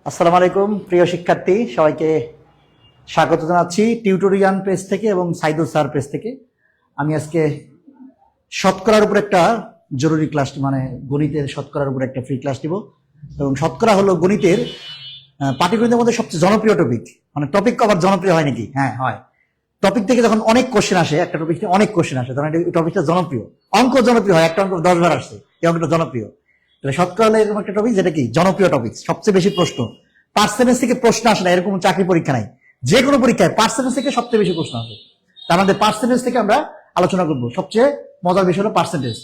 আসসালামু আলাইকুম প্রিয় শিক্ষার্থী, সবাইকে স্বাগত জানাচ্ছি টিউটোরিয়াল পেজ থেকে এবং সাইদুল স্যার পেজ থেকে। আমি আজকে শতকরার উপর একটা জরুরি ক্লাস, মানে গণিতের শতকরার উপর একটা ফ্রি ক্লাস দিব। এবং শতকরা হলো গণিতের পাটিগণিতের মধ্যে সবচেয়ে জনপ্রিয় টপিক। মানে টপিক আবার জনপ্রিয় হয় নাকি? হ্যাঁ হয়। টপিক থেকে যখন অনেক কোশ্চেন আসে, একটা টপিক থেকে অনেক কোশ্চেন আসে, তখন এই টপিকটা জনপ্রিয়। অঙ্ক জনপ্রিয় হয়, একটা অঙ্ক 10 বার আসছে, এই অঙ্কটা জনপ্রিয়। তাহলে শতকরা হলো এরকম একটা টপিক যেটা কি জনপ্রিয় টপিক, সবচেয়ে বেশি প্রশ্ন। পার্সেন্টেজ থেকে প্রশ্ন আসে না, এরকম চাকরি পরীক্ষা নাই। যে কোনো পরীক্ষায় পার্সেন্টেজ থেকে সবচেয়ে বেশি প্রশ্ন আসে। তার মধ্যে পার্সেন্টেজ থেকে আমরা আলোচনা করব। সবচেয়ে মজার বিষয় হলো পার্সেন্টেজ।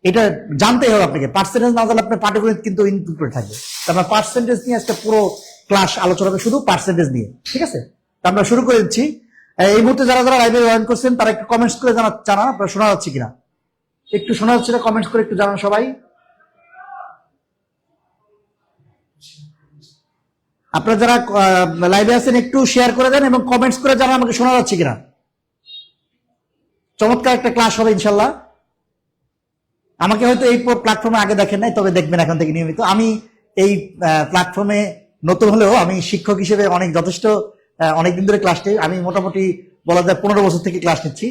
এটা জানতেই হবে আপনাকে। পার্সেন্টেজ না জানলে আপনার পাটিগণিত কিন্তু ইনক্লুড করে থাকবে। আমরা পার্সেন্টেজ নিয়ে আজকে পুরো ক্লাস আলোচনা হবে শুধু পার্সেন্টেজ নিয়ে, ঠিক আছে? তা আমরা শুরু করে দিচ্ছি। এই মুহূর্তে যারা যারা লাইভে জয়েন করছেন তারা একটু কমেন্টস করে জানান আপনারা শোনা যাচ্ছে কিনা। একটু শোনা যাচ্ছে না, কমেন্টস করে একটু জানান সবাই। আপনারা যারা লাইভে আছেন একটু শেয়ার করে দেন এবং কমেন্টস করে জানান আমাকে শোনা যাচ্ছে কিনা। চমৎকার একটা ক্লাস হবে ইনশাল্লাহ। আমাকে হয়তো এই প্ল্যাটফর্মে আগে দেখেন নাই, তবে দেখবেন এখন থেকে নিয়মিত। আমি এই প্ল্যাটফর্মে নতুন হলেও আমি শিক্ষক হিসেবে যথেষ্ট অনেকদিন ধরে ক্লাস নিই। আমি মোটামুটি বলা যায় 15 বছর থেকে ক্লাস নিচ্ছি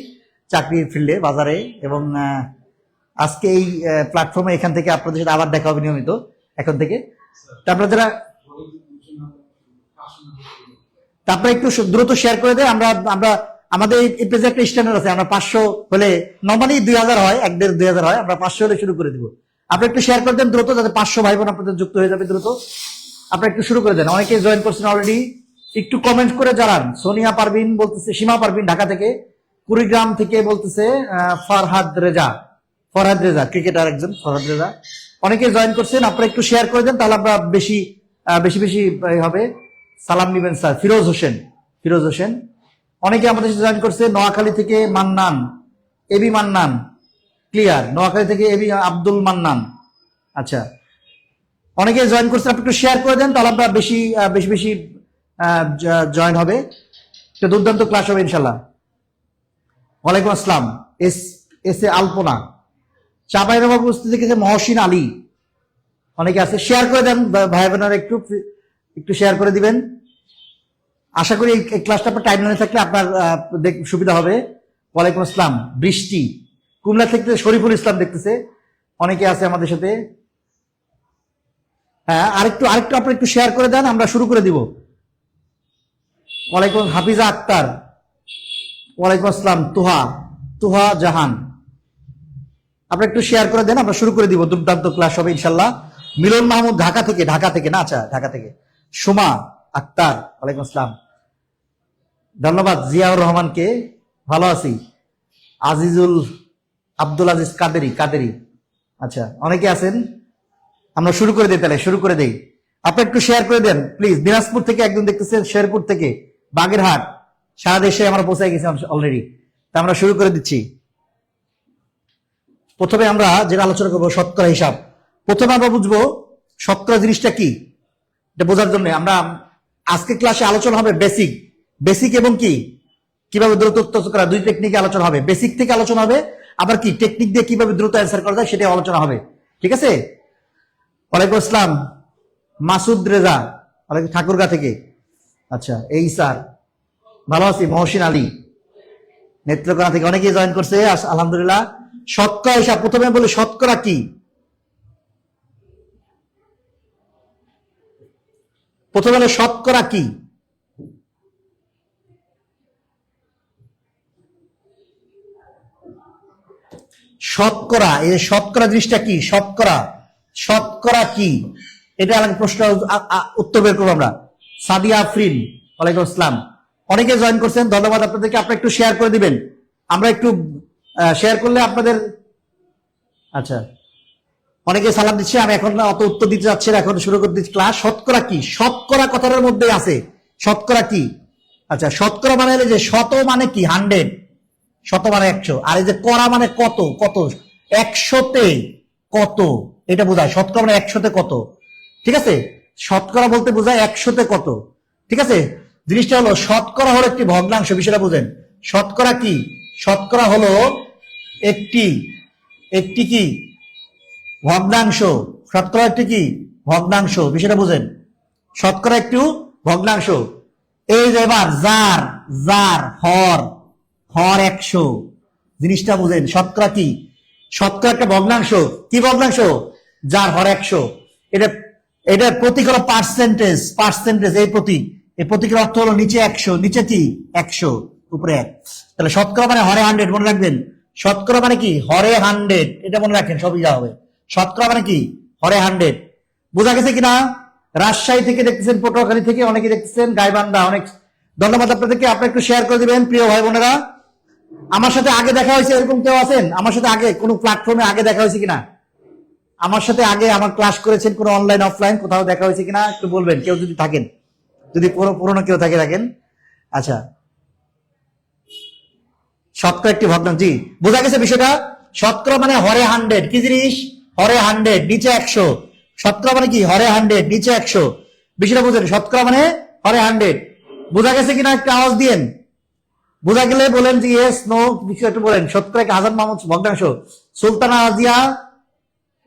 চাকরির ফিল্ডে, বাজারে। এবং আজকে এই প্ল্যাটফর্মে এখান থেকে আপনাদের সাথে আবার দেখা হবে নিয়মিত এখন থেকে। তারপরে যারা তারপরে একটু দ্রুত শেয়ার করে দেয়। আমরা আমাদের এই পেজে একটা স্ট্যান্ডার্ড আছে, আমরা 500 হলে নর্মালি 2000 হয়, 1-1.5-2000 হয়, আমরা 500 হলে শুরু করে দিব। আপনি একটু শেয়ার করে দেন দ্রুত, যাতে 500 ভাই বোন আপনাদের যুক্ত হয়ে যাবে দ্রুত। আপনারা একটু শুরু করে দেন। অনেকে জয়েন করছেন অলরেডি, একটু কমেন্ট করে জানান। সোনিয়া পারভিন বলতেছে, সীমা পারভিন ঢাকা থেকে, কুড়িগ্রাম থেকে বলতেছে ফরহাদ রেজা ক্রিকেটার একজন, ফরহাদ রেজা। অনেকে জয়েন করছেন, আপনারা একটু শেয়ার করে দেন, তাহলে আমরা বেশি বেশি হবে। সালাম নিবেন স্যার। ফিরোজ হোসেন অনেকে আমাদের সাথে জয়েন করছে। নোয়াখালী থেকে মান্নান, এবি মান্নান, ক্লিয়ার। নোয়াখালী থেকে এবি আব্দুল মান্নান। আচ্ছা, অনেকে জয়েন করছে, আপনি একটু শেয়ার করে দেন, তাহলে আমরা বেশি বেশি জয়েন হবে। একটা দুর্দান্ত ক্লাস হবে ইনশাল্লাহ। ওয়ালাইকুম আসসালাম। এস এ আলপনা। চাঁপাইনবাবগঞ্জ উপস্থিত থেকে মহসিন আলী। অনেকে আছে, শেয়ার করে দেন ভাই বোনেরা, একটু শেয়ার করে দিবেন। আশা করি এই ক্লাসটা আপনার টাইম লাইনে থাকলে আপনার সুবিধা হবে। ওয়ালাইকুম আসসালাম। বৃষ্টি কুমলা থেকে শরীফুল ইসলাম দেখতেছে, অনেকে আছে আমাদের সাথে। হ্যাঁ, আরেকটু আপনি একটু শেয়ার করে দেন, আমরা শুরু করে দিব। ওয়ালাইকুম হাফিজা আক্তার। ওয়ালাইকুম আসসালাম। তুহা জাহান। আপনি একটু শেয়ার করে দেন, আমরা শুরু করে দিব। দুর্দান্ত ক্লাস হবে ইনশাল্লাহ। মিলন মাহমুদ ঢাকা থেকে না, আচ্ছা ঢাকা থেকে। সুমা আক্তার, ওয়ালাইকুম আসসালাম। ধন্যবাদ জিয়াউর রহমানকে, ভালো আছি। আব্দুল আজিজ কাদেরি। আচ্ছা, অনেকে আছেন, আমরা শুরু করে দিই। তাহলে শুরু করে দেই, আপনি একটু শেয়ার করে দেন প্লিজ। দিনাজপুর থেকে একজন দেখতেছেন, শেরপুর থেকে, বাগেরহাট, সারা দেশে আমরা পৌঁছে গেছি অলরেডি। তা আমরা শুরু করে দিচ্ছি। প্রথমে আমরা যেটা আলোচনা করবো শতকরা হিসাব। প্রথমে আমরা বুঝবো শতকরা জিনিসটা কি, এটা বোঝার জন্য আমরা আজকে ক্লাসে আলোচনা হবে বেসিক এবং কিভাবে দ্রুত উত্তর করা, দুই টেকনিকে আলোচনা হবে। বেসিক থেকে আলোচনা হবে, আবার টেকনিক দিয়ে কিভাবে দ্রুত অ্যান্সার করা যায় সেটা আলোচনা হবে, ঠিক আছে? ওয়ালাইকুম আসসালাম। মাসুদ রেজা, ওয়ালাইকুম, ঠাকুরগা থেকে। আচ্ছা, এই স্যার, ভালো আছি। মহসিন আলী নেত্রকোনা থেকে, অনেকেই জয়েন করছে, আলহামদুলিল্লাহ। শতকরা হিসাব, প্রথমে বলি শতকরা কি। প্রথমে হলো শতকরা কি। শতকরা, এই শতকরা জিনিসটা কি, শতকরা কি, এটা আমাকে প্রশ্ন উত্তর বের করবো আমরা। সাদিয়া আফরিন, ওয়ালাইকুম আসসালাম। অনেকে জয়েন করছেন, ধন্যবাদ আপনাদেরকে। আপনারা একটু শেয়ার করে দিবেন, আমরা একটু শেয়ার করলে আপনাদের। আচ্ছা, অনেকে সালাম দিচ্ছে, আমি এখন অত উত্তর দিতে যাচ্ছি না, এখন শুরু করে দিচ্ছি ক্লাস। শতকরা কি, শতকরা কথাটার মধ্যে আছে শতকরা কি। আচ্ছা, শতকরা মানে যে শত মানে কি 100, শত মানে 100, আর এই যে করা মানে কত, 100তে কত, এটা বোঝায়। শতকরা মানে 100তে কত, ঠিক আছে? শতকরা বলতে বোঝায় 100তে কত, ঠিক আছে? জিনিসটা হলো শতকরা হলো একটি ভগ্নাংশ, বিষয়টা বুঝেন। শতকরা কি, শতকরা হলো একটি কি ভগ্নাংশ। শতকরা একটি কি ভগ্নাংশ, বিষয়টা বুঝেন, শতকরা একটু ভগ্নাংশ। এই যে এবার জার, জার হর, হর 100, জিনিসটা বুঝেন, শতকরা কি, শতকরা একটা ভগ্নাংশ, কি ভগ্নাংশ, যার হর 100। এটা এটার প্রতীক হলো পার্সেন্টেজ, পার্সেন্টেজ এই প্রতীক, এই প্রতীকের অর্থ হলো নিচে 100, নিচে কি 100, উপরে 1। তাহলে শতকরা মানে হরে 100, মনে রাখবেন। শতকরা মানে কি হরে 100, এটা মনে রাখেন, সবই যা হবে। শতকরা মানে কি হরে 100, বোঝা গেছে কিনা? রাজশাহী থেকে দেখতেছেন, পটুয়াখালী থেকে অনেকে দেখতেছেন, গাইবান্ধা, অনেক ধন্যবাদ আপনাদেরকে। আপনারা একটু শেয়ার করে দিবেন প্রিয় ভাই বোনেরা। আমার সাথে আগে দেখা হয়েছে এরকম কেউ আছেন? আমার সাথে আগে কোনো প্ল্যাটফর্মে আগে দেখা হয়েছে কিনা? আমার সাথে আগে আমার ক্লাস করেছেন কোনো অনলাইন অফলাইন কোথাও দেখা হয়েছে কিনা একটু বলবেন, কেউ যদি থাকেন, যদি পুরোনো কেউ থাকে থাকেন। আচ্ছা, শতকরা একটি ভগ্নাংশ, জি বোঝা গেছে বিষয়টা। শতকরা মানে হরে 100, কি জিনিস, হরে 100 নিচে 100। শতকরা মানে কি হরে 100 নিচে 100, বিষয়টা বুঝেন। শতকরা মানে হরে 100, বোঝা গেছে কিনা একটু আওয়াজ দিয়েন। বোঝা গেলে বলেন যে ইয়েস নো, কিছু একটু বলেন। শতকরা কি হাসান মাহমুদ ভগ্নাংশ, সুলতানা আজিয়া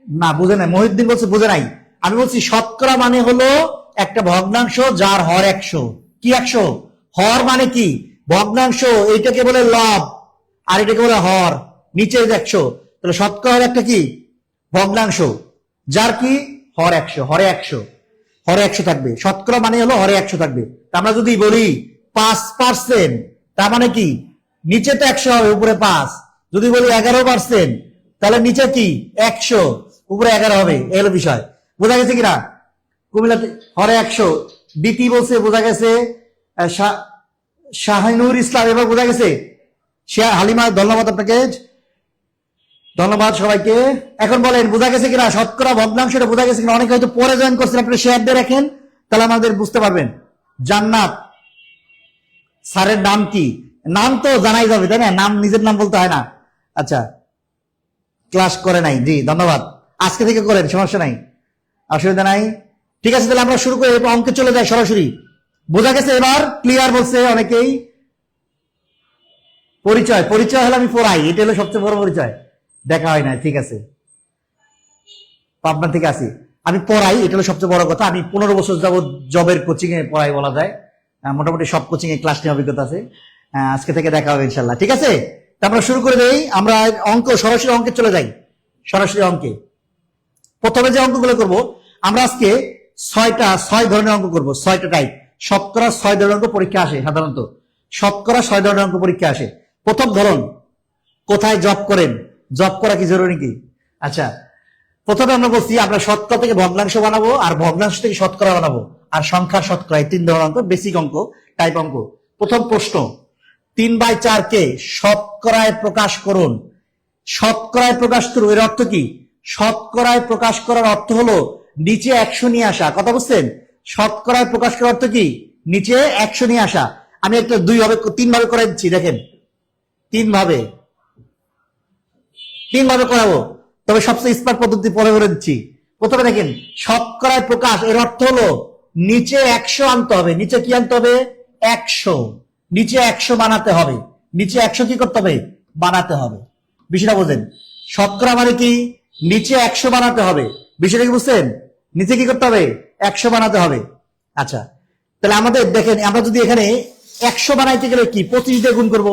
না বুঝে নাই, মহিউদ্দিন বলছে বুঝে নাই। আমি বলছি শতকরা মানে হলো একটা ভগ্নাংশ যার হর 100, কি 100, হর মানে কি ভগ্নাংশ, এইটাকে বলে লব আর এটাকে বলে হর, নিচে 100। তাহলে শতকরা হলো একটা কি ভগ্নাংশ যার কি হর 100, হরে 100, হরে 100 থাকবে। শতকরা মানে হলো হরে 100 থাকবে। আমরা যদি বলি 5%, তার মানে কি নিচে তো 100 হবে, উপরে 5। যদি বলি 11%, তাহলে নিচে কি 100, উপরে 11 হবে। এই হলো বিষয়, বোঝা গেছে কিনা? কুমিল্লাতে হরে 100, বিপি বলছে, বোঝা গেছে। শাহিনুর ইসলাম, এবার বোঝা গেছে। হালিমা ধন্যবাদ আপনাকে, ধন্যবাদ সবাইকে। এখন বলেন বোঝা গেছে কিনা শতকরা ভগ্নাংশটা, বোঝা গেছে কিনা? অনেকে হয়তো পরে জয়েন করছেন, আপনি শেয়ার দিয়ে রাখেন, তাহলে আমাদের বুঝতে পারবেন। জান্নাত স্যারের নাম কি? নাম তো জানাই যাবে, তাই না? নাম নিজের নাম বলতে হয় না। আচ্ছা, ক্লাস করে নাই, জি ধন্যবাদ। আজকে থেকে করেন, সমস্যা নাই, অসুবিধা নাই। ঠিক আছে, তাহলে আমরা শুরু করি, অঙ্কে চলে যাই সরাসরি। বোঝা গেছে এবার? ক্লিয়ার বলছে অনেকেই। পরিচয়, পরিচয় হলো আমি পড়াই, এটা হলো সবচেয়ে বড় পরিচয়। দেখা হয় না, ঠিক আছে, পাবনা থেকে আসি, আমি পড়াই, এটা হলো সবচেয়ে বড় কথা। আমি 15 বছর যাবত জবের কোচিং এ পড়াই বলা যায়, মোটামুটি সব কোচিং এ ক্লাস নিয়ে অভিজ্ঞতা আছে। আজকে থেকে দেখা হবে ইনশাল্লাহ, ঠিক আছে? তা আমরা শুরু করে দেই, আমরা অঙ্ক, সরাসরি অঙ্কে চলে যাই, সরাসরি অঙ্কে। প্রথমে যে অঙ্কগুলো করব আমরা আজকে 6 ধরনের অঙ্ক করব, 6টা টাইপ। শতকরা 6 ধরনের অঙ্ক পরীক্ষা আসে সাধারণত, শতকরা 6 ধরনের অঙ্ক পরীক্ষা আসে। প্রথম ধরন, কোথায় জব করেন? জব করা কি জরুরি কি? আচ্ছা, প্রথমে আমরা বলছি আমরা শতকরা থেকে ভগ্নাংশ বানাবো, আর ভগ্নাংশ থেকে শতকরা বানাবো, আর সংখ্যার শতকরা, এই 3 ধরনের অঙ্ক, বেসিক অঙ্ক, টাইপ অঙ্ক। প্রথম প্রশ্ন, 3/4 কে শতকরায় প্রকাশ করুন। শতকরায় প্রকাশ করুন এর অর্থ কি? শতকরায় প্রকাশ করার অর্থ হলো নিচে 100 নিয়ে আসা, কথা বুঝছেন? শতকরায় প্রকাশ করার অর্থ কি? নিচে 100 নিয়ে আসা। আমি একটা 3 ভাবে করে দিচ্ছি, দেখেন, 3 ভাবে করাবো, তবে সবচেয়ে স্মার্ট পদ্ধতি পরে করে দিচ্ছি। প্রথমে দেখেন, শতকরায় প্রকাশ এর অর্থ হলো নিচে 100 আনতে হবে। নিচে কি আনতে হবে? 100, নিচে 100 বানাতে হবে। নিচে 100 কি করতে হবে? বানাতে হবে। বিষয়টা বোঝেন, শতকরা মানে কি নিচে 100 বানাতে হবে। বিষয়টা কি বুঝছেন? নিচে কি করতে হবে? 100 বানাতে হবে। আচ্ছা, তাহলে আমাদের দেখেন, আমরা যদি এখানে 100 বানাইতে গেলে কি 25 দিয়ে গুণ করবো,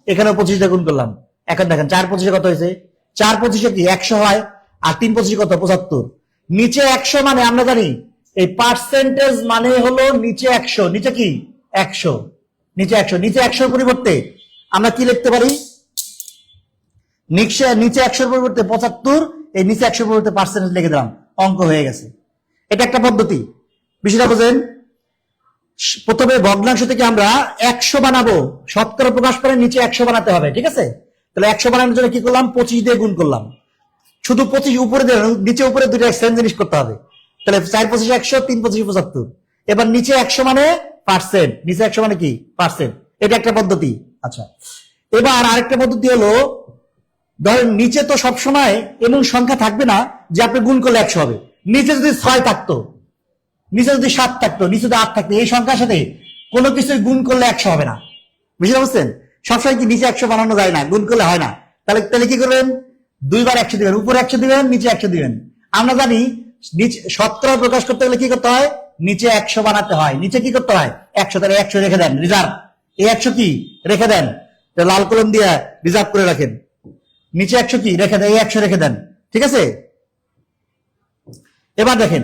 এখানে 25 দিয়ে গুণ করলাম। এখন দেখেন 4/25 কত হয়েছে? 4/25 কি 100 হয়, আর 3/25 কত? 75। নিচে 100 মানে আমরা জানি এই পার্সেন্টেজ মানে হলো নিচে 100, নিচে কি 100, নিচে 100, নিচে 100 পরিবর্তে আমরা কি লিখতে পারি? নিচে 100 পরিবর্তে 75, এই নিচে 100 পরিবর্তে পার্সেন্টেজ লিখে দিলাম, অঙ্ক হয়ে গেছে। এটা একটা পদ্ধতি, বিষয়টা বোঝেন। প্রথমে ভগ্নাংশ থেকে আমরা 100 বানাবো, শতকরা প্রকাশ করে নিচে 100 বানাতে হবে, ঠিক আছে? তাহলে 100 বানানোর জন্য কি করলাম? 25 দিয়ে গুণ করলাম। শুধু 25 উপরে দিয়ে, নিচে উপরে দুইটা সেম জিনিস করতে হবে। তাহলে 4/25 100, 3/25 75। এবার নিচে 100 মানে পার্সেন্ট, নিচে 100 মানে কি পার্সেন্ট, এটা একটা পদ্ধতি। আচ্ছা, এবার আরেকটা পদ্ধতি হলো, ধরেন নিচে তো সবসময় এমন সংখ্যা থাকবে না যে আপনি গুণ করলে 100 হবে। নিচে যদি 6 থাকতো, নিচে যদি 7 থাকতো, নিচে যদি 8 থাকতো, এই সংখ্যার সাথে কোনো কিছু গুণ করলে 100 হবে না। বুঝতে পারছেন? সবসময় কি নিচে 100 বানানো যায় না, গুণ করলে হয় না। তাহলে কি করবেন? 2 বার 100 দিবেন, উপরে 100 দিবেন, নিচে 100 দিবেন। আমরা জানি শতকরা প্রকাশ করতে গেলে কি করতে হয়, নিচে 100 বানাতে হয়। নিচে কি করতে হয় 100, তাহলে 100 রেখে দেন রিজার্ভ। এই 100 কি রেখে দেন, লাল কলম দিয়ে রিজার্ভ করে রাখেন। নিচে 100 কি রেখে দেন, এই 100 রেখে দেন, ঠিক আছে। এবার দেখেন,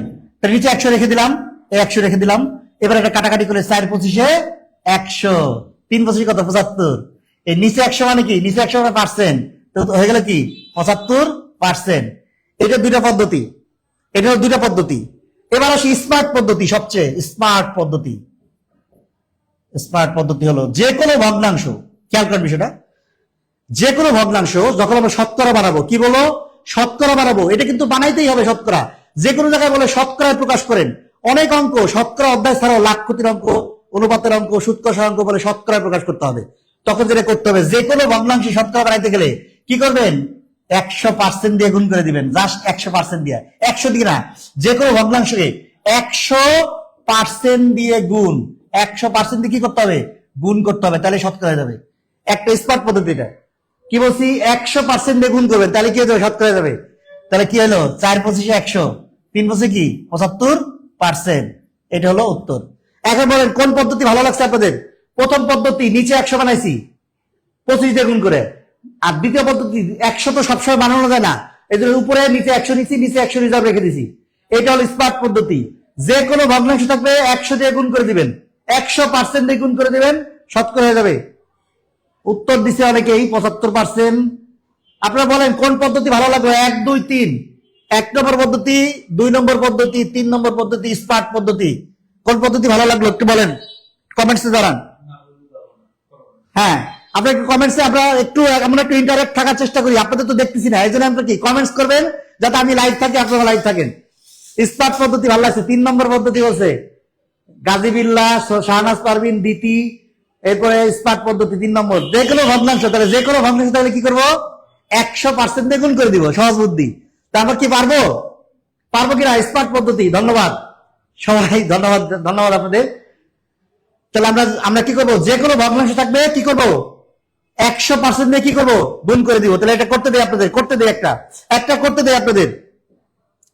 নিচে 100 রেখে দিলাম, এই 100 রেখে দিলাম। এবার এটা কাটাকাটি করে 4 25 100, 3 25 কত 75। এই নিচে 100 মানে কি, নিচে 100 মানে পার্সেন্ট, তো হয়ে গেল কি 75%। এটা দুইটা পদ্ধতি, এটা দুইটা পদ্ধতি। এবার আসি স্মার্ট পদ্ধতি, সবচেয়ে স্মার্ট পদ্ধতি। স্মার্ট পদ্ধতি হলো যে কোনো ভগ্নাংশ, খেয়াল করেন বিষয়টা, যে কোনো ভগ্নাংশ যখন আমরা শতকরা বানাবো, কি বলো শতকরা বানাবো, এটা কিন্তু বানাইতেই হবে শতকরা। যে কোনো জায়গায় বলে শতকরায় প্রকাশ করেন, অনেক অঙ্ক শতকরা অধ্যায় ছাড়াও লাখ কোটির অঙ্ক, অনুপাতের অঙ্ক, সুদ কষার অঙ্ক বলে শতকরায় প্রকাশ করতে হবে। তখন যেটা করতে হবে, যে কোনো ভগ্নাংশ শতকরা বানাইতে গেলে কি করবেন, 100% দিয়ে গুণ করে দিবেন, জাস্ট 100% দিয়ে, 100 দিয়ে না, যে কোনো ভগ্নাংশকে 100% দিয়ে গুণ, 100% দিয়ে কি করতে হবে, গুণ করতে হবে, তাহলে শতকরা হয়ে যাবে। একটা স্মার্ট পদ্ধতিটা কি বলছি, 100% দিয়ে গুণ করবেন, তাহলে কি হয়ে যাবে, শতকরা হয়ে যাবে। তাহলে কি হলো, 4 25 100, 3 25 কি 75%। এটা হলো উত্তর। এখন বলেন কোন পদ্ধতি ভালো লাগছে আপনাদের? প্রথম পদ্ধতি, নিচে 100 বানাইছি 25 দিয়ে গুণ করে। আর দ্বিতীয় পদ্ধতি, 100 তো সবসময় বানানো যায় না, এই জন্য উপরে নিচে 100 নিচ্ছি, নিচে 100 রিজার্ভ রেখে দিছি। এটা হলো স্মার্ট পদ্ধতি। যে কোনো ভগ্নাংশ থাকবে 100 দিয়ে গুণ করে দিবেন, 100% দিয়ে গুণ করে দিবেন, শতকরা হয়ে যাবে। উত্তর দিছে অনেকেই 75%। আপনারা বলেন কোন পদ্ধতি ভালো লাগবে, 1 2 3। 1 নম্বর পদ্ধতি, 2 নম্বর পদ্ধতি, 3 নম্বর পদ্ধতি, স্মার্ট পদ্ধতি, কোন পদ্ধতি ভালো লাগলো একটু বলেন, কমেন্টসে জানান। হ্যাঁ, আপনার কমেন্টসে আমরা একটু ইন্টারেক্ট থাকার চেষ্টা করি, আপনাদের তো দেখতেছি না, এই জন্য আপনারা কি কমেন্টস করবেন যাতে আমি লাইভ থাকি, আপনারা লাইভ থাকেন। স্মার্ট পদ্ধতি ভালো লাগছে। 3 নম্বর পদ্ধতি বলছে গাজী বিল্লাহ, শাহনাজ পারভিন, দিতি, এরপরে স্মার্ট পদ্ধতি 3 নম্বর। যে কোনো ভগ্নাংশ, তাহলে যে কোনো ভগ্নাংশ তাহলে কি করবো, 100% দিয়ে গুণ করে দিব, সহজ বুদ্ধি। তারপর কি পারবো, পারবো কিনা, স্মার্ট পদ্ধতি। ধন্যবাদ সবাই, ধন্যবাদ, ধন্যবাদ আপনাদের। তাহলে আমরা কি করবো, যে কোনো ভগ্নাংশ থাকবে কি করবো, 100% দিয়ে কি করবো, গুণ করে দিব। তাহলে এটা করতে দেই আপনাদের, করতে দেই একটা করতে দেই আপনাদের,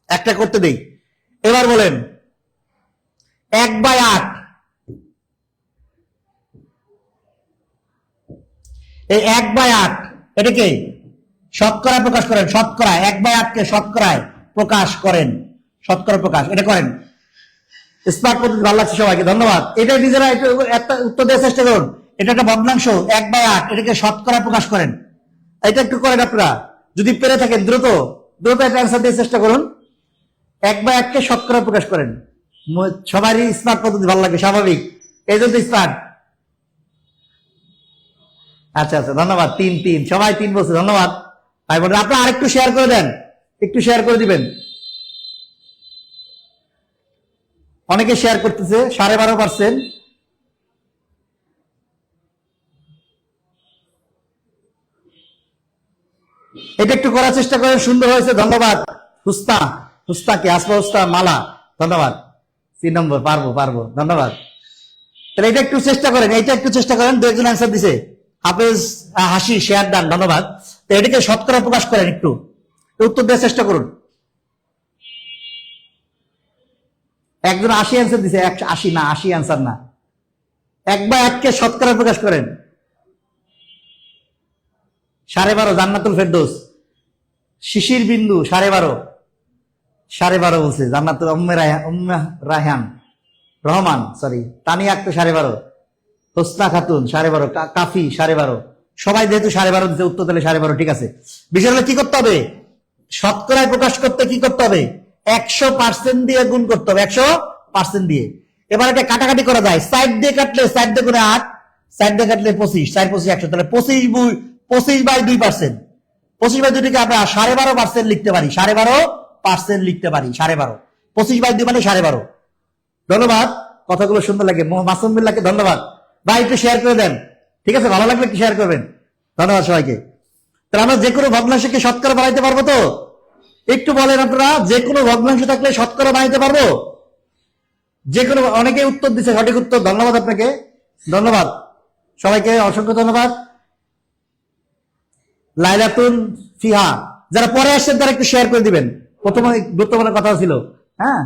একটা করতে দেই। এবার বলেন 1/8, এই 1/8 এটাকে শতকরা প্রকাশ করেন, শতকরা 1/8 কে শতকরায় প্রকাশ করেন, শতকরা প্রকাশ, এটা করেন। স্মার্ট পদ্ধতি ভালো লাগছে সবাইকে, ধন্যবাদ। এটা নিজেরা একটা উত্তর দেওয়ার চেষ্টা করুন। এটা একটা ভগ্নাংশ 1/8, এটাকে শতকরা প্রকাশ করেন, এটা একটু করেন আপনারা যদি পেরে থাকেন। দ্রুত দ্রুত একটা অ্যান্সার দিয়ে চেষ্টা করুন। 1/8 কে শতকরা প্রকাশ করেন। সবারই স্মার্ট পদ্ধতি ভালো লাগে, স্বাভাবিক, এই জন্য স্মার্ট। আচ্ছা আচ্ছা, ধন্যবাদ। 3 3 সবাই 3 বলছে, ধন্যবাদ ভাই বোন। আপনারা আরেকটু শেয়ার করে দেন, একটু শেয়ার করে দিবেন। অনেকে শেয়ার করতেছে, 12.5%। এটা একটু করার চেষ্টা করেন, সুন্দর হয়েছে, ধন্যবাদ। হুস্তা, হুস্তাকে আসবা, হুস্তা মালা, ধন্যবাদ। 3 নম্বর, পারবো পারবো, ধন্যবাদ। তাহলে এটা একটু চেষ্টা করেন, এটা একটু চেষ্টা করেন। 2 একজন অ্যান্সার দিছে, হাফেজ হাসি, শেয়ার দান, ধন্যবাদ। তো এটাকে শতকরা প্রকাশ করেন, একটু উত্তর দেওয়ার চেষ্টা করুন। একজন 80 অ্যান্সার দিছে, 180 না, 80 অ্যান্সার না। 1/8 কে শতকরা প্রকাশ করেন। 12.5 জান্নাতুল ফেরদৌস। শিশির বিন্দু 12.5, 12.5 বলছে জান্নাতুল রায়হান রহমান, সরি তানিয়া আক্তার 12.5, হোসনা খাতুন 12.5, কাফি 12.5, সবাই যেহেতু 12.5 দিতে উত্তর দিলে 12.5, ঠিক আছে। বিষয় হলো কি করতে হবে, শতকরায় প্রকাশ করতে কি করতে হবে, 100% দিয়ে গুণ করতে হবে, 100% দিয়ে। এবার এটা কাটাকাটি করা যায়, সাইড দিয়ে কাটলে, সাইড দিয়ে গুণে 8, সাইড দিয়ে কাটলে 25, 4 25 100, তাহলে 25/2%। 25/2 আমরা 12.5% লিখতে পারি, 12.5% লিখতে পারি, 12.5, 25/2 মানে 12.5। ধন্যবাদ, কথাগুলো সুন্দর লাগে। মাসুম বিল্লাহকে ধন্যবাদ ভাই, একটু শেয়ার করে দেন, ঠিক আছে, ভালো লাগলে একটু শেয়ার করবেন, ধন্যবাদ সবাইকে। তাহলে আমরা যে কোনো ভগ্নাংশকে শতকরা বানাইতে পারবো তো, একটু বলেন আপনারা, যে কোনো ভগ্নাংশ থাকলে শতকরা বানাইতে পারবো, যে কোনো। অনেকে উত্তর দিচ্ছে, সঠিক উত্তর, ধন্যবাদ আপনাকে, ধন্যবাদ সবাইকে, অসংখ্য ধন্যবাদ। লাইলাতুন ফিহা, যারা পরে আসছেন তারা একটু শেয়ার করে দিবেন। প্রথমে গুরুত্বপূর্ণ কথা ছিল, হ্যাঁ,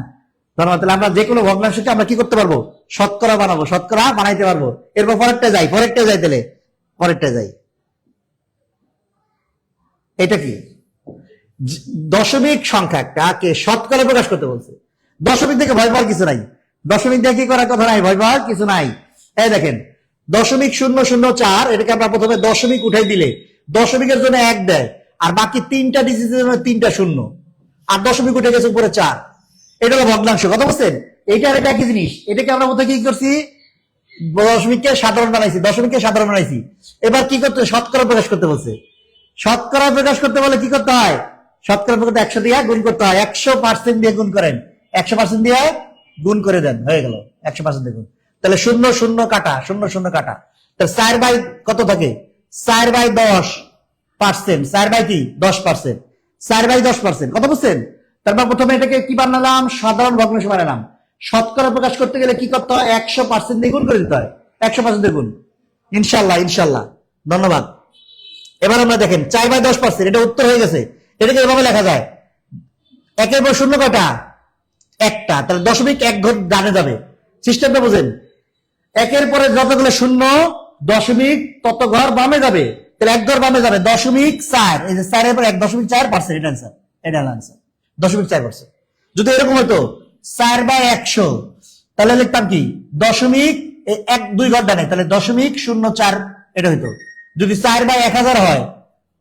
ধন্যবাদ। তাহলে আমরা যে কোনো ভগ্নাংশকে আমরা কি করতে পারবো? শতকরা বানাবো, শতকরা বানাইতে পারবো। এরপর পরেরটা যাই, তাহলে পরেরটা যাই। এটা কি? দশমিক সংখ্যা একটাকে শতকরা প্রকাশ করতে বলছে। দশমিক থেকে ভয় পাওয়ার কিছু নাই, দশমিক দিয়ে কি করার কথা নাই, ভয় পাওয়ার কিছু নাই। এই দেখেন 0.004, এটাকে আমরা প্রথমে দশমিক উঠাই দিলে দশমিকের জন্য 1 দেয়, আর বাকি 3টা ডিজিটের জন্য 3টা শূন্য, আর দশমিক উঠে গেছে উপরে 4। এটা হলো ভগ্নাংশ, কথা বলছেন? এইটা আর এটা একই জিনিস। এটাকে আমরা প্রথমে কি করছি? দশমিককে সাধারণ বানাইছি। এবার কি করতে? শতকরা প্রকাশ করতে বলছে। শতকরা প্রকাশ করতে বলে কি করতে হয়? শতকরা প্রকাশ 100 দিয়ে গুণ করতে হয়। 100% দিয়ে গুণ করেন, 100% দিয়ে গুণ করে দেন, হয়ে গেল 100% দিয়ে গুণ। তাহলে 0 কাটা, 0 কাটা, তাহলে 4 কত থাকে? 4/10%, 4 কি 10%, 4/10%, কথা বুঝছেন? তারপর প্রথমে এটাকে কি বানালাম? সাধারণ ভগ্নাংশ বানালাম। শতকরা প্রকাশ করতে গেলে কি করতে হয়? 100% দিয়ে গুণ করে দিতে হয়, 100% দিয়ে গুণ। ইনশাল্লাহ, ধন্যবাদ। এবার আমরা দেখেন 4/10%, এটা উত্তর হয়ে গেছে। এটাকে এভাবে লেখা যায়, 1-এর পর 0 কয়টা? 1টা, তাহলে দশমিক 1 ঘর ডানে যাবে। সিস্টেমটা বুঝেন? 1-এর পরে যতগুলো শূন্য, দশমিক তত ঘর বামে যাবে, তাহলে 1 ঘর বামে যাবে 0.4। এই যে 4-এর পর 1.4%, এটা আনসার, এটা আনসার 0.4%। যদি এরকম হতো 4/100, তাহলে লিখতাম কি? দশমিক 1 2 ঘর ডানে, তাহলে 0.04 এটা হইতো। যদি 4/1000 হয়,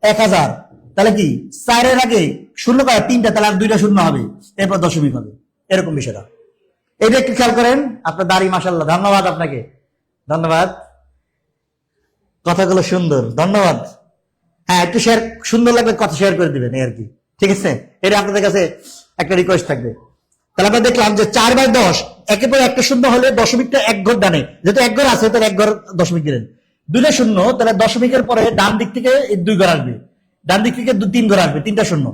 1000, তাহলে কি 4-এর আগে শূন্য কয়? 3টা, তাহলে আর 2টা শূন্য হবে, এরপর দশমিক হবে। এরকম বিষয়টা, এটা একটু খেয়াল করেন। আপনার দাড়ি মাশাআল্লাহ, ধন্যবাদ আপনাকে, ধন্যবাদ। কথাগুলো সুন্দর, ধন্যবাদ। হ্যাঁ, একটু শেয়ার, সুন্দর লাগবে কথা শেয়ার করে দিবেন, এই আর কি, ঠিক আছে? এটা আপনাদের কাছে একটা রিকোয়েস্ট থাকবে। তাহলে আমরা দেখলাম যে 4/10, একের পর একটা শূন্য হলে দশমিকটা 1 ঘর ডানে, যেহেতু 1 ঘর আছে তাহলে 1 ঘর দশমিক দিলেন। 2টা শূন্য, তাহলে দশমিকের পরে ডান দিক থেকে 2 ঘর আসবে, ডান দিক থেকে 3 ঘর আসবে, 3টা শূন্য,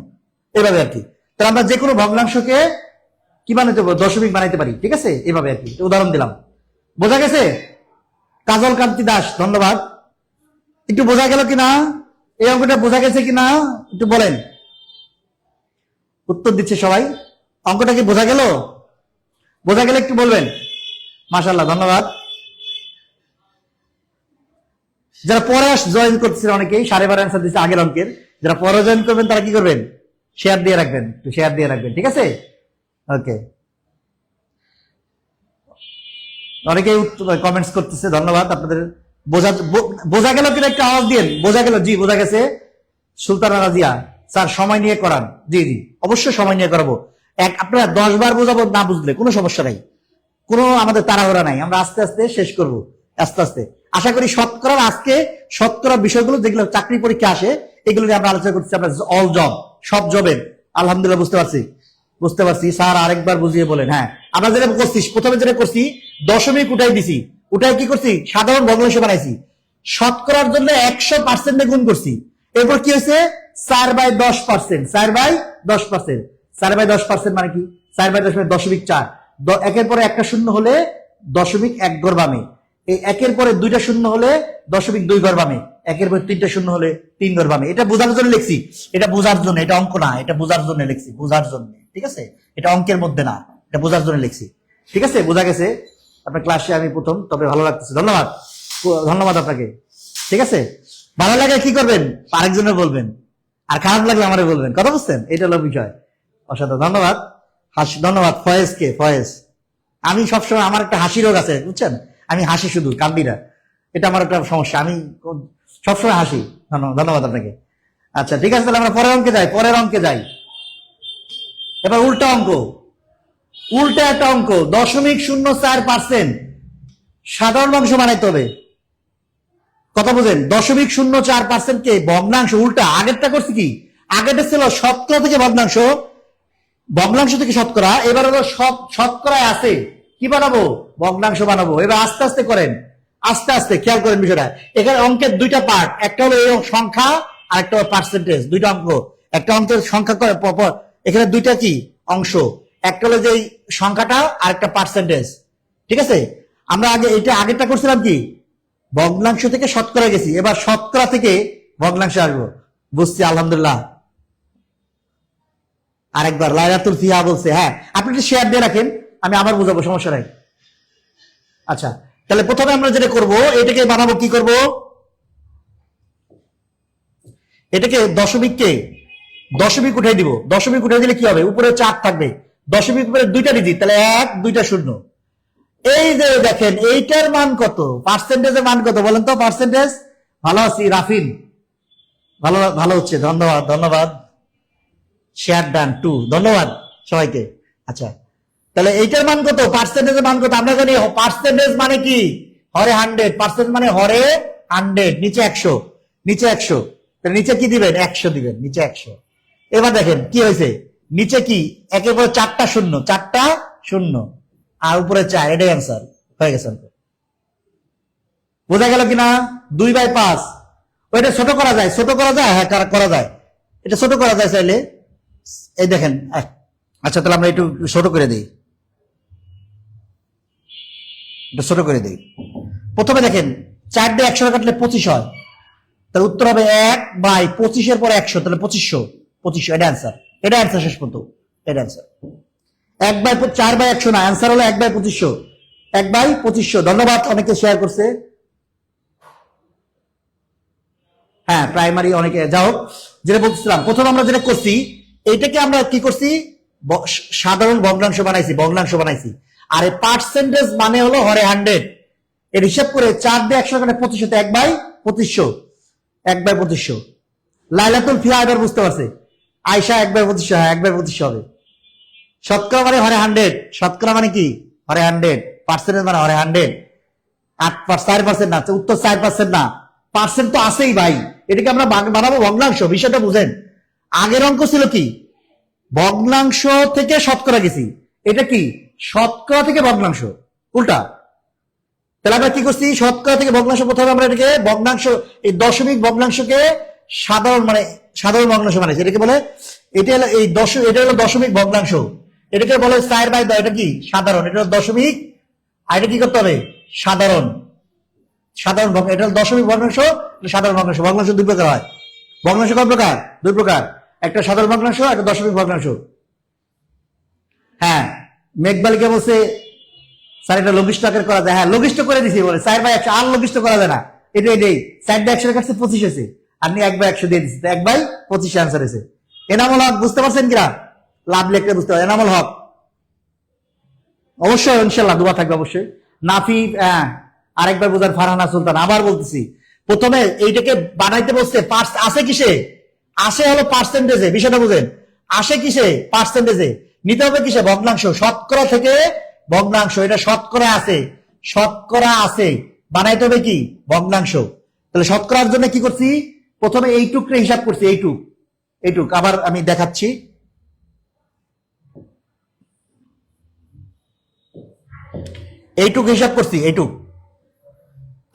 এভাবে আর কি। তাহলে আমরা যে কোনো ভগ্নাংশকে কি বানাইতে পারবো? দশমিক বানাইতে পারি, ঠিক আছে? এইভাবে আর কি, উদাহরণ দিলাম। বোঝা গেছে? কাজল কান্তি দাস, ধন্যবাদ। একটু বোঝা গেল কিনা? এই অঙ্কটা বোঝা গেছে কিনা একটু বলেন। উত্তর দিচ্ছে সবাই। অঙ্কটা কি বোঝা গেল? বোঝা গেলে একটু বলবেন। মাশাআল্লাহ, ধন্যবাদ। যারা পরে জয়েন করতেছেন অনেকেই 12.5 অ্যান্সার দিচ্ছে আগের অঙ্কের। যারা পরে জয়েন করবেন তারা কি করবেন? শেয়ার দিয়ে রাখবেন, একটু শেয়ার দিয়ে রাখবেন, ঠিক আছে? ওকে, অনেকেই কমেন্টস করতেছে, ধন্যবাদ আপনাদের। বোঝা গেল কিনা একটু আওয়াজ দিন। বোঝা গেল? জি বোঝা গেছে। সুলতানা রাজিয়া স্যার, সময় নিয়ে করান। জি, অবশ্যই সময় নিয়ে করাবো। আপনারা 10 বার বোঝাবো, না বুঝলে কোনো সমস্যা নাই, কোনো আমাদের তাড়াহুড়া নাই, আমরা আস্তে আস্তে শেষ করব, আস্তে আস্তে। আশা করি শতকরার আজকে শতকরা বিষয়গুলো যেগুলো চাকরি পরীক্ষা আসে, এগুলো নিয়ে আমরা আলোচনা করছি। আমরা অল জব, সব জবের আলহামদুলিল্লাহ বুঝতে পারছি। স্যার আরেকবার বুঝিয়ে বলেন। হ্যাঁ, আমরা যেটা করছি, প্রথমে যেটা করছি, দশমিক উঠাই দিছি, উঠাই কি করছি? সাধারণ ভগ্নাংশ বানাইছি। শতকরার জন্য 100% গুণ করছি। এরপর কি হয়েছে? 4/10%, 4/10%, 4/10% মানে কি? 4/10 মানে 0.4। 1-এর পরে একটা শূন্য হলে 0.1 ঘর বামে, এই 1-এর পরে 2টা শূন্য হলে 0.2 ঘর বামে, 1-এর পরে 3টা শূন্য হলে 3 ঘর বামে। এটা বোঝার জন্য লিখছি, এটা বোঝার জন্য, এটা অঙ্ক না, এটা বোঝার জন্য লিখছি, বোঝার জন্য, ঠিক আছে? এটা অঙ্কের মধ্যে না, এটা বোঝার জন্য লিখছি, ঠিক আছে? বোঝা গেছে? আপনার ক্লাসে আমি প্রথম, তবে ভালো লাগতেছে, ধন্যবাদ, ধন্যবাদ আপনাকে, ঠিক আছে? ভালো লাগে কি করবেন? আরেকজনের বলবেন, আর খারাপ লাগলে আমারে বলবেন, কথা বুঝছেন? এটা হলো বিষয়। অসাধারণ, ধন্যবাদ। ধন্যবাদ ফয়েজ। আমি সবসময়, আমার একটা হাসি রোগ আছে, বুঝছেন? আমি হাসি, শুধু কান্দি না, এটা আমার একটা সমস্যা, আমি সবসময় হাসি। ধন্যবাদ আপনাকে। আচ্ছা, ঠিক আছে, তাহলে আমরা পরের অঙ্কে যাই। এবার উল্টা একটা অঙ্ক, 0.04% সাধারণ অংশ বানাইতে হবে, কথা বুঝেন? 0.04% কে ভগ্নাংশ, উল্টা। আগেরটা করছি কি? আগেরটা ছিল শতকরা থেকে ভগ্নাংশ থেকে শতকরা। এবার হলো শতকরায় আছে, কি বানাবো? ভগ্নাংশ বানাবো। এবার আস্তে আস্তে করেন, আস্তে আস্তে খেয়াল করেন বিষয়টা। এখানে অঙ্কের 2টা পার্ট, একটা হলো এই সংখ্যা, আর একটা হলো পার্সেন্টেজ। 2টা অঙ্ক, একটা অঙ্কের সংখ্যা এখানে 2টা কি অংশ, একটা হলো যে সংখ্যাটা, আর একটা পার্সেন্টেজ, ঠিক আছে? আমরা আগেরটা করছিলাম কি? ভগ্নাংশ থেকে শতকরা গেছি, এবার শতকরা থেকে ভগ্নাংশ আসবো, বুঝছি, আলহামদুলিল্লাহ। আরেকবার লাইলাতুল ফিহা বলছে। হ্যাঁ, আপনি একটু শেয়ার দিয়ে রাখেন, আমি আবার বুঝাবো, সমস্যা নাই। আচ্ছা, তাহলে প্রথমে আমরা যেটা করব, এটাকে বানাবো কি করব, এটাকে দশমিক উঠাই দিব। দশমিক উঠাই দিলে কি হবে, উপরে 4 থাকবে, দশমিক উপরে 2টা ডিজিট, তাহলে 1 2টা 0। এই যে দেখেন এইটার মান কত, পার্সেন্টেজের মান কত বলেন তো? পার্সেন্টেজ ভালো আছি রাফিন, ভালো ভালো হচ্ছে, ধন্যবাদ ধন্যবাদ। শেয়ার ডান 2, ধন্যবাদ সবাইকে। আচ্ছা, তাহলে এইটার মান কত, পার্সেন্টেজের মান কত? আমরা জানি পার্সেন্টেজ মানে কি, হরে 100, পার্সেন্ট মানে হরে 100, নিচে 100, নিচে 100, তাহলে নিচে কি দিবেন, 100 দিবেন, নিচে 100। এবার দেখেন কি হয়েছে, নিচে কি একেবারে 4টা শূন্য, 4টা শূন্য আর উপরে 4, এটাই অ্যান্সার হয়ে গেছে। বোঝা গেল কিনা? 2/5। ওইটা ছোট করা যায়, ছোট করা যায়, হ্যাঁ করা যায়, এটা ছোট করা যায় চাইলে। এই দেখেন, আচ্ছা তাহলে আমরা একটু ছোট করে দিই, এটা ছোট করে দিই। প্রথমে দেখেন 4 দিয়ে 100 কাটলে 25 হয়, তাহলে উত্তর হবে 1/25 পরে 100, তাহলে 2500, এটা অ্যান্সার, এটা অ্যান্সার শেষ পর্যন্ত, এটা অ্যান্সার। 4/100 না, অ্যান্সার হলো 1/2500, 1/2500। ধন্যবাদ, অনেকে শেয়ার করছে। হ্যাঁ, প্রাইমারি অনেকে, যাই হোক, যেটা বলছিলাম, প্রথম আমরা যেটা করছি, এইটাকে আমরা কি করছি, সাধারণ ভগ্নাংশ বানাইছি, ভগ্নাংশ বানাইছি। আর এই পার্সেন্টেজ মানে হলো হরে 100, এর হিসাব করে 4 দিয়ে 100 কাটে 25, 1/2500, 1/2500। লাইলাতুল ফিহা এবার বুঝতে পারছে, আয়সা 1/2500, হ্যাঁ 1/2500 হবে। শতকরা মানে হরে 100, শতকরা মানে কি হরে 100, পার্সেন্টেজ মানে হরে 100। 4% না, উত্তর 4% না, পার্সেন্ট তো আছেই ভাই, এটাকে আমরা বানাবো ভগ্নাংশ, বিষয়টা বুঝেন। আগের অঙ্ক ছিল কি, ভগ্নাংশ থেকে শতকরা গেছি, এটা কি শতকরা থেকে ভগ্নাংশ, উল্টা। তাহলে আমরা কি করছি, শতকরা থেকে ভগ্নাংশ, প্রথমে আমরা এটাকে ভগ্নাংশ, এই দশমিক ভগ্নাংশকে সাধারণ ভগ্নাংশ বানাইছি, এটাকে বলে, এটা হলো এটা হলো দশমিক ভগ্নাংশ, এটাকে বলে 4/10, এটা কি সাধারণ, এটা হলো দশমিক, আর এটা কি করতে হবে, সাধারণ এটা হলো দশমিক ভগ্নাংশ, সাধারণ ভগ্নাংশ। ভগ্নাংশ 2 প্রকার হয়, ভগ্নাংশ কয় প্রকার, 2 প্রকার, একটা সাধারণ ভগ্নাংশ, একটা দশমিক ভগ্নাংশ। হ্যাঁ, মেঘবালিকা বলছে স্যার এটা লঘিষ্ঠ আকার করা যায়, হ্যাঁ লঘিষ্ঠ করে দিছি, বলে 4/100, আর লঘিষ্ঠ করা যায় না, এটাই 4/100 কাছে 25 হয়েছে, আপনি 1/100 দিয়ে দিচ্ছি, 1/25 অ্যান্সার হয়েছে। এনামুল হক বুঝতে পারছেন কিনা, লাভ লেখতে বুঝতে পারেন, এনামুল হক অবশ্যই, ইনশাল্লাহ দোয়া থাকবে অবশ্যই। নাফি, হ্যাঁ আরেকবার বোঝার, ফারহানা সুলতান, আবার বলতেছি, প্রথমে এইটাকে বানাইতে বলছে, আসে কিসে, আসে হলো পার্সেন্টেজে, বিষয়টা বুঝেন, আসে কিসে, পার্সেন্টেজে, নিতে হবে কিসে, ভগ্নাংশ, শতকরা থেকে ভগ্নাংশ, এটা শতকরা আছে, শতকরা আছে, বানাইতে হবে কি ভগ্নাংশ। তাহলে শতকরার জন্য কি করছি, প্রথমে এইটুকরে হিসাব করছি, এইটুক আবার আমি দেখাচ্ছি, এইটুক হিসাব করছি, এইটুক,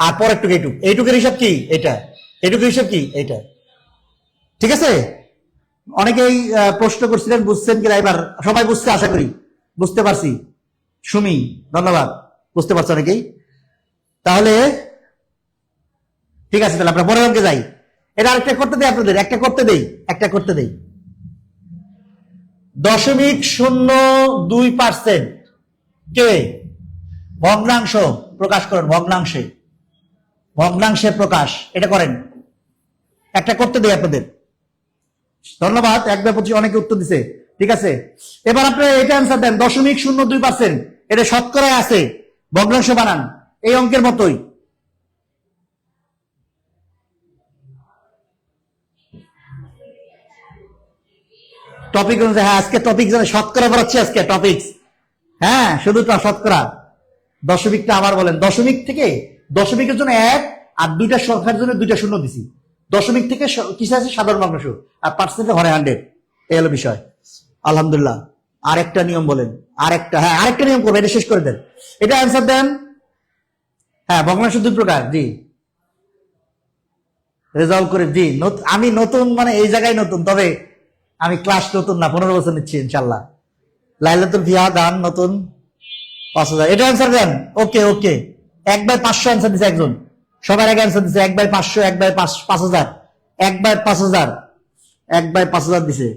আর পর একটু এইটুকের হিসাব কি, এইটুকের হিসাব কি, এইটা, ঠিক আছে। অনেকেই প্রশ্ন করছিলেন, বুঝছেন কিনা, এবার সবাই বুঝছে, আশা করি বুঝতে পারছি। সুমি, ধন্যবাদ, বুঝতে পারছো অনেকেই। তাহলে ঠিক আছে, তাহলে আমরা পরের অঙ্কে যাই। এটা আরেকটা করতে দেই আপনাদের, একটা করতে দেই। 0.02% কে ভগ্নাংশ প্রকাশ করেন, ভগ্নাংশে প্রকাশ, এটা করেন, একটা করতে দেই আপনাদের। ধন্যবাদ, 1/25, অনেকে উত্তর দিছে, ঠিক আছে। এবার আপনারা এটা অ্যান্সার দেন, 0.02%, এটা শতকরায় আছে, ভগ্নাংশ বানান, এই অঙ্কের মতোই। টপিক অনুযায়ী, হ্যাঁ আজকে টপিক শতকরা পড়াচ্ছি, আজকে টপিক, হ্যাঁ শুধু শতকরা। দশমিকটা আবার বলেন, দশমিক থেকে, দশমিকের জন্য 1 আর 2টা সংখ্যার জন্য 2টা শূন্য দিছি, দশমিক থেকে কিসে আছে, সাধারণ ভগ্নাংশ, আর পার্সেন্টে হরে 100, এই হলো বিষয়। আলহামদুলিল্লাহ, আরেকটা নিয়ম বলেন, আরেকটা নিয়ম করবেন, এটা শেষ করে দেন, এটা অ্যান্সার দেন। হ্যাঁ, ভগ্নাংশ 2 প্রকার, জি রেজলভ করে, জি আমি নতুন, মানে এই জায়গায় নতুন, তবে আমি ক্লাস নতুন না, 15 বছর নিচ্ছি ইনশাল্লাহ। লাইলাতুল ফিহা দান নতুন 5000, এটা অ্যান্সার দেন। ওকে 1/500 অ্যান্সার দিছে একজন, সবার আগে অ্যান্সার দিছে 1/500, 1/5000, 1/5000, 1/5000 দিছে।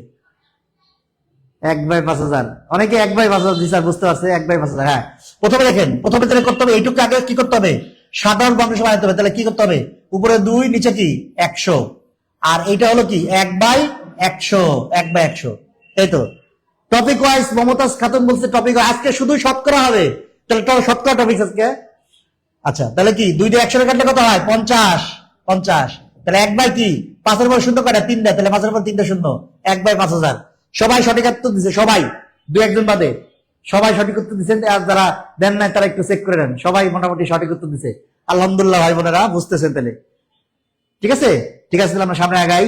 1/5000, অনেকে 1/5000 দিচ্ছে, বুঝতে পারছে, 1/5000। হ্যাঁ, প্রথমে দেখেন, প্রথমে তাহলে করতে হবে এইটুকু আগে কি করতে হবে, সাধারণ ভগ্নাংশ বানাতে হবে। তাহলে কি করতে হবে, উপরে 2, নিচে কি 100, আর এইটা হলো কি 1/100, 1/100, তাই তো। টপিক ওয়াইজ মমতাজ খাতুন বলছে টপিক আজকে শুধু শতকরা হবে, তাহলে শতকরা টপিক আজকে। আচ্ছা, তাহলে কি 2 দিয়ে 100 কাটলে কত হয়, 50, 50। তাহলে 1 বাই কি 5-এর পর শূন্য কাটা 3 দেয়, তাহলে 5-এর পর 3টা শূন্য, 1/5000। সবাই সঠিক উত্তর দিছে, সবাই, 2-1 বাদে সবাই সঠিক উত্তর দিচ্ছেন। আর যারা দেন নাই তারা একটু চেক করে নেন, সবাই মোটামুটি সঠিক উত্তর দিছে, আলহামদুলিল্লাহ। ভাই বোনেরা বুঝতেছেন তাহলে, ঠিক আছে, ঠিক আছে। আমরা সামনে আগাই,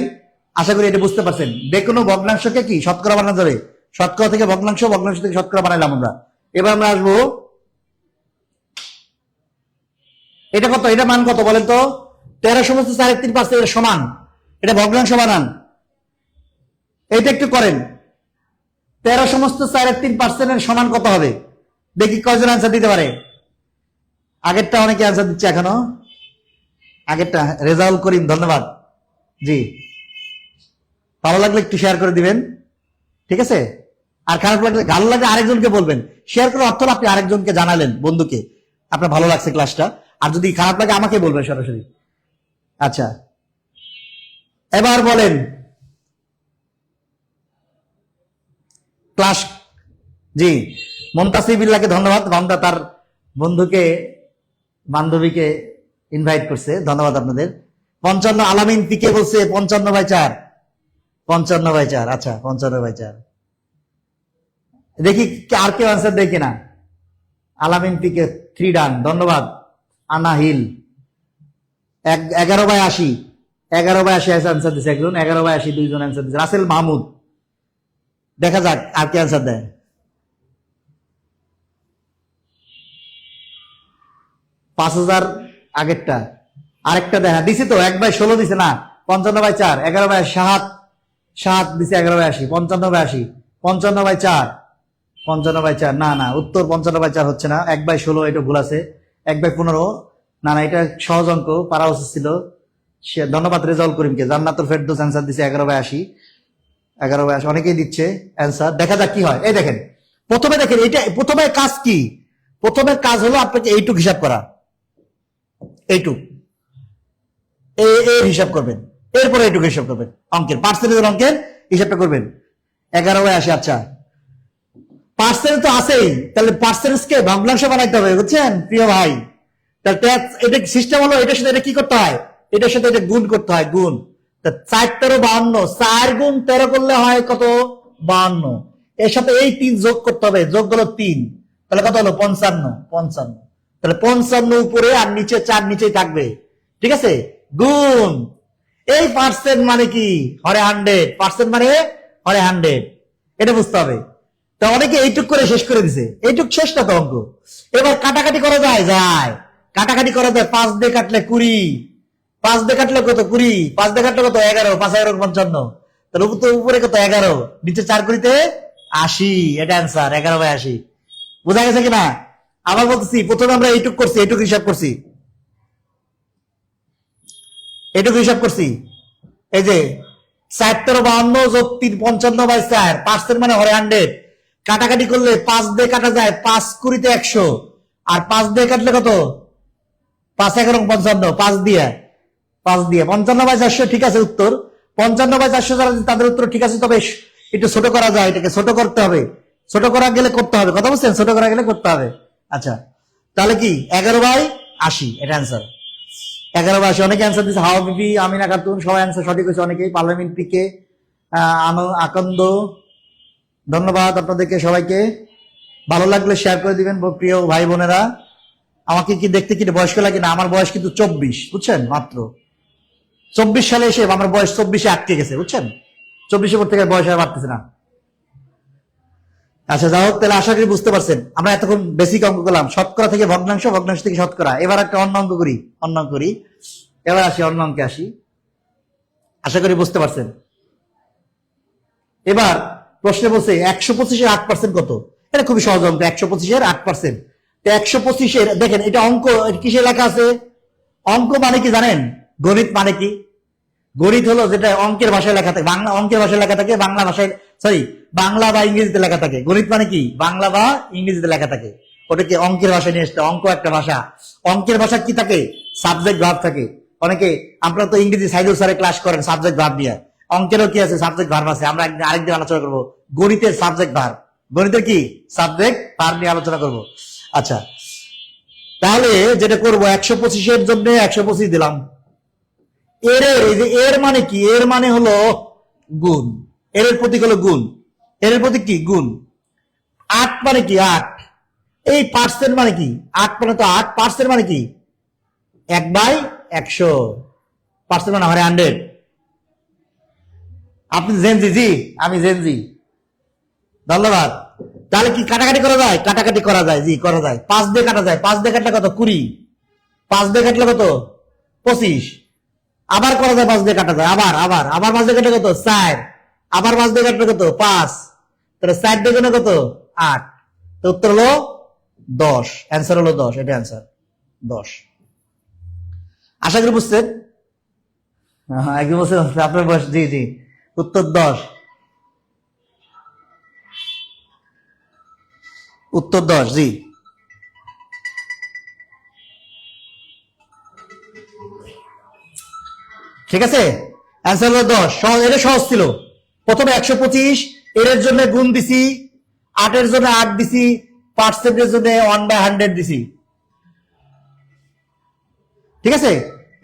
আশা করি এটা বুঝতে পারছেন। যে কোনো ভগ্নাংশকে কি শতকরা বানানো যাবে, শতকরা থেকে ভগ্নাংশ, ভগ্নাংশ থেকে শতকরা বানাইলাম আমরা। এবার আমরা আসবো, এটা কত, এটা মান কত বলেন তো, 13/4 এর সমান, এটা ভগ্নাংশ বানান, এইটা একটু করেন। 13/4 এর সমান কত হবে, দেখি কয়জন অ্যান্সার দিতে পারে। আগেরটা অনেকে অ্যান্সার দিচ্ছে এখনো, আগেরটা রেজাউল করিম, ধন্যবাদ জি। ভালো লাগলে একটু শেয়ার করে দিবেন, ঠিক আছে। আর খারাপ লাগলে, ভালো লাগলে আরেকজনকে বলবেন। শেয়ার করে অর্থ আপনি আরেকজনকে জানালেন, বন্ধুকে, আপনার ভালো লাগছে ক্লাসটা। আর যদি খারাপ লাগে আমাকে বলবেন সরাসরি। আচ্ছা, এবার বলেন ক্লাস, জি। মমতাসিবিল্লাহকে ধন্যবাদ, মামদা তার বন্ধুকে, বান্ধবীকে ইনভাইট করছে, ধন্যবাদ আপনাদের। 55, আলামিন পিকে বলছে 55/4, 55/4। আচ্ছা, 55/4। দেখি আর কেউ আনসার দেয় কিনা। আলামিন পিকে 3 ডান, ধন্যবাদ। আনা হিল 11/80, 11/80 আনসার দিচ্ছে একজন, 11/80 2জন আনসার দিচ্ছে। রাসেল মাহমুদ, দেখা যাক আর কে আনসার দেয়। 5000 আগেরটা, আরেকটা দেখা দিছি তো, 1/16 দিছে না, 55/4, 11/7, 7 দিছে 11/80, 55/80, 55/4, 55/4। না না, উত্তর 55/4 হচ্ছে না, 1/16, এটা ভুল আছে। 1/15, না না, এটা সহজ অঙ্ক, পারা উচিত ছিল। ধন্যবাদ রেজাউল করিমকে। জান্নাতুল ফেরদৌস অ্যান্সার দিছে 11/80, 11/80, অনেকেই দিচ্ছে অ্যান্সার। দেখা যাক কি হয়। এই দেখেন, প্রথমে দেখেন, এটা প্রথমে কাজ কি, প্রথমে কাজ হলো আপনাকে এইটুক হিসাব করা, এইটুক এর হিসাব করবেন, এরপরে এইটুকু হিসাব করবেন, অঙ্কের পার্সেন্টেজের অঙ্কের হিসাবটা করবেন। 11/80, আচ্ছা, পার্সেন্ট তো আছেই, তাহলে পার্সেন্টেজকে ভগ্নাংশ বানাইতে হবে, বুঝছেন প্রিয় ভাই। তাহলে এটা সিস্টেম হলো, এটার সাথে এটা কি করতে হয়, এটার সাথে এটা গুণ করতে হয়, গুণ। 4 13 52, 4 গুণ 13 করলে হয় কত, 52। এর সাথে এই 3 যোগ করতে হবে, যোগ হলো 3, তাহলে কত হলো 55, 55। তাহলে 55 উপরে আর নিচে 4 নিচেই থাকবে, ঠিক আছে, গুণ। এই পার্সেন্ট মানে কি, হরে 100, পার্সেন্ট মানে হরে 100, এটা বুঝতে হবে। তা অনেকে এইটুক করে শেষ করে দিছে, এইটুক শেষ না তো অঙ্ক। এবার কাটাকাটি করা যায়, যায়, কাটাকাটি করা যায়। 5 দিয়ে কাটলে 20, 5 দিয়ে কাটলে কত 20, 5 দিয়ে কাটলে কত 11, 5 11 55। তাহলে উপরে কত 11, নিচে 4 করিতে 80, এটা অ্যান্সার 11/80। বোঝা গেছে কিনা? আবার বলতেছি, প্রথমে আমরা এইটুক করছি, এইটুক হিসাব করছি, এইটুকু হিসাব করছি। এই যে 4 13 52 যোগ 3 55/4, পার্সেন্ট মানে হরে 100। কাটাকাটি করলে 5 দিয়ে কাটা যায়, 5 কুড়িতে 100, আর 5 দিয়ে কাটলে কত, 5 11 55, 5 দিয়ে 55/400, ঠিক আছে উত্তর। 55/400 যারা তাদের উত্তর ঠিক আছে, তবে একটু ছোট করা যায়, এটাকে ছোট করতে হবে, ছোট করা গেলে করতে হবে, কথা বলছেন, ছোট করা গেলে করতে হবে। আচ্ছা, তাহলে কি 11/80, এটা অ্যান্সার 11/80। অনেকে অ্যান্সার দিচ্ছে, হাওয়া বিবি, আমিনা খাতুন, সবাই অ্যান্সার সঠিক হয়েছে, অনেকেই। পার্লামেন্ট পিকে, আকন্দ, ধন্যবাদ আপনাদেরকে সবাইকে। ভালো লাগলে শেয়ার করে দিবেন প্রিয় ভাই বোনেরা। আমাকে কি দেখতে কি বয়স্ক লাগে না, আমার বয়স কিন্তু 24, বুঝছেন, মাত্র 24 সালে এসে আমার বয়স 24-এ আটকে গেছে, বুঝছেন, 24 পর থেকে বয়স আর বাড়তেছে না। আচ্ছা, যাই হোক, তাহলে আশা করি বুঝতে পারছেন। আমরা এতক্ষণ বেসিক অঙ্ক করলাম, শতকরা থেকে ভগ্নাংশ, ভগ্নাংশ থেকে শতকরা। এবার একটা অন্য অঙ্ক করি, অন্য অঙ্ক করি, এবার আসি অন্য অঙ্কে আসি। আশা করি বুঝতে পারছেন। এবার প্রশ্নে বলছে 125-এর 8% কত। এটা খুবই সহজ অঙ্ক, 125-এর 8%। তো 125-এর দেখেন, এটা অঙ্ক কিসে লেখা আছে, অঙ্ক মানে কি জানেন, গণিত মানে কি, গণিত হলো যেটা অঙ্কের ভাষায় লেখা থাকে, বাংলা অঙ্কের ভাষায় লেখা থাকে, বাংলা ভাষায় সরি বাংলা বা ইংরেজিতে লেখা থাকে। গণিত মানে কি বাংলা বা ইংরেজিতে লেখা থাকে, ওটাকে অঙ্কের ভাষা নিয়ে আসতে। অঙ্ক একটা ভাষা, অঙ্কের ভাষা কি থাকে? সাবজেক্ট ভার্ব থাকে। অনেকে আপনারা তো ইংরেজি সাইদুল স্যারে ক্লাস করেন সাবজেক্ট ভার্ব নিয়ে, অঙ্কেরও কি আছে? সাবজেক্ট ভার্ব আছে। আমরা আরেকদিন আলোচনা করবো গণিতের সাবজেক্ট ভার্ব, গণিতের কি সাবজেক্ট ভার্ব নিয়ে আলোচনা করব। আচ্ছা, তাহলে যেটা করবো 125-এর জন্য 125 দিলাম। এর এই যে এর মানে কি? এর মানে হলো গুণ, এর প্রতীক হলো গুণ, এর প্রতীক কি গুণ। 8 মানে কি 8, এই পার্সেন্ট মানে কি 8 মানে তো 8% মানে কি 1/100, পার্সেন্ট মানে হয় 100। আপনি জেনজি? জি আমি জেনজি, ধন্যবাদ। তাহলে কি কাটাকাটি করা যায়? কাটাকাটি করা যায়, জি করা যায়। 5 দিয়ে কাটা যায়, 5 দিয়ে কাটলে কত? 20, 5 দিয়ে কাটলে কত? 25। আবার করা যায়, 5 দিয়ে কাটা যায়, আবার আবার আবার 5 দিয়ে কাটলে কত? 4, আবার 5 দিয়ে কাটলে কত? 5, তাহলে 4 দিয়ে গুণে কত? 8। তো উত্তর হলো 10, অ্যান্সার হলো 10, এটা অ্যান্সার 10। আশা করি বুঝছেন। হ্যাঁ একদম বুঝছেন আপনার বয়স, জি জি উত্তর 10, উত্তর 10 জি। ঠিক আছে, অ্যান্সার হলো 10। সহজ, এটা সহজ ছিল। প্রথমে 125, এর জন্য গুণ দিছি, 8-এর জন্য 8 দিছি, পার্সেন্টের জন্য 1/100 দিছি। ঠিক আছে,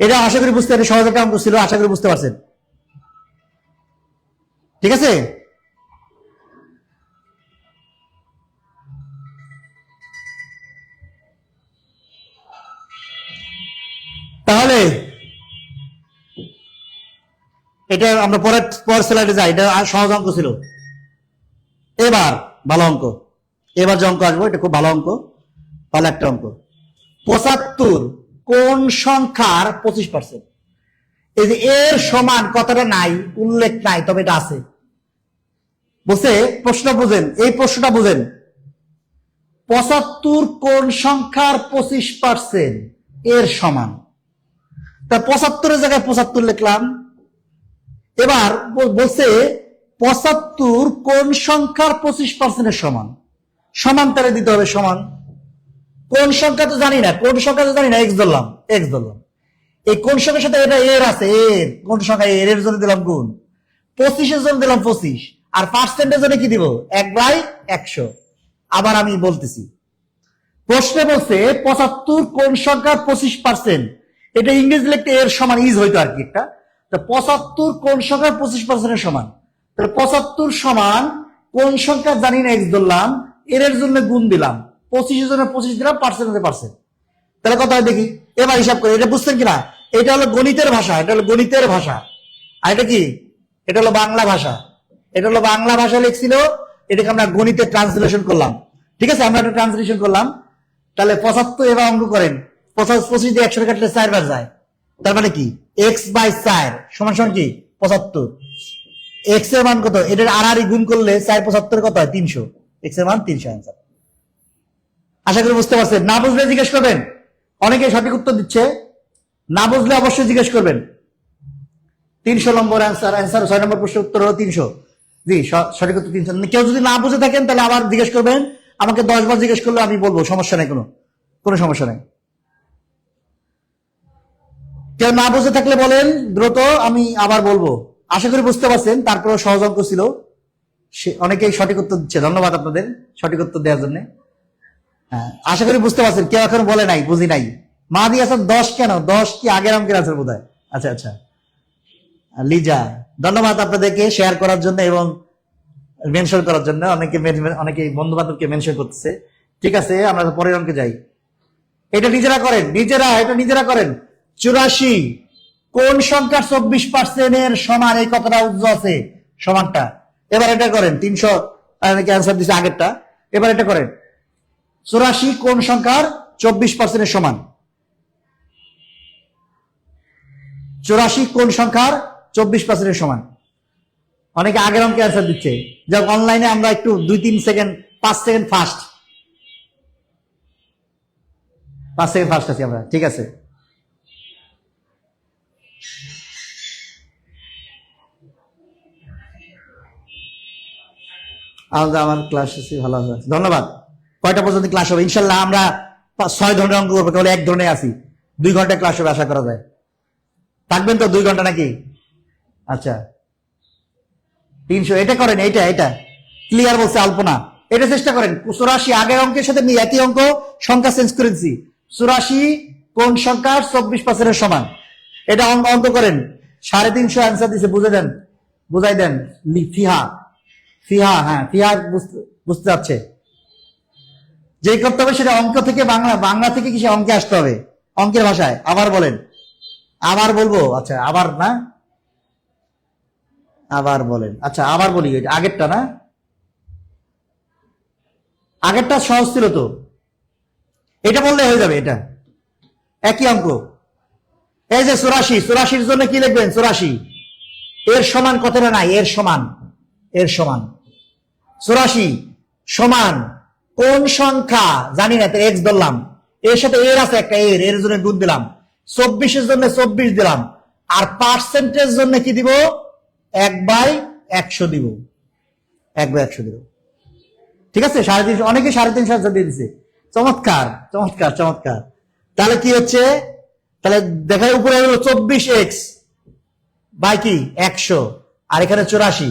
এটা আশা করি বুঝতে, এটা সহজ একটা অঙ্ক ছিল, আশা করি বুঝতে পারছেন। ঠিক আছে, তাহলে এটা আমরা পরের স্লাইডে যাই। এটা সহজ অঙ্ক ছিল। এবার ভালো অঙ্ক, এবার যে অঙ্ক আসবো এটা খুব ভালো অঙ্ক, ভালো একটা অঙ্ক। 75 কোন সংখ্যার 25%? এই যে এর সমান কথাটা নাই, উল্লেখ নাই, তবে এটা আছে। বলছে প্রশ্ন বুঝেন, এই প্রশ্নটা বুঝেন। 75 কোন সংখ্যার 25% এর সমান? তা 75-এর জায়গায় 75 লিখলাম। এবার বলছে 75 কোন সংখ্যার 25% এর সমান, সমান তারে দিতে হবে সমান। কোন সংখ্যা তো জানি না, কোন সংখ্যা তো জানি না, এক্স ধরলাম, এক্স ধরলাম। এই কোন সংখ্যার সাথে এটা এর আছে, এর কোন সংখ্যা এর জন্য দিলাম গুণ, 25-এর জন্য দিলাম 25, আর পার্সেন্টের জন্য কি দিব? 1/100। আবার আমি বলতেছি, প্রশ্নে বলছে 75 কোন সংখ্যার 25%, এটা ইংরেজি লিখতে এর সমান ইজ হইতো আর কি একটা। 75 কোন সংখ্যার 25% সমান, তাহলে 75 সমান কোন সংখ্যা জানি না, এক্স ধরলাম, এর জন্য গুণ দিলাম, 25-এর জন্য 25 দিলাম, পার্সেন্টের পার্সেন্ট। তাহলে কত হয় দেখি, এবার হিসাব করে। এটা বুঝছেন কিনা? এটা হলো গণিতের ভাষা, এটা হলো গণিতের ভাষা। আর এটা কি? এটা হলো বাংলা ভাষা। এটা হলো বাংলা ভাষা লিখছিল, এটাকে আমরা গণিতে ট্রান্সলেশন করলাম। ঠিক আছে, আমরা একটা ট্রান্সলেশন করলাম। তাহলে 75 এবার অঙ্ক করেন, 25 দিয়ে 100 কাটলে 4 বার যায়, তার মানে কি x/4 সমান সমান কি 75। এক্স এর মান কত? এটার আড়াআড়ি গুণ করলে 4/75 কত হয়? 300। এক্স এর মান 300 অ্যান্সার। আশা করি বুঝতে পারছেন। না বুঝলে জিজ্ঞেস করবেন, অনেকে সঠিক উত্তর দিচ্ছে, না বুঝলে অবশ্যই জিজ্ঞেস করবেন। 300 নম্বর অ্যান্সার, অ্যান্সার 6 নম্বর প্রশ্নের উত্তর হলো 300। জি সঠিক উত্তর 300। কেউ যদি না বুঝে থাকেন তাহলে আবার জিজ্ঞেস করবেন, আমাকে 10 বার জিজ্ঞেস করলে আমি বলবো, সমস্যা নেই, কোনো সমস্যা নেই। কেউ না বুঝে থাকলে বলেন দ্রুত, আমি আবার বলবো। আশা করি বুঝতে পারছেন, তারপরে সহজ অঙ্ক ছিল। অনেকেই সঠিক উত্তর দিচ্ছে, ধন্যবাদ আপনাদের সঠিক উত্তর দেওয়ার জন্য। হ্যাঁ আশা করি বুঝতে পারছেন, কেউ এখন বলে নাই বুঝি নাই। মা দিয়ে আছেন 10 কেন? 10 কি আগের অঙ্কের আছে বোধ হয়। আচ্ছা আচ্ছা, লিজা ধন্যবাদ আপনাদেরকে শেয়ার করার জন্য এবং মেনশন করার জন্য। অনেকে বন্ধু বান্ধবকে মেনশন করতেছে। ঠিক আছে, আমরা পরের অঙ্কে যাই। এটা নিজেরা করেন, এটা নিজেরা করেন। 84 কোন সংখ্যার 24% এর সমান? এই কথাটা উজ্জ্বল আছে সমানটা। এবার এটা করেন, 300 অ্যান্সার দিচ্ছে আগেরটা। এবার এটা করেন, 84 কোন সংখ্যার 24% এর সমান? 84 কোন সংখ্যার 24% এর সমান? অনেকে আগের অঙ্কে অ্যান্সার দিচ্ছে। যাক, অনলাইনে আমরা একটু 2-3 second 5 second fast, 5 second fast আছি আমরা। ঠিক আছে, আমার ক্লাস ভালো আছে, ধন্যবাদ। কয়টা পর্যন্ত ক্লাস হবে? ইনশাল্লাহ আমরা 6 ধরনের অঙ্ক করবো, কেবল 1 ধরনের আসি। 2 ঘন্টা ক্লাস হবে আশা করা যায়। থাকবেন তো 2 ঘন্টা নাকি? আচ্ছা 300 এটা করেন, এটা ক্লিয়ার বলছে আলপনা, এটা চেষ্টা করেন। 84 আগের অঙ্কের সাথে একই অঙ্ক, সংখ্যা চেঞ্জ করে দিচ্ছি। 84 কোন সংখ্যার 24% সমান? এটা অঙ্ক করেন। 350 অ্যান্সার দিছে, বুঝাই দেন। ফিহা ফিহা, হ্যাঁ ফিহা বুঝতে যাচ্ছে। যে করতে হবে সেটা অঙ্ক থেকে বাংলা থেকে কিছু অঙ্কে আসতে হবে, অঙ্কের ভাষায়। আবার বলেন, আবার বলবো? আচ্ছা আবার না, আবার বলেন। আচ্ছা আবার বলি, আগেরটা না, আগেরটা সহজ ছিল তো, এটা বললে হয়ে যাবে। এটা একই অঙ্ক। এই যে 84 জন্য কি লিখবেন? 84 এর সমান কথাটা নাই, এর সমান 84 সমান কোন সংখ্যা জানি না, এক্স ধরলাম, এর সাথে এর আছে একটা, এর জন্য গুণ দিলাম, 24 জন্য 24 দিলাম, আর পার্সেন্টেজ জন্য কি দিব? 1/100 দিব, 1/100 দিব। ঠিক আছে? 350, অনেকে 350 দিয়ে দিছে। চমৎকার চমৎকার চমৎকার। তাহলে কি হচ্ছে? তাহলে দেখা উপরে হলো 24x বাই কি 100, আর এখানে 84।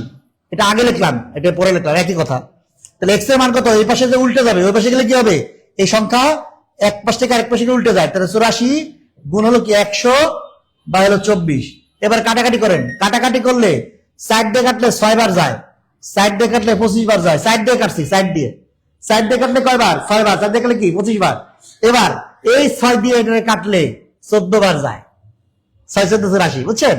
এটা আগে লিখলাম, এটা পরে লিখলাম, একই কথা। তাহলে এক্স এর মান কত? এই পাশে যে উল্টে যাবে, ওই পাশে গেলে কি হবে? এই সংখ্যা এক পাশ থেকে আরেক পাশে উল্টে যায়। তাহলে 84 গুণ হলো কি 100 বা হলো 24। এবার কাটাকাটি করেন, কাটাকাটি করলে সাইড দিয়ে কাটলে 6 বার যায়, সাইড দিয়ে কাটলে 25 বার যায়। সাইড দিয়ে কাটছি, সাইড দিয়ে কাটলে কয়বার? 6 বার। সাইড দিয়ে কাটলে কি 25 বার। এবার এই 6 দিয়ে এটা কাটলে 14 বার যায়, 6 14 84। বুঝছেন?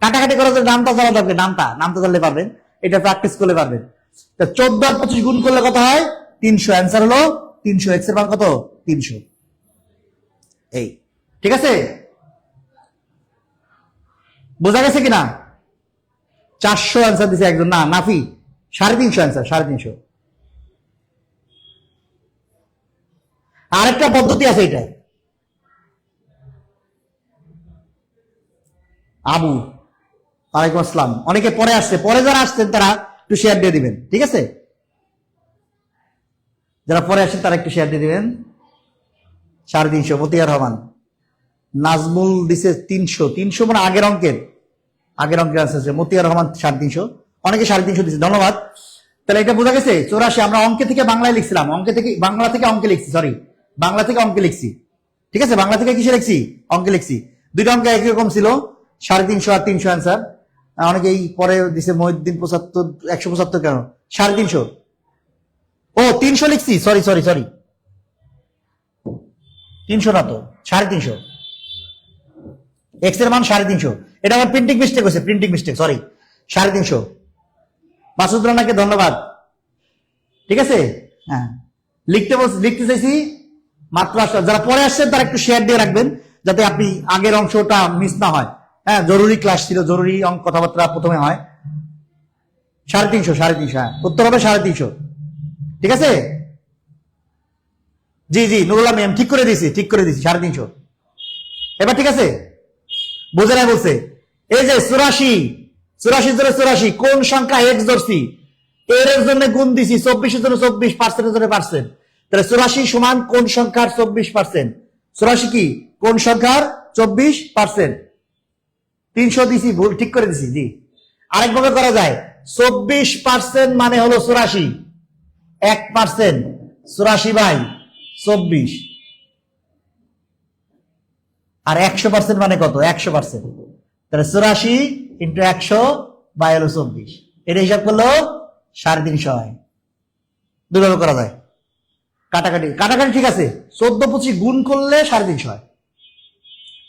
কাটাকাটি করার জন্য নামটা জানা দরকার, নামটা জানলে পারবেন, এটা প্র্যাকটিস করলে পারবেন। 14 আর 25 গুণ করলে কত হয়? 300। অ্যান্সার হলো 300। এক্স এর মান কত? 300। এই ঠিক আছে, বোঝা গেছে কিনা? 400 অ্যান্সার দিছে একজন, না নাফি 350 অ্যান্সার, 350। আরেকটা পদ্ধতি আছে, এটা আবু ওয়ালাইকুম আসসালাম। অনেকে পরে আসছে, পরে যারা আসছেন তারা একটু শেয়ার দিয়ে দিবেন, ঠিক আছে? যারা পরে আসছেন তারা একটু শেয়ার দিয়ে দিবেন। 350 মতিয়ার রহমান। নাজমুল দিছে 300 মানে আগের অঙ্কের আছে। মতিয়ার রহমান 350, অনেকে 350 দিচ্ছে, ধন্যবাদ। তাহলে এটা বোঝা গেছে। 84 আমরা অঙ্কে থেকে বাংলায় লিখছিলাম, বাংলা থেকে অঙ্কে লিখছি, সরি বাংলা থেকে অঙ্কে লিখছি। ঠিক আছে, বাংলা থেকে কিসে লিখছি? অঙ্কে লিখছি। দুইটা অঙ্ক একই রকম ছিল, 350 আর 300 অ্যান্সার। অনেকেই পরে দিছে মহিউদ্দিন 75, 175 কেন? 350, ও 300 লিখছি, সরি 300 না তো, 350। এক্স এর মান 350। এটা আমার প্রিন্টিং মিস্টেক হয়েছে, সরি। 350। মাসুদ রানাকে ধন্যবাদ। ঠিক আছে, হ্যাঁ লিখতে চাইছি মাত্র। যারা পরে আসছেন তারা একটু শেয়ার দিয়ে রাখবেন, যাতে আপনি আগের অংশটা মিস না হয়। হ্যাঁ, জরুরি ক্লাস ছিল, জরুরি কথাবার্তা প্রথমে হয়। 350, হ্যাঁ উত্তর হবে 350। ঠিক আছে, জি নুরুল্লাহ ম্যাম ঠিক করে দিয়েছি 350। এবার ঠিক আছে, বোঝে না বলছে। এই যে 84 কোন সংখ্যা এক্স ধরছি, এর জন্য গুণ দিছি, 24 জন্য 24, পার্সেন্টের জন্য পার্সেন্ট। তাহলে 84 সমান কোন সংখ্যার 24%? 84 কি কোন সংখ্যার 24%? 300 দিছি, ভুল ঠিক করে দিছি, জি। আরেকভাবে করা যায়, 24% মানে হলো 84, 1%, 84/24। আর 100% মানে কত? 100%। তাহলে 84 ইন্টু 100 বাই হলো 24। এটা হিসাব করলো 350 হয়। দুইভাবে করা যায়, কাটাকাটি ঠিক আছে। 14-25 গুণ করলে 350 হয়।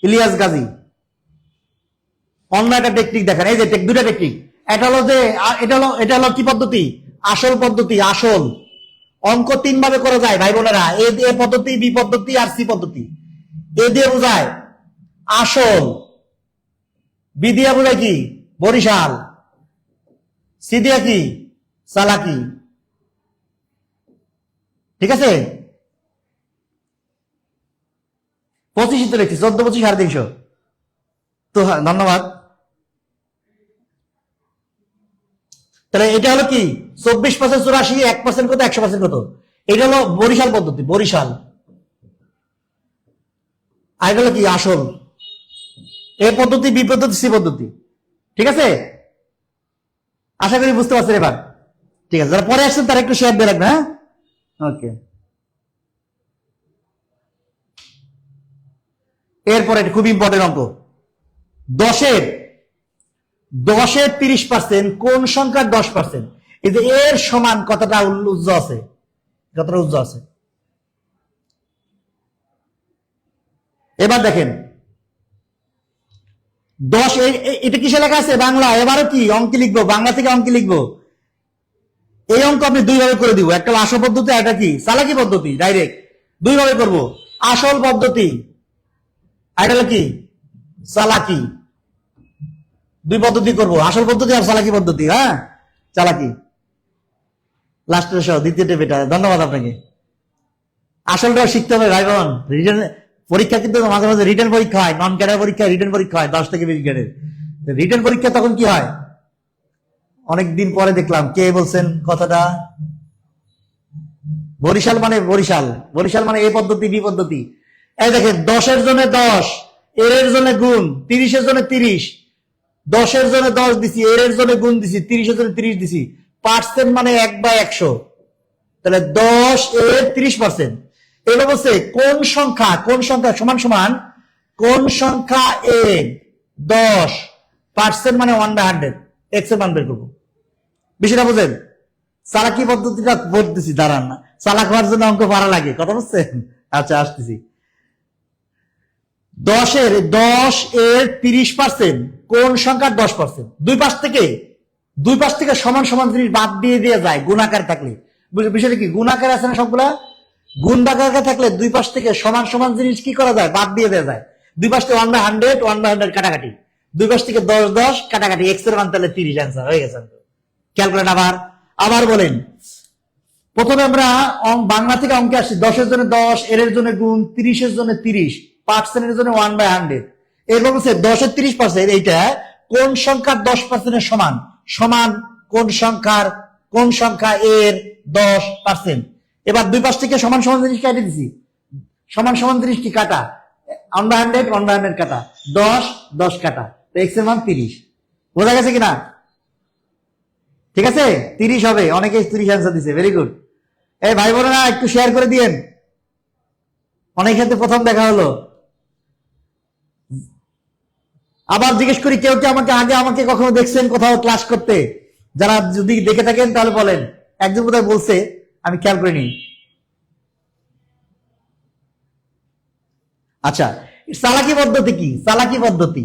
ইলিয়াস গাজী অন্য একটা টেকনিক দেখেন। এই যে দুটা টেকনিক, এটা হলো যে এটা হলো কি পদ্ধতি? আসল পদ্ধতি। আসল অঙ্ক 3 ভাবে করা যায় ভাই বোনেরা, এ পদ্ধতি, বি পদ্ধতি আর সি পদ্ধতি। এ দিয়ে বোঝায় আসল, বি দিয়ে বোঝায় কি? বরিশাল, সি দিয়ে কি? চালাকি। ঠিক আছে, 25 তো লিখছি, 14-25 350। তো হ্যাঁ ধন্যবাদ। তাহলে এটা হলো কি 24% 84, 1% কত, 100% কত? এটা হলো বরিশাল পদ্ধতি, বরিশাল। আর এটা হলো কি আসল। এ পদ্ধতি, বি পদ্ধতি, সি পদ্ধতি। ঠিক আছে, আশা করি বুঝতে পারছেন এবার। ঠিক আছে, যারা পরে আসছেন তারা একটু শেয়ার দিয়ে রাখবেন। হ্যাঁ, ওকে। এরপরে খুব ইম্পর্টেন্ট অঙ্ক, 10-এর 30% কোন সংখ্যার 10%? এই যে এর সমান কতটা উজ্জ আছে, কতটা উজ্জ আছে। এবার দেখেন 10, এটা কিসে লেখা আছে? বাংলা। এবারও কি অঙ্কে লিখবো, বাংলা থেকে অঙ্কে লিখবো। এই অঙ্ক আমি দুই ভাবে করে দিব, একটা আসল পদ্ধতি, একটা কি চালাকি পদ্ধতি। ডাইরেক্ট দুই ভাবে করব, আসল পদ্ধতি আর এটা কি চালাকি। দুই পদ্ধতি করব, আসল পদ্ধতি আর চালাকি পদ্ধতি। হ্যাঁ, চালাকি লাস্টের সহ দ্বিতীয়টা বেটা। ধন্যবাদ আপনাকে। আসলটাও শিখতে হবে ভাই বোন। রিটেন পরীক্ষা কিন্তু মাঝে মাঝে রিটেন পরীক্ষা হয়, নন ক্যাডার পরীক্ষা, রিটেন পরীক্ষা হয় 10 থেকে 20 গ্রেডের। রিটেন পরীক্ষা তখন কি হয়, অনেকদিন পরে দেখলাম কে বলছেন কথাটা, বরিশাল মানে বরিশাল, বরিশাল মানে এই পদ্ধতি, বি পদ্ধতি। এই দেখেন 10-এর জন্য 10, এর জন্য গুণ, 30-এর জন্য 30, 10-এর জন্য 10 দিছি, এর জন্য গুণ দিছি, 30-এর জন্য 30 দিছি। পার্সেন্ট মানে 1/100, তাহলে 10 এর 30%। এবার বলছে কোন সংখ্যা, কোন সংখ্যা সমান সমান কোন সংখ্যা এর 10% মানে 1/100, এক্স এর মান বের করবো। বিষয়টা বুঝেন? চালাকি পদ্ধতিটা বলতেছি, দাঁড়ান না, চালাক হওয়ার জন্য অঙ্ক পারা লাগে, কথা বুঝছেন? আচ্ছা, আসতেছি। 10 এর 30% কোন সংখ্যার 10%? দুই পাশ থেকে সমান সমান জিনিস বাদ দিয়ে দেওয়া যায় গুণাকার থাকলে। বিষয়টা কি, গুণাকার আছে না সবগুলা, গুণ ভাগাকার থাকলে দুই পাশ থেকে সমান সমান জিনিস কি করা যায়, বাদ দিয়ে দেওয়া যায়। দুই পাশ থেকে 1/100 কাটাকাটি, দুই পাশ থেকে 10 কাটাকাটি, এক্স এর মান তাহলে 30, অ্যান্সার হয়ে গেছে। ক্যালকুলেট আবার বলেন। প্রথমে আমরা বাংলা থেকে অঙ্কে আসছি, 10-এর জন্য 10, এর জন্য গুণ, 30-এর জন্য 30, পার্সেন্টের জন্য 1/100। এরপর বলছে 10-এর 30%, এইটা কোন সংখ্যার 10%-এর সমান? সমান কোন সংখ্যা এর 10%? এবার দুই পাশ থেকে সমান সমান জিনিস কাটে দিছি, সমান সমান জিনিস কি কাটা, 1/100 কাটা, 10 কাটা, এক্স এর মান 30। বোঝা গেছে কিনা? ঠিক আছে, 30 হবে। অনেকে 30 অ্যান্সার দিছে, ভেরি গুড। এই ভাই বোনেরা একটু শেয়ার করে দিয়েন, অনেক ক্ষেত্রে প্রথম দেখা হলো। আবার জিজ্ঞেস করি, কেউ কি আমাকে কখনো দেখছেন কোথাও ক্লাস করতে? যারা যদি দেখে থাকেন তাহলে বলেন। একজন বোধহয় বলছে, আমি খেয়াল করিনি। আচ্ছা, চালাকি পদ্ধতি কি? চালাকি পদ্ধতি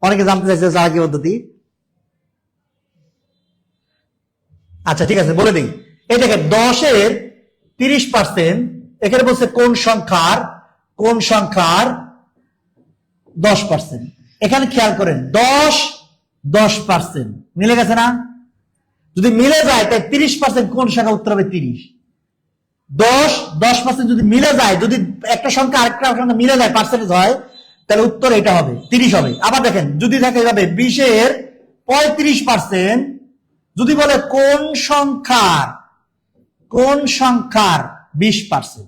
অনেকে জানতে চাইছে, চালাকি পদ্ধতি। আচ্ছা, ঠিক আছে, বলে দিই। এই দেখেন 10-এর 30%, এখানে বলছে কোন সংখ্যার 10%। এখানে খেয়াল করেন 10% মিলে গেছে না? যদি মিলে যায় তাই 30% কোন সংখ্যা, উত্তর হবে 30। 10% যদি মিলে যায়, যদি একটা সংখ্যা আরেকটা সংখ্যা মিলে যায়, পার্সেন্টেজ হয়, তাহলে উত্তর এটা হবে 30 হবে। আবার দেখেন যদি থাকে এভাবে 20-এর 35%, যদি বলে কোন সংখ্যার 20%,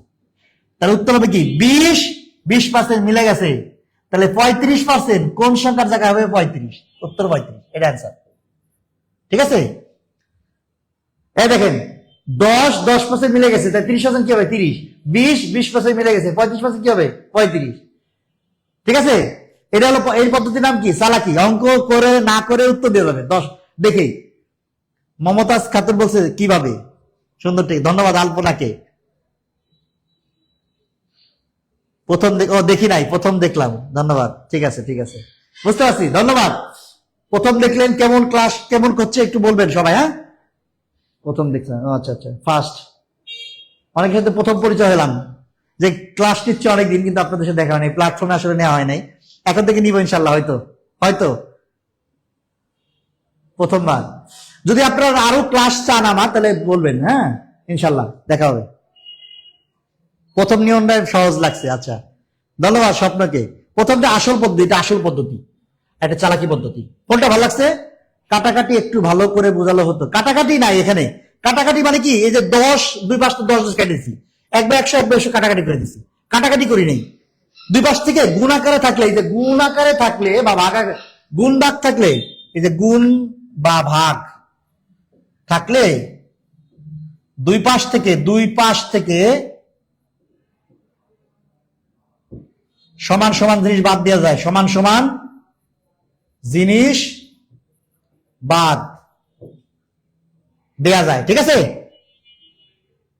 তাহলে উত্তর হবে কি 20% মিলে গেছে, তাহলে 35% কোন সংখ্যার জায়গায় হবে 35, উত্তর 35, এটা অ্যান্সার। ঠিক আছে, এই দেখেন 10% মিলে গেছে, তাই 30% কি হবে 30, 20% মিলে গেছে, 35% কি হবে 35। ঠিক আছে, এটা হলো এই পদ্ধতির নাম কি, চালাকি। অঙ্ক করে না করে উত্তর দিয়ে যাবে 10 দেখেই। মমতাজ খাতুন বলছে কিভাবে, সুন্দর, ঠিক, ধন্যবাদ আলপনাকে। প্রথম দেখি নাই, প্রথম দেখলাম, ধন্যবাদ। ঠিক আছে, বুঝতে পারছি, ধন্যবাদ। প্রথম দেখলেন, কেমন ক্লাস কেমন করছে একটু বলবেন সবাই। হ্যাঁ, প্রথম দেখলাম, আচ্ছা, ফার্স্ট। অনেক ক্ষেত্রে প্রথম পরিচয় হলাম, যে ক্লাস নিচ্ছে অনেকদিন, কিন্তু আপনাদের সাথে দেখা হয়নি, প্ল্যাটফর্মে আসলে নেওয়া হয় নাই। এখন থেকে নিব ইনশাল্লাহ, হয়তো প্রথমবার। যদি আপনারা আরো ক্লাস চান আমার, তাহলে বলবেন। হ্যাঁ, ইনশাল্লাহ দেখা হবে। প্রথম নিয়মটা সহজ লাগছে, আচ্ছা, ধন্যবাদ স্বপ্নকে। প্রথমটা আসল পদ্ধতি, এটা আসল পদ্ধতি, এটা চালাকি পদ্ধতি। কোনটা ভালো লাগছে? কাটাকাটি একটু ভালো করে বোঝালো হতো। কাটাকাটি নাই এখানে। কাটাকাটি মানে কি, এই যে 10 দুই পাশ 10 কেটেছি, একবার 100 একবার 100 কাটাকাটি করে দিছি, কাটাকাটি করি নাই। দুই পাশ থেকে গুণ আকারে থাকলে, এই যে গুণ আকারে থাকলে বা ভাগ গুণ ভাগ থাকলে, এই যে গুণ বা ভাগ থাকলে দুই পাশ থেকে সমান সমান জিনিস বাদ দেওয়া যায়। সমান সমান জিনিস বাদ দেয়া যায়। ঠিক আছে,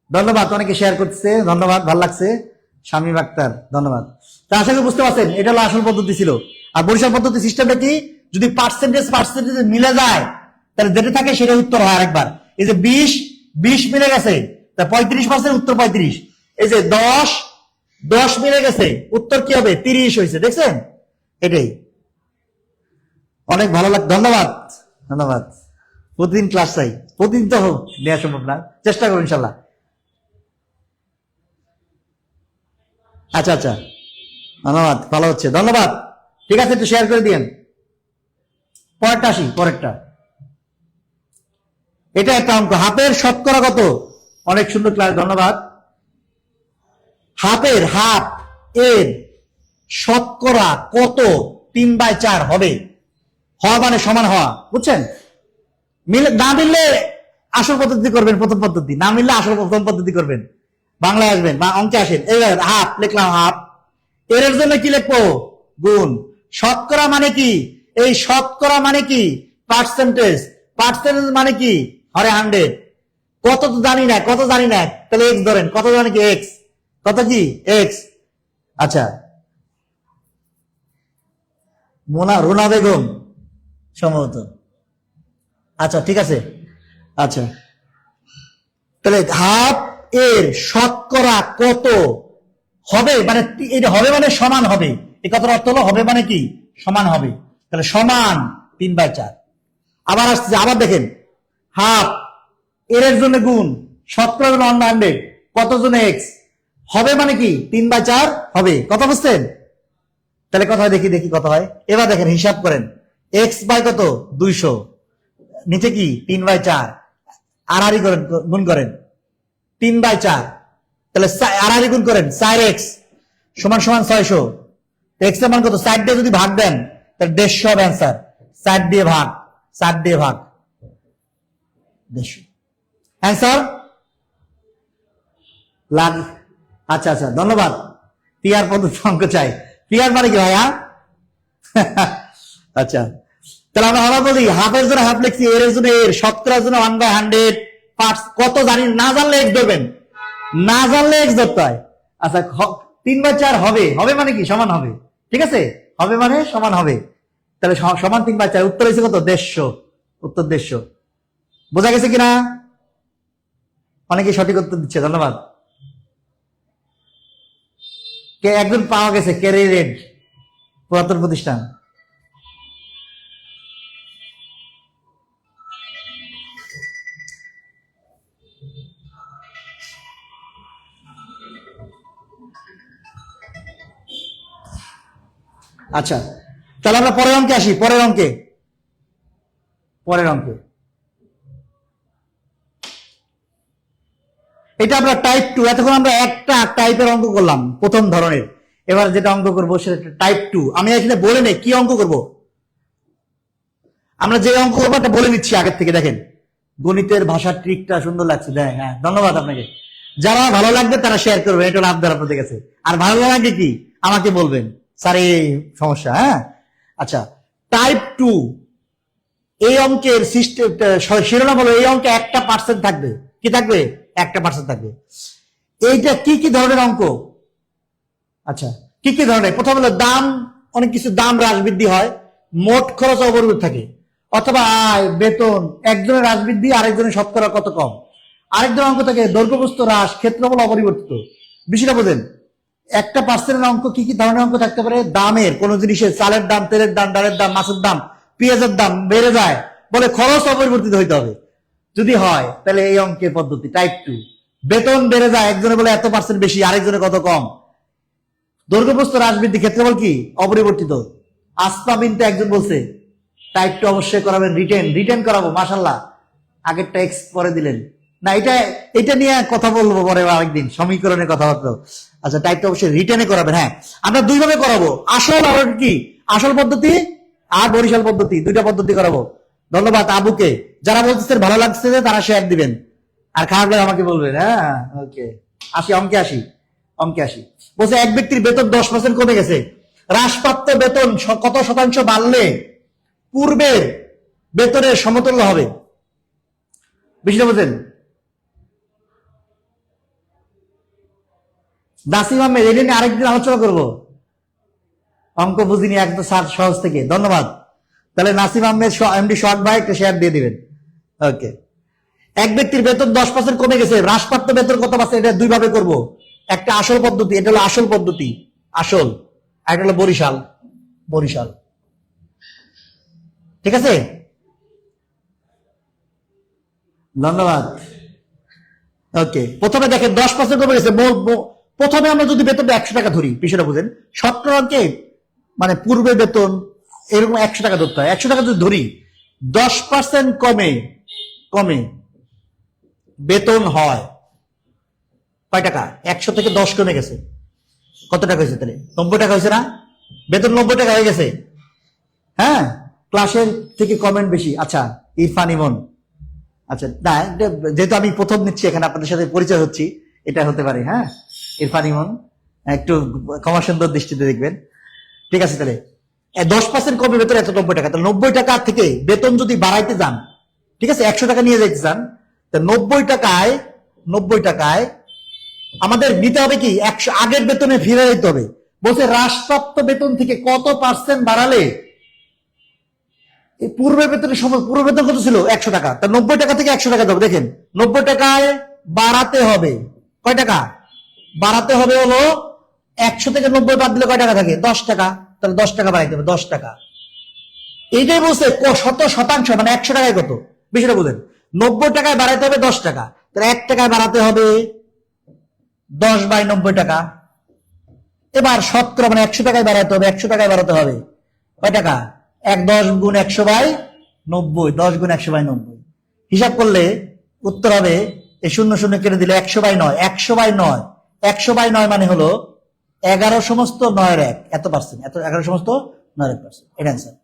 ধন্যবাদ। অনেকে শেয়ার করতেছে, ধন্যবাদ, ভালো লাগছে। শামীম আক্তার, ধন্যবাদ। তা আশা করি বুঝতে পারছেন, এটা হলো আসল পদ্ধতি ছিল। আর বরিশাল পদ্ধতি সিস্টেমটা কি, যদি পার্সেন্টেজ মিলে যায় তাহলে যেটা থাকে সেটা উত্তর হয় আরেকবার। এই যে 20 মিলে গেছে, তা 35% উত্তর 35। এই যে 10 মিলে গেছে, উত্তর কি হবে, 30 হয়েছে। দেখছেন, এটাই। অনেক ভালো লাগ, ধন্যবাদ, ধন্যবাদ। প্রতিদিন ক্লাস চাই, প্রতিদিন তো নেওয়া সম্ভব না, চেষ্টা করুন ইনশাল্লাহ। আচ্ছা আচ্ছা, ধন্যবাদ, ভালো হচ্ছে, ধন্যবাদ। ঠিক আছে, একটু শেয়ার করে দিয়েন। পরেরটা আসি, পরেরটা। এটা একটা অঙ্ক, হাফের শতকরা কত? অনেক সুন্দর ক্লাস, ধন্যবাদ। হাফ এর শতকরা কত 3/4 হবে? হওয়া মানে সমান হওয়া, বুঝছেন? না মিললে আসল পদ্ধতি করবেন, প্রথম পদ্ধতি। না মিললে আসল প্রথম পদ্ধতি করবেন। বাংলায় আসবেন বা অঙ্কে আসেন। এবার হাফ লিখলাম, হাফ। এর জন্য কি লিখবো? গুণ। শতকরা মানে কি? এই শতকরা মানে কি? পার্সেন্টেজ মানে কি? হরে 100। কত তো জানি না, তাহলে এক্স ধরেন। কত জানি কি? এক্স। কত কি? এক্স। আচ্ছা, রুনা বেগম সম্ভবত। আচ্ছা, ঠিক আছে। আচ্ছা, তাহলে হাফ এর শতকরা কত হবে, মানে এটা হবে মানে সমান হবে। এই কথার অর্থ হলো হবে মানে কি? সমান হবে। তাহলে সমান 3/4। আবার আসছে, আবার দেখেন, হাফ এর জন্য গুণ, শতকরা জন্য 100, কত জন্য এক্স, হবে মানে কি? 3/4 হবে। কথা বুঝছেন? তাহলে কথা হয়, দেখি কত হয়। এবার দেখেন, হিসাব করেন। এক্স বাই কত? 200, নিচে কি? 3/4, আড়াআড়ি করেন, গুণ করেন 3/4। তাহলে আড়াআড়ি গুণ করেন 4x সমান সমান 600। এক্স এর মান কত? 60 দিয়ে যদি ভাগ দেন তাহলে 150 হবে অ্যান্সার। 60 দিয়ে ভাগ, 150 অ্যান্সার লাগ। আচ্ছা আচ্ছা, ধন্যবাদ। পিয়ার পদ্ধতি অঙ্ক চাই। পিয়ার মানে কি ভাইয়া? আচ্ছা, তাহলে আমরা বলি হাফের জন্য হাফ লিখছি, এর জন্য এর, শতকরার জন্য 1/100, পার্টস কত জানি না, জানলে এক্স ধরবেন, না জানলে এক্স ধরতে হয়। আচ্ছা, 3/4 হবে, হবে মানে কি? সমান হবে। ঠিক আছে, হবে মানে সমান হবে। তাহলে সমান 3/4, উত্তর হয়েছে কত? 150। উত্তর 150। বোঝা গেছে কিনা? অনেকে সঠিক উত্তর দিচ্ছে, ধন্যবাদ। কে একজন পাওয়া গেছে, ক্যারিয়ার পুরাতন প্রতিষ্ঠান। আচ্ছা, তাহলে আমরা পরের অঙ্কে আসি। পরের অঙ্কে এটা আমরা টাইপ 2। এতক্ষণ আমরা একটা টাইপের অঙ্ক করলাম, প্রথম ধরনের। এবার যেটা অঙ্ক করবো সেটা টাইপ 2। আমি এখানে বলে নেই কি অঙ্ক করব। আমরা যে অঙ্ক করবো এটা বলে নিচ্ছি আগের থেকে। দেখেন, গণিতের ভাষার ট্রিকটা সুন্দর লাগছে। হ্যাঁ, ধন্যবাদ আপনাকে। যারা ভালো লাগবে তারা শেয়ার করবে, এটা লাভ দেওয়ার আপনাদের কাছে। আর ভালো লাগে কি আমাকে বলবেন, স্যার এই সমস্যা। হ্যাঁ, আচ্ছা, টাইপ 2 এই অঙ্কের সিস্টেম শিরোনাম হলো, এই অঙ্কে 1% থাকবে। কি থাকবে? 1% থাকবে। এইটা কি কি ধরনের অঙ্ক? আচ্ছা, কি কি ধরনের? প্রথম হলো দাম, অনেক কিছু দাম হ্রাস বৃদ্ধি হয়, মোট খরচ অপরিবর্তিত থাকে। অথবা আয়, বেতন, একজনের হ্রাস বৃদ্ধি, আরেকজনের শতকরা কত কম। আরেকজন অঙ্ক থাকে দৈর্ঘ্যপ্রস্থ হ্রাস, ক্ষেত্রফল অপরিবর্তিত। বিষয়টা বোঝেন। 1% অঙ্ক কি কি ধরনের অঙ্ক থাকতে পারে? দামের, কোন জিনিসের, চালের দাম, তেলের দাম, ডালের দাম, মাছের দাম, পেঁয়াজের দাম বেড়ে যায়, বলে খরচ অপরিবর্তিত হইতে হবে। যদি হয় তাহলে এই অঙ্কের পদ্ধতি টাইপ 2। বেতন বেড়ে যায়, একজনে বলে এত % বেশি, আরেকজনে কত কম। দৈর্ঘ্যপ্রস্থ হ্রাস বৃদ্ধি, ক্ষেত্রফল কি? অপরিবর্তিত। আসমা বিনতে একজন বলছে টাইপটা অবশ্যই করাবেন, রিটেন করাবো। মাশাল্লাহ, আগেরটা এক্স পরে দিলেন না। এটা নিয়ে কথা বলবো পরে আরেকদিন, সমীকরণের কথাবার্তা। আচ্ছা, টাইপটা অবশ্যই রিটেনে করাবেন। হ্যাঁ, আমরা দুইভাবে করাবো, আসল আর কি, আসল পদ্ধতি আর বরিশাল পদ্ধতি, দুইটা পদ্ধতি করাবো। ধন্যবাদ আবুকে। যারা বলতেছেন ভালো লাগছে তারা শেয়ার দিবেন, আর খারাপ লাগে আমাকে বলবেন। হ্যাঁ, ওকে। অঙ্কে আসি। বলছে এক ব্যক্তির বেতন 10% কমে গেছে, হ্রাসপ্রাপ্ত বেতন কত শতাংশ বাড়লে পূর্বের বেতনের সমতুল্য হবে? বিষয়টা বুঝলেন? নাসিম আহমেদ, এটা নিয়ে আরেকদিন আলোচনা করবো। অঙ্ক বুঝিনি একদম সহজ থেকে। ধন্যবাদ। তাহলে নাসিম আহমেদ এমডি শর্ট ভাই একটা শেয়ার দিয়ে দিবেন। ওকে। এক ব্যক্তির বেতন 10% কমে গেছে, হ্রাসপ্রাপ্ত বেতন কত পাচ্ছে? এটা দুই ভাবে করবো। একটা আসল পদ্ধতি, এটা হলো আসল পদ্ধতি, আসল। আর এটা হলো বরিশাল। ঠিক আছে, ধন্যবাদ। ওকে, প্রথমে দেখেন 10% কমে গেছে। প্রথমে আমরা যদি বেতনটা 100 টাকা ধরি, বিষয়টা বুঝেন, 17 অঙ্কে মানে পূর্বে বেতন এরকম 100 টাকা ধরতে হয়। 100 টাকা যদি ধরি, 10% কমে বেতন হয় কয় টাকা? 100 থেকে 10 কমে গেছে, কত টাকা হয়েছে? তাহলে 90 টাকা হয়েছে না? বেতন 90 টাকা হয়ে গেছে। হ্যাঁ, ক্লাসের থেকে কমেন্ট বেশি। আচ্ছা, ইরফান ইমন। আচ্ছা, না, যেহেতু আমি প্রথম নিচ্ছি এখানে, আপনাদের সাথে পরিচয় হচ্ছি, এটা হতে পারে। হ্যাঁ, ইরফান ইমন, একটু ক্ষমা সুন্দর দৃষ্টিতে দেখবেন। ঠিক আছে, তাহলে 10% কমে বেতন 190 টাকা। তাহলে 90 টাকা থেকে বেতন যদি বাড়াইতে যান, ঠিক আছে, 100 টাকা নিয়ে যাইতে চান, তা 90 টাকায় আমাদের নিতে হবে কি, 100 আগের বেতনে ফিরে যেতে হবে। বলছে হ্রাসপ্রাপ্ত বেতন থেকে কত পার্সেন্ট বাড়ালে এই পূর্বের বেতনের সময়, পূর্ব বেতন কত ছিল? 100 টাকা। তা 90 টাকা থেকে 100 টাকা দেবো। দেখেন, 90 টাকায় বাড়াতে হবে কয় টাকা? বাড়াতে হবে হলো 100 থেকে 90 বাদ দিলে কয় টাকা থাকে? 10 টাকা। তাহলে 10 টাকা বাড়াইতে হবে, 10 টাকা। এইটাই বলছে শতাংশ, মানে 100 টাকায় কত, বিষয়টা বুঝেন। 90 টাকায় বাড়াইতে হবে 10 টাকা, তাহলে 1 টাকায় বাড়াতে হবে 10/90 টাকা। এবার 17 মানে 100 টাকায় বাড়াতে হবে, 100 টাকায় বাড়াতে হবে কয় টাকা? 10 গুণ 100/90, 10 গুণ 100/90। হিসাব করলে উত্তর হবে, এই 0 কেটে দিলে 100/9, 100/9, 100/9 মানে হলো 11 সমস্ত 9-1 এত পার্সেন্ট, এত 11 সমস্ত 9-1%। এটা অ্যান্সার।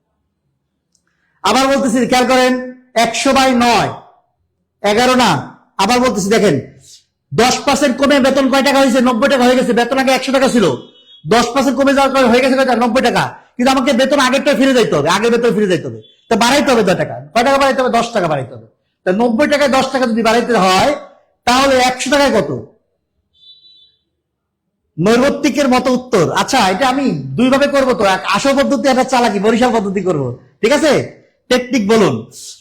আবার বলতেছি, খেয়াল করেন, 100/9, 11 না। আবার বলতেছি, দেখেন, 10% কমে বেতন কয় টাকা হয়েছে? 90 টাকা হয়ে গেছে। বেতন আগে 100 টাকা ছিল, 10% কমে যাওয়ার হয়ে গেছে 90 টাকা। কিন্তু আমাকে বেতন আগেরটা ফিরে যাইতে হবে, আগের বেতন ফিরে যাইতে হবে। তা বাড়াইতে হবে 10 টাকা। কয় টাকা বাড়াইতে হবে? 10 টাকা বাড়াইতে হবে। তা 90 টাকায় 10 টাকা যদি বাড়াইতে হয়, তাহলে 100 টাকায় কত? নৈর্ব্যক্তিকের মতো উত্তর। আচ্ছা, এটা আমি দুই ভাবে করবো তো, আসল পদ্ধতি, একটা চালাকি বরিশাল পদ্ধতি করব। ঠিক আছে, টেকনিক বলুন।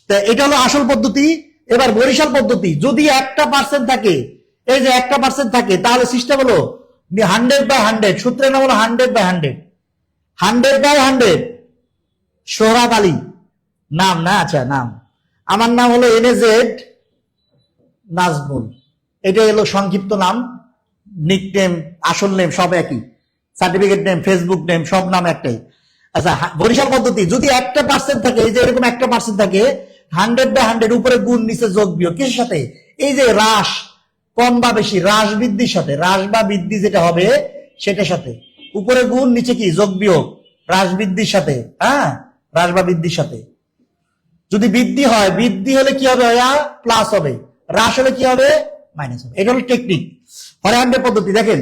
তা এটা হলো আসল পদ্ধতি। এবার বরিশাল পদ্ধতি, যদি 1% থাকে, এই যে 1% থাকে, তাহলে সিস্টেম হলো 100/100। সূত্রের নাম হলো 100/100। 100/100 সোহরাব আলী নাম না? আচ্ছা, নাম, আমার নাম হলো NAZ নাজমুল। এটা হলো সংক্ষিপ্ত নাম, নিক নেম, আসল নেম সব একই, সার্টিফিকেট নেম, ফেসবুক নেম, সব নাম একটাই। আচ্ছা, বরিশাল পদ্ধতি, যদি 1% থাকে, এই যে এরকম 1% থাকে, 100/100 উপরে গুণ, নিচে যোগ বিয়োগ, কিসের সাথে? এই যে হ্রাস, কম বা বেশি, হ্রাস বৃদ্ধির সাথে, হ্রাস বা বৃদ্ধি যেটা হবে সেটার সাথে, উপরে গুণ, নিচে কি যোগ বিয়োগ, হ্রাস বৃদ্ধির সাথে। হ্যাঁ, হ্রাস বা বৃদ্ধির সাথে। যদি বৃদ্ধি হয়, বৃদ্ধি হলে কি হবে? প্লাস হবে। হ্রাস হলে কি হবে? মাইনাস হবে। এটা হলো টেকনিক, হরিয়ান্ডের পদ্ধতি। দেখেন,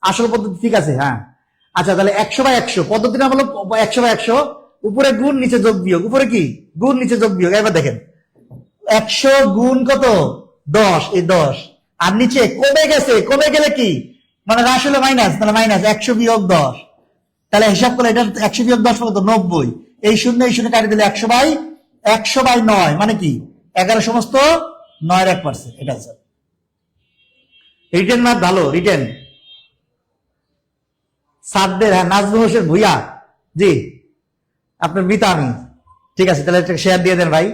আসল পদ্ধতি ঠিক আছে। হ্যাঁ, আচ্ছা, তাহলে 100/100 পদ্ধতির নাম হলো 100/100, উপরে গুণ, নিচে যোগ বিয়োগ, উপরে কি গুণ, নিচে যোগ বিয়োগ। এবার দেখেন, 100 গুণ কত? 10, এই 10, আর নিচে কমে গেছে, কমে গেলে কি মানে হ্রাস হলে মাইনাস, তাহলে মাইনাস 100 বিয়োগ 10। তাহলে হিসাব করলে এটা 100 বিয়োগ 10 কত? 90। এই শূন্য কাটি দিলে 100/9 মানে কি 11 সমস্ত 9-1%। এটা স্যার রিটেন ম্যাথ ভালো, রিটেন সাদদের। হ্যাঁ, নাজমুল হোসেন ভুইয়া, জি, আপনার মিতা আমি। ঠিক আছে, তাহলে শেয়ার দিয়ে দেন ভাই।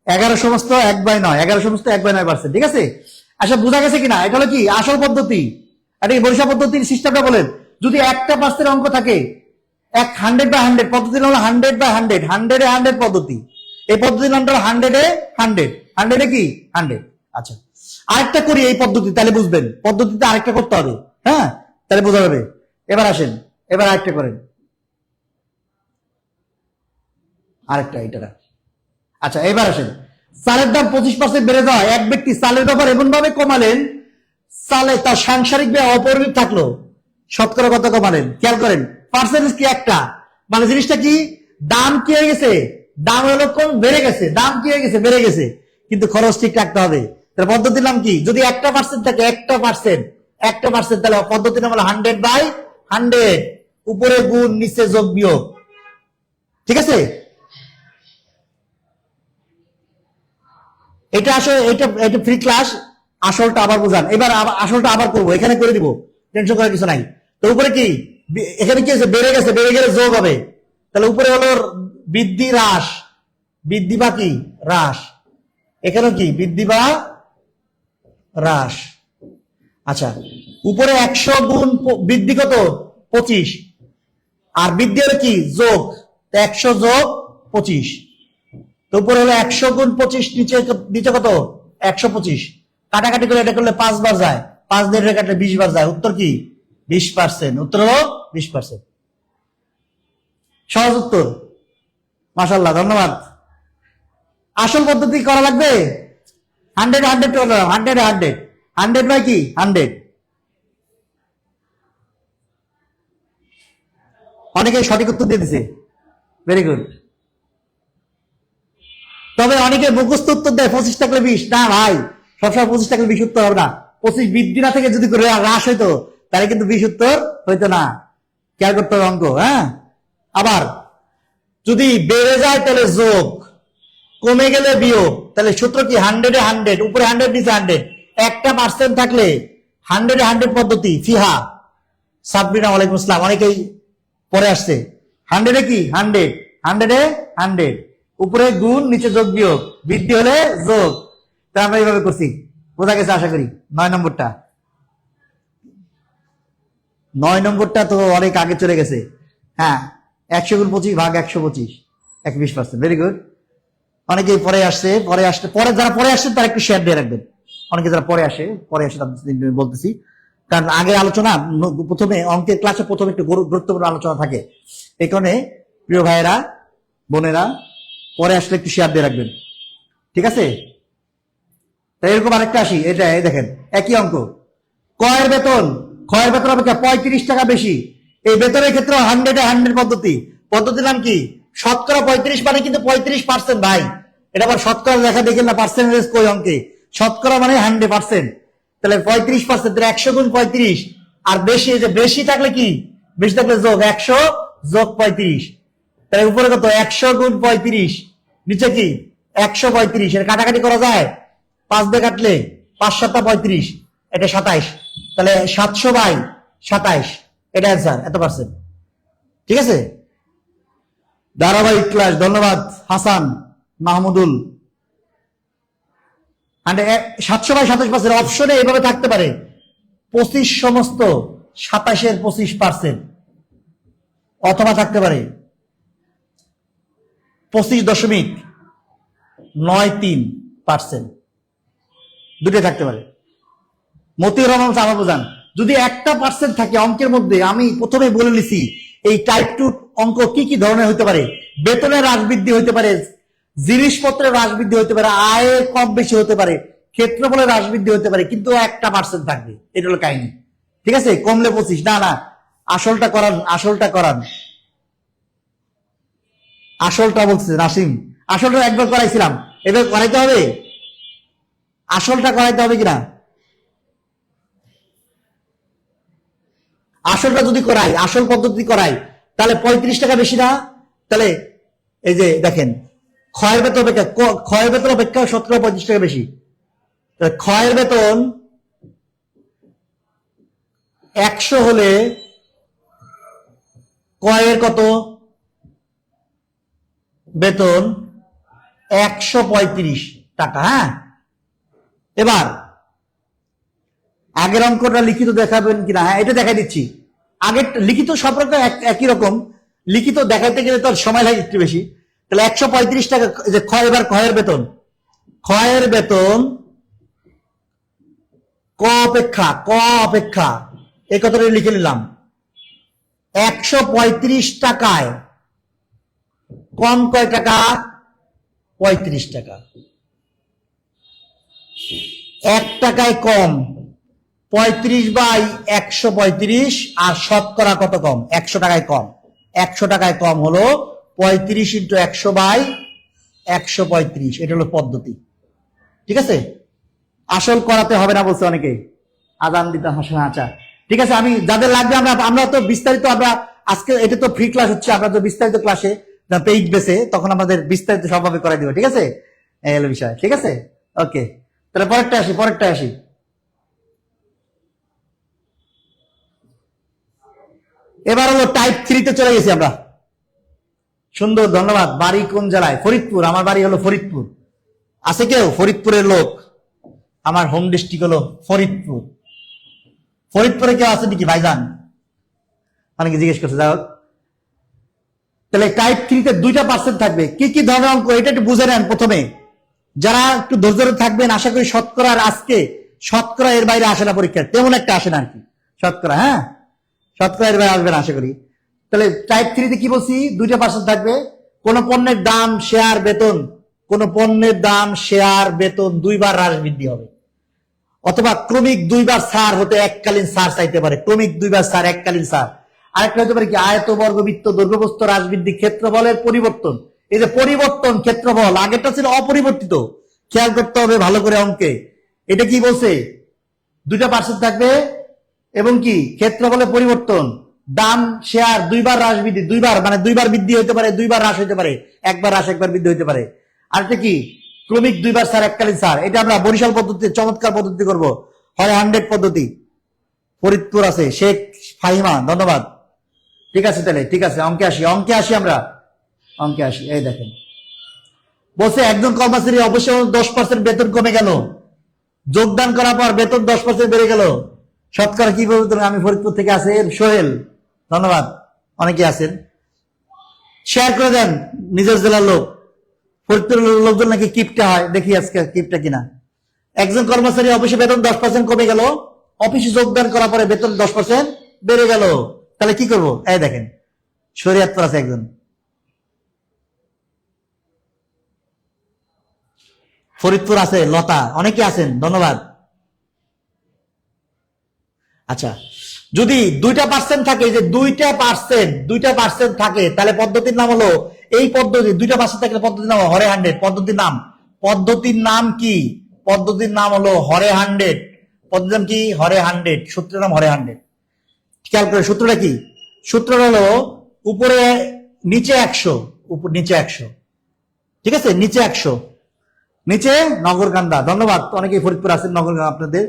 11 সমস্ত 1/9, 11 সমস্ত 1/9%। ঠিক আছে, আচ্ছা, বোঝা গেছে কিনা? এটা হলো কি আসল পদ্ধতি। এটা বরিশাল পদ্ধতির সিস্টেমটা বলেন। যদি 1% অঙ্ক থাকে, এক 100/100 পদ্ধতি হলো 100/100, 100 পদ্ধতি। এই পদ্ধতির নামটা 100 কি 100। আচ্ছা, আরেকটা করি এই পদ্ধতি, তাহলে বুঝবেন। পদ্ধতিতে আরেকটা করতে হবে, হ্যাঁ, তাহলে বোঝা যাবে। এবার আসেন, এবার আরেকটা করেন, আরেকটা এটা। আচ্ছা, এবার আসেন, চালের দাম 25% বেড়ে যাওয়া। এক ব্যক্তি চালের ব্যাপার এমন ভাবে কমালেন, চালে তার সাংসারিক ব্যয় অপরিমিত থাকলো, শতকরা কত কমালেন? খেয়াল করেন, পার্সেন্টেজ কি একটা, মানে জিনিসটা কি, দাম কি হয়ে গেছে, দাম হলো কম বেড়ে গেছে, দাম কি হয়ে গেছে, বেড়ে গেছে, কিন্তু খরচ ঠিক রাখতে হবে। তাহলে পদ্ধতির নাম কি? যদি 1% থাকে, 1%, তাহলে পদ্ধতির নাম হলো 100/100, উপরে গুণ নিচে যোগ বিয়োগ। ঠিক আছে, এটা আসলে এটা ফ্রি ক্লাস, আসলটা আবার বোঝান। এবার আসলটা আবার করবো, এখানে করে দিব, টেনশন করার কিছু নাই। তো উপরে কি, এখানে কি আছে, বেড়ে গেছে, বেড়ে গেলে যোগ হবে, তাহলে উপরে হলো বৃদ্ধি হ্রাস, বৃদ্ধি বা কি হ্রাস, এখানে কি বৃদ্ধি বা হ্রাস। আচ্ছা, উপরে 100 গুণ বৃদ্ধি কত 25, আর বৃদ্ধি হলো কি যোগ, 100 যোগ 25, তো উপরে হলো 100 গুণ 25, নিচে নিচে কত 125, কাটাকাটি করে এটা করলে 5 বার যায়, 5 দিয়ে কাটলে 20 বার যায়, উত্তর কি 20%, উত্তর হলো 20%। সহজ উত্তর, মাশাআল্লাহ, ধন্যবাদ। আসল পদ্ধতি করা লাগবে, 100 নয় কি 100। অনেকে সঠিক উত্তর দিয়ে দিছে, ভেরি গুড। তবে অনেকে মুখস্থ উত্তর দেয় 25 থাকলে 20, না ভাই, সবসময় 25 থাকলে 20 উত্তর হবে না। 25 বৃদ্ধি না থেকে যদি করে হ্রাস হইতো, তাহলে কিন্তু 20 উত্তর হইতো না। খেয়াল করতে হবে অঙ্ক, হ্যাঁ। আবার যদি বেড়ে যায় তাহলে যোগ, কমে গেলে বিয়োগ, তাহলে সূত্র কি 100 উপরে 100 নিচে 100, 1% থাকলে 100 পদ্ধতি। ফিহা সাবরিনা, ওয়ালাইকুম আসসালাম, অনেকেই পরে আসছে। 100 কি 100 উপরে গুণ নিচে যোগ বিয়োগ, বৃদ্ধি হলে যোগ। তা আমরা এইভাবে করছি, বোঝা গেছে আশা করি। 9 নম্বরটা, 9 নম্বরটা তো অনেক আগে চলে গেছে। হ্যাঁ, 100 গুণ 25 ভাগ 125, 20%, ভেরি গুড। অনেকেই পরে আসছে, পরে যারা পরে আসছে তারা একটু শেয়ার দিয়ে রাখবেন। অনেকে যারা পরে আসে তাদের বলতেছি, কারণ আগে আলোচনা, প্রথমে অঙ্কের ক্লাসে প্রথমে একটু গুরুত্বপূর্ণ আলোচনা থাকে, এই কারণে প্রিয় ভাইয়েরা বোনেরা পরে আসলে একটু শেয়ার দিয়ে রাখবেন, ঠিক আছে? তাই এরকম আরেকটা আসি, এটা দেখেন একই অঙ্ক, ক্ষয়ের বেতন অপেক্ষা 35 টাকা বেশি। এই বেতনের ক্ষেত্রে 100 পদ্ধতি। পদ্ধতির নাম কি? শতকরা 35 মানে কিন্তু 35% ভাই, এটা আবার শতকরা দেখা দেখেন না, পার্সেন্টেজ কই অঙ্কে, শতকরা মানে 100%, তাহলে 35%, 100 গুণ 35, আর বেশি, যে বেশি থাকলে কি, বেশি থাকলে যোগ, 100 যোগ 35, তাহলে উপরে কত 100 গুণ 35, নিচে কি 135, এর কাটাকাটি করা যায়, 5 দিয়ে কাটলে 5 7 35, এটা 27, তাহলে 700/27, এটা অ্যান্সার, এত পার্সেন্ট। ঠিক আছে, ধারাবাহিক ক্লাস, ধন্যবাদ হাসান মাহমুদুল। 700/27%, অপশনে এইভাবে থাকতে পারে 25 সমস্ত 27-এর 25%, অথবা থাকতে পারে 25.93%, দুটোই থাকতে পারে। মতিউর রহমান সাহেব বোঝান, যদি 1% থাকে অঙ্কের মধ্যে, আমি প্রথমে বলে নিছি এই টাইপ 2 অঙ্ক কি কি ধরনের হতে পারে। বেতনের হ্রাস বৃদ্ধি হতে পারে, জিনিসপত্রের হ্রাস বৃদ্ধি হতে পারে, আয়ের কম বেশি হতে পারে, ক্ষেত্রফলের হ্রাস বৃদ্ধি হতে পারে, কিন্তু 1% থাকবে, এটা হলো কাহিনী। ঠিক আছে, কমলে 25, না আসলটা করান, আসলটা বলছে নাসিম, আসলটা একবার করাইছিলাম, এবার করাইতে হবে, আসলটা করাইতে হবে কিনা। আসলটা যদি করাই, আসল পদ্ধতি করাই, তাহলে 35 টাকা বেশি না, তাহলে এই যে দেখেন, ক্ষয়ের বেতন অপেক্ষা শতকরা 35 টাকা বেশি। ক্ষয়ের বেতন 100 হলে ক্ষয়ের কত বেতন 135 টাকা। হ্যাঁ, এবার আগের অঙ্কটা লিখিত দেখাবেন কিনা? হ্যাঁ, এটা দেখাই দিচ্ছি। আগের লিখিত সব রকম একই রকম, লিখিত দেখাইতে গেলে তো সময় লাগে একটু বেশি। তাহলে 135 টাকা যে ক্ষয়, এবার ক্ষয়ের বেতন, ক্ষয়ের বেতন ক অপেক্ষা এই কথাটা লিখে নিলাম। 135 টাকায় কম কয় টাকা? 35 টাকা। 1 টাকায় কম 35/135, আর শতকরা কত কম? 100 টাকায় কম। 100 টাকায় কম হলো 35 × 100/135। এটা হলো পদ্ধতি। ঠিক আছে, আসল করাতে হবে না বলছে অনেকে, আজান দিতে হাসা। আচ্ছা ঠিক আছে, আমি যাদের লাগবে আমরা তো বিস্তারিত, আমরা আজকে এটা তো ফ্রি ক্লাস হচ্ছে, আমরা তো বিস্তারিত ক্লাসে পেইজ বেসে তখন আমাদের বিস্তারিত সবভাবে করে দিব। ঠিক আছে, এই হলো বিষয়। ঠিক আছে, ওকে, তাহলে পরেরটা আসি। এবার হলো টাইপ 3 তে চলে গেছি আমরা। সুন্দর, ধন্যবাদ। বাড়ি কোন জেলায়? ফরিদপুর। আমার বাড়ি হলো ফরিদপুর। আছে কেউ ফরিদপুরের লোক? আমার হোম ডিস্ট্রিক্ট হলো ফরিদপুর। ফরিদপুরে কেউ আছে নাকি ভাইজান? অনেকে জিজ্ঞেস করছে। যাই হোক, তাহলে টাইপ 3 তে 2% থাকবে। কি কি ধরনের অঙ্ক এটা একটু বুঝে নেন প্রথমে। যারা একটু ধৈর্য থাকবেন, আশা করি শতকরার আজকে শতকরা এর বাইরে আসে না পরীক্ষা, তেমন একটা আসে না আর কি শতকরা। হ্যাঁ, শতকরা এর বাইরে আসবে না আশা করি। তাহলে টাইপ 3 তে কি বলছি? 2% থাকবে। কোন পণ্যের দাম, শেয়ার, বেতন, কোন পণ্যের দাম, শেয়ার, বেতন 2 বার হ্রাস বৃদ্ধি হবে, অথবা ক্রমিক 2 বার ছাড় হতে এককালীন ছাড় চাইতে পারে। ক্রমিক 2 বার ছাড়, এককালীন ছাড়। আরেকটা হতে পারে কি? আয়ত, বর্গবৃত্ত, দৈর্ঘ্যপ্রস্থ হ্রাস বৃদ্ধি, ক্ষেত্রফলের পরিবর্তন। এই যে পরিবর্তন, ক্ষেত্রফল আগেরটা ছিল অপরিবর্তিত, খেয়াল করতে হবে ভালো করে অঙ্কে। এটা কি বলছে? 2% থাকবে, এবং কি ক্ষেত্রফলের পরিবর্তন, দাম, শেয়ার 2 বার হ্রাস বৃদ্ধি। 2 বার মানে 2 বার বৃদ্ধি হতে পারে, 2 বার হ্রাস হতে পারে, একবার হ্রাস একবার বৃদ্ধি হতে পারে। আরেকটা কি? ক্রমিক 2 বার ছাড়, এককালীন ছাড়। এটা আমরা বরিশাল পদ্ধতি, চমৎকার পদ্ধতি করব, হয় 100 পদ্ধতি। ফরিদপুর আছে শেখ ফাহিমা, ধন্যবাদ। ঠিক আছে, তাহলে ঠিক আছে, অঙ্কে আসি আমরা। অঙ্কে আসি। এই দেখেন, বলছে একজন কর্মচারী অবশ্য 10% বেতন কমে গেল, যোগদান করার পর বেতন 10% বেড়ে গেল, শতকরা কি বলতেন? আমি ফরিদপুর থেকে আছেন সোহেল, ধন্যবাদ। অনেকে আছেন, শেয়ার করে দেন নিজের জেলার লোক। ফরিদপুরের লোকজন নাকি কিপটা হয়, দেখি আজকে কিপটা কিনা। একজন কর্মচারী অফিসে বেতন 10% কমে গেল, অফিসে যোগদান করার পরে বেতন 10% বেড়ে গেল, তাহলে কি করবো? এই দেখেন, শরীয়তপুর আছে একজন, ফরিদপুর আছে লতা, অনেকে আছেন, ধন্যবাদ। আচ্ছা, যদি 2% থাকে, যে 2% থাকে, তাহলে পদ্ধতির নাম হলো, এই পদ্ধতি 2% থাকলে পদ্ধতির নাম হরে 100। পদ্ধতির নাম কি? পদ্ধতির নাম হলো হরে 100। পদ্ধতির নাম কি? হরে 100। সূত্রের নাম হরে 100। খেয়াল করে সূত্রটা কি? সূত্রটা হলো উপরে নিচে 100, উপর নিচে 100। ঠিক আছে, নিচে 100, নিচে নগরকান্দা, ধন্যবাদ। অনেকেই ফরিদপুর আছেন, নগরকান্দা আপনাদের।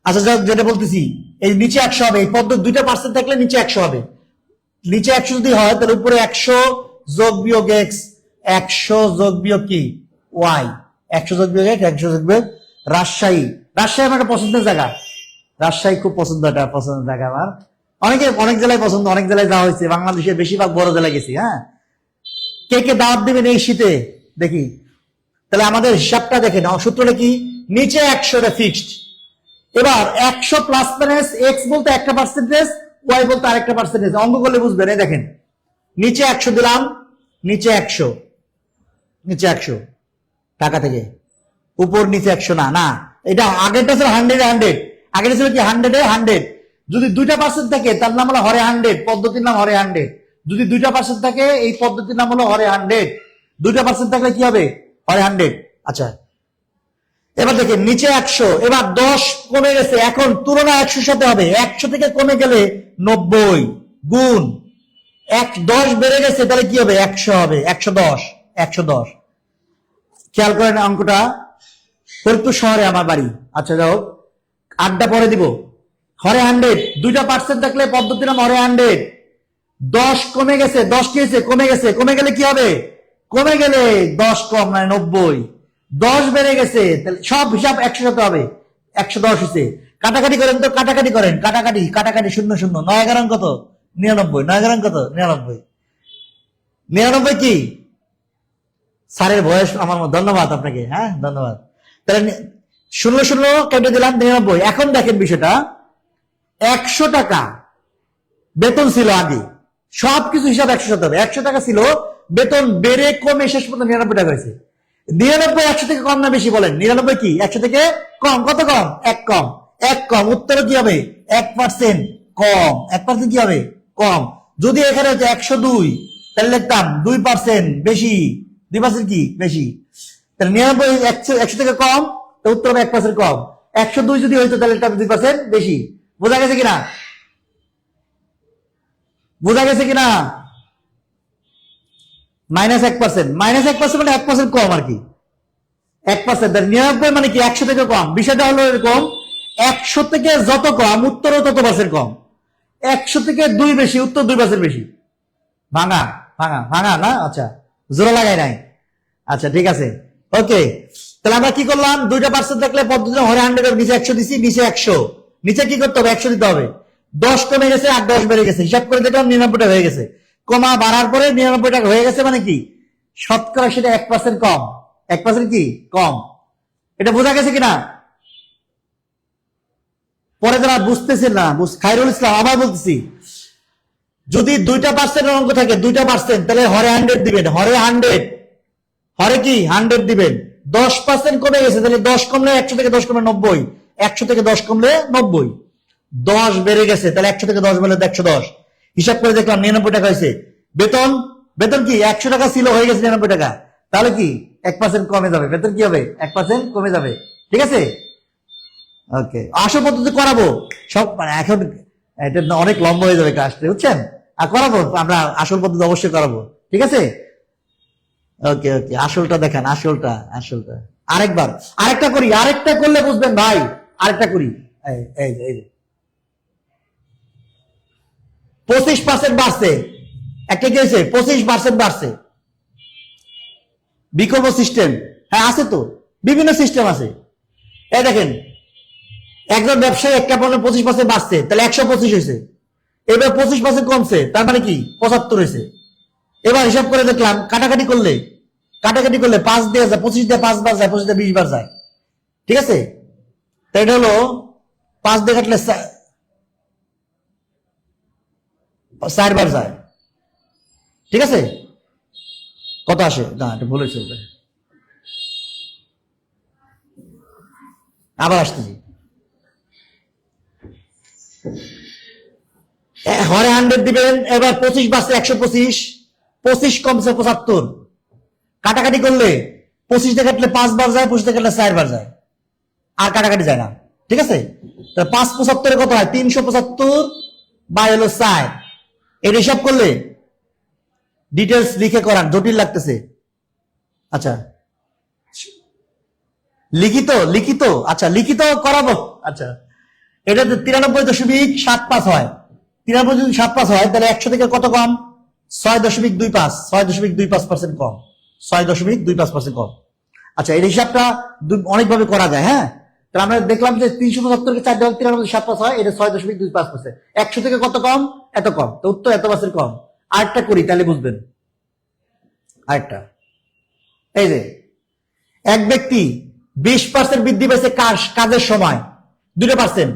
আচ্ছা, যেটা বলতেছি, এই নিচে 100 হবে। এই পদ্ধতি 2% থাকলে নিচে 100 হবে। নিচে 100 যদি হয়, তাহলে উপরে 100 যোগ বিয়োগ x, 100 যোগ বিয়োগ কি? y, 100 যোগ বিয়োগ x, 100 যোগ বিয়োগ। রাজশাহী আমার একটা পছন্দের জায়গা। রাজশাহী খুব পছন্দ, একটা পছন্দের জায়গা আমার। অনেক জেলায় পছন্দ, অনেক জেলায় যাওয়া হয়েছে, বাংলাদেশের বেশিরভাগ বড় জেলায় গেছি। হ্যাঁ, কে কে দাওয়াত দিবেন এই শীতে দেখি। তাহলে আমাদের হিসাবটা দেখেন, সূত্রটা কি? নিচে 100 ফিক্সড। এবার 100 প্লাস মাইনাস এক্স বলতে একটা পার্সেন্টেজ, ওয়াই বলতে আরেকটা পার্সেন্টেজ। অঙ্ক করলে বুঝবেন। এই দেখেন, নিচে 100 দিলাম, নিচে 100 টাকা থেকে, উপর নিচে 100 না, এটা আগেরটা ছিল 100 আগেরটা ছিল কি? 100 যদি 2% থাকে তার নাম হলো হরে 100, পদ্ধতির নাম হরে 100। যদি 2% থাকে, এই পদ্ধতির নাম হলো হরে 100। 2% থাকলে কি হবে? হরে 100। আচ্ছা, এবার দেখেন নিচে 100, এবার 10 কমে গেছে, এখন তুলনা 100 সাথে হবে। 100 থেকে কমে গেলে 90 গুণ 10 বেড়ে গেছে, তাহলে কি হবে? 100 হবে, 110। খেয়াল করেন অঙ্কটা। ফরিদপুর শহরে আমার বাড়ি। আচ্ছা, যাও, আড্ডা পরে দিব। হরে 100, 2% থাকলে পদ্ধতির নাম হরে 100। 10 কমে গেছে, 10 কি হয়েছে? কমে গেছে। কমে গেলে কি হবে? কমে গেলে 10 কম মানে 90। 10 বেড়ে গেছে, তাহলে সব হিসাব 100 সাথে হবে। 110 হয়েছে। কাটাকাটি করেন তো, কাটাকাটি 0 0 9 11 কত? 99। 9 11 কত? 99। 99 কি স্যারের বয়স আমার মতো, ধন্যবাদ আপনাকে, হ্যাঁ ধন্যবাদ। তাহলে 16 কেটে দিলাম 99। এখন দেখেন বিষয়টা, 100 টাকা বেতন ছিল আগে, সবকিছু হিসাব 100 হবে, 100 টাকা ছিল বেতন, বেড়ে কমে শেষ পর্যন্ত 99 টাকা হয়েছে। 99 100 থেকে কম না বেশি বলেন? 99 কি 100 থেকে কম? কত কম? 1 কম। 1 কম, উত্তরে কি হবে? 1% কম। 1% কি হবে? কম। যদি এখানে হচ্ছে 102, তাহলে লিখতাম 2% বেশি। 2% কি বেশি? তাহলে 99 100 থেকে কম, তো উত্তর হবে 1% কম। 102 যদি হইতো তাহলে এটা 2% বেশি। বোঝা গেছে কিনা? বোঝা গেছে কিনা? -1%, -1% মানে 1% কম আর কি। 1%, 99 মানে কি 100 থেকে কম। বিষয়টা হলো এরকম, 100 থেকে যত কম উত্তরও তত পার্সেন্ট কম। 100 থেকে 2 বেশি, উত্তর 2% বেশি। ভাঙা ভাঙা ভাঙা না? আচ্ছা, জোড়া লাগাই নাই। আচ্ছা ঠিক আছে, ওকে। তাহলে আমরা কি করলাম? 2টা পার্সেন্ট থাকলে পদ্ধতি হরে 100 নিচে 100 দিছি, নিচে 100, নিচে কি করতে হবে? 100 দিতে হবে। 10 কমে গেছে আর 10 বেড়ে গেছে, হিসাব করে দেখলাম 99 টাকা হয়ে গেছে। কমা বাড়ার পরে 99 টাকা হয়ে গেছে, মানে কি শতকরা সেটা 1% কম। 1% কি কম। এটা বোঝা গেছে কিনা? পরে যারা বুঝতেছেন না, খায়রুল ইসলাম আবার বলতেছি, যদি 2টা পার্সেন্টের অঙ্ক থাকে, 2টা পার্সেন্ট, তাহলে হরে 100 দিবেন। হরে 100, হরে কি 100 দিবেন। 10% কমে গেছে, তাহলে 10 কমলে 100 থেকে 10 কমলে 90, 100 থেকে 10 কমলে 90। 10 বেড়ে গেছে, তাহলে 100 থেকে 10 বেড়ে 110। হিসাব করে দেখলাম 99 টাকা হয়েছে। বেতন, বেতন কি 100 টাকা ছিল, হয়ে গেছে 99 টাকা, তাহলে কি 1% কমে যাবে। বেতন কি হবে? 1% কমে যাবে। ঠিক আছে, ওকে। আসল পদ্ধতি করাবো সব, মানে এখন এটা অনেক লম্বা হয়ে যাবে কাজটা, বুঝছেন? আর করাবো আমরা, আসল পদ্ধতি অবশ্যই করাবো। ঠিক আছে, ওকে ওকে। আসলটা দেখান, আসলটা, আসলটা আরেকবার, আরেকটা করি, আরেকটা করলে বুঝবেন ভাই। আরেকটা করি, এই এই এই 25% বাড়ছে। একটা কি হয়েছে? 25% বাড়ছে। বিকল্প সিস্টেম, হ্যাঁ আছে তো, বিভিন্ন সিস্টেম আছে। এই দেখেন, একজন ব্যবসায়ী একটা পণ্য 25% বাড়ছে, তাহলে 125 হয়েছে। এবার 25% কমছে, তার মানে কি 75 হয়েছে। এবার হিসাব করে দেখলাম, কাটাকাটি করলে, কাটাকাটি করলে 5 দিয়ে যায়, 25 দিয়ে 5 বার যায়, 25 দিয়ে 20 বার যায়। ঠিক আছে, তাই এটা হলো 5 দিয়ে কাটলে 4 বার যায়। ঠিক আছে, কত আসে? না এটা ভুল হয়েছে, আবার আসতেছি। হরে 100 দিবেন। এবার 25 বাড়ছে 125, 25 কমছে 75। কাটাকাটি করলে 25 দিয়ে কাটলে 5 বার যায়, 25 দিয়ে কাটলে 4 বার যায়, আর কাটাকাটি যায় না। ঠিক আছে, 575 কত হয়? 375 বাই হলো 4। এর হিসাব করলে ডিটেলস লিখে করান, জটিল লাগতেছে। আচ্ছা, লিখিত, লিখিত, আচ্ছা লিখিত করাবো। আচ্ছা, এটা 93.75 হয়। 93.75 হয়, তাহলে 100 থেকে কত কম? 6.25, 6.25% কম, 6.25% কম। আচ্ছা, এই হিসাবটা অনেকভাবে করা যায়। হ্যাঁ, তাহলে আমরা দেখলাম যে 375 কে 4 দিয়ে 93.75 হয়, এটা 6.25%। 100 থেকে কত কম? এত কম, তো উত্তর এত পার্সেন্ট কম। আরেকটা করি, তাহলে বুঝবেন। আরেকটা, এই যে এক ব্যক্তি 20% বৃদ্ধি পেয়েছে কাজের সময়, 2%।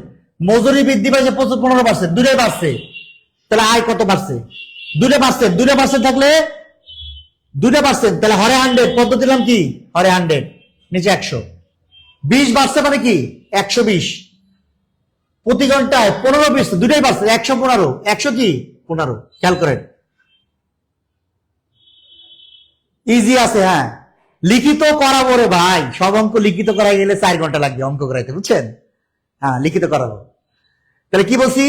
মজুরি বৃদ্ধি পেয়েছে 15%, দুটাই বাড়ছে, তাহলে আয় কত বাড়ছে? 2%। 2% থাকলে 2%, তাহলে হরে 100 পদ্ধতি দিলাম কি? হরে 100 নিচে 100। 20 বাড়ছে মানে কি 120। প্রতি ঘন্টায় 15 20, দুটাই বাড়ছে, 115। 100 কি 15, খেয়াল করেন। ইজি আছে, হ্যাঁ। লিখিত করাবো রে ভাই, সব অঙ্ক লিখিত করাই গেলে 4 ঘন্টা লাগবে অঙ্ক করাইতে, বুঝছেন? হ্যাঁ, লিখিত করাবো। তাহলে কি বলছি?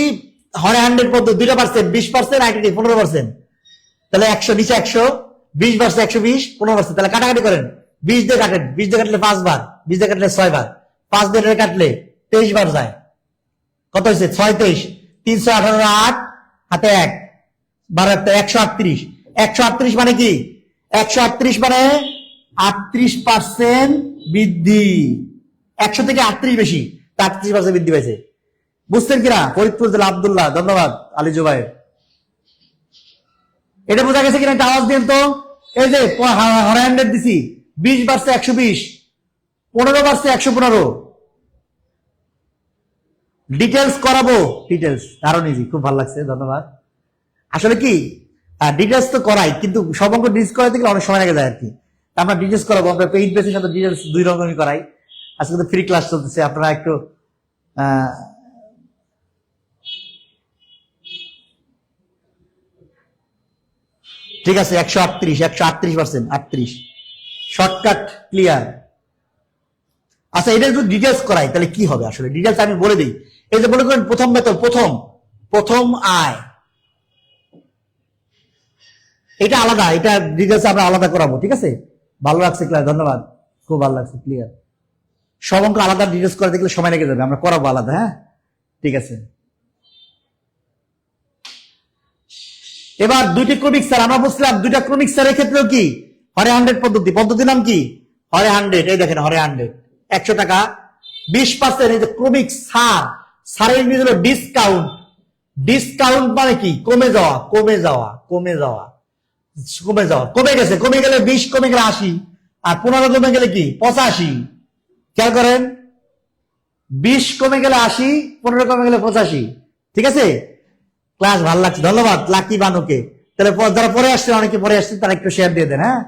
হরে 100 পদ্ধতি 2%, 20%, আইটি 15%, তাহলে 100 নিচে 100, 20 বাড়ছে 120, 15%, তাহলে কাটাকাটি করেন। 20 দিয়ে কাটেন, 20 দিয়ে কাটলে 5 বার, 20 দিয়ে কাটলে 6 বার, 5 দিয়ে কাটলে 23 বার যায়। কত হয়েছে? 6 23, 318, 8 হাতে 1 12, 138। 138 মানে কি? 138 মানে 38% বৃদ্ধি। 100 থেকে 38 বেশি, 38% বৃদ্ধি পাইছে। বুঝছেন কিনা? ফরিদপুর জেলা আব্দুল্লাহ, ধন্যবাদ আলী জুবাইর। এটা বোঝা গেছে কিনা একটা আওয়াজ দিন তো। এই যে 100 দিছি, 20 বাড়ছে 120, 15 বাড়ছে 115। ডিটেলস করাবো, ডিটেলস আরো ইজি, খুব ভালো লাগছে, ধন্যবাদ। আসলে কি ডিটেলস তো করাই, কিন্তু সব অঙ্ক ডিটেলস করাইতে গেলে অনেক সময় লেগে যায় আর কি। আমরা ডিটেলস করাবো, আমরা পেইড বেসের সাথে ডিটেলস দুই রকমই করাই। আজকে তো ফ্রি ক্লাস চলতেছে, আপনারা একটু ঠিক আছে। 138%, 38 শর্টকাট ক্লিয়ার। আচ্ছা, এটা যদি ডিটেলস করাই তাহলে কি হবে আসলে, ডিটেলস আমি বলে দিই। এই যে মনে করেন প্রথম বেতন, প্রথম আয়, এটা আলাদা, এটা ডিটেলস আমরা আলাদা করাবো, ঠিক আছে। ভালো লাগছে ক্লিয়ার, ধন্যবাদ, খুব ভালো লাগছে ক্লিয়ার। সব অঙ্ক আলাদা ডিটেলস করে দেখলে সময় লেগে যাবে, আমরা করাবো আলাদা, হ্যাঁ ঠিক আছে। এবার দুইটি ক্রমিক স্যার, আমরা বলছিলাম দুইটা ক্রমিক স্যারের ক্ষেত্রেও কি হরে 100 পদ্ধতি, পদ্ধতির নাম কি হরে 100। এই দেখেন হরে 100, 100 টাকা 20%। এই যে ক্রমিক স্যার, স্যারের ইংরেজি হলো ডিসকাউন্ট। ডিসকাউন্ট মানে কি কমে যাওয়া, কমে যাওয়া, কমে যাওয়া, কমে যাওয়া, কমে গেছে, কমে গেলে 20, কমে গেলে 80, আর 15 কমে গেলে কি 85। খেয়াল করেন, 20 কমে গেলে 80, 15 কমে গেলে 85, ঠিক আছে। ক্লাস ভালো লাগছে, ধন্যবাদ লাকি বানুকে। তাহলে যারা পরে আসছে, অনেকে পরে আসছে, তারা একটু শেয়ার দিয়ে দেন, হ্যাঁ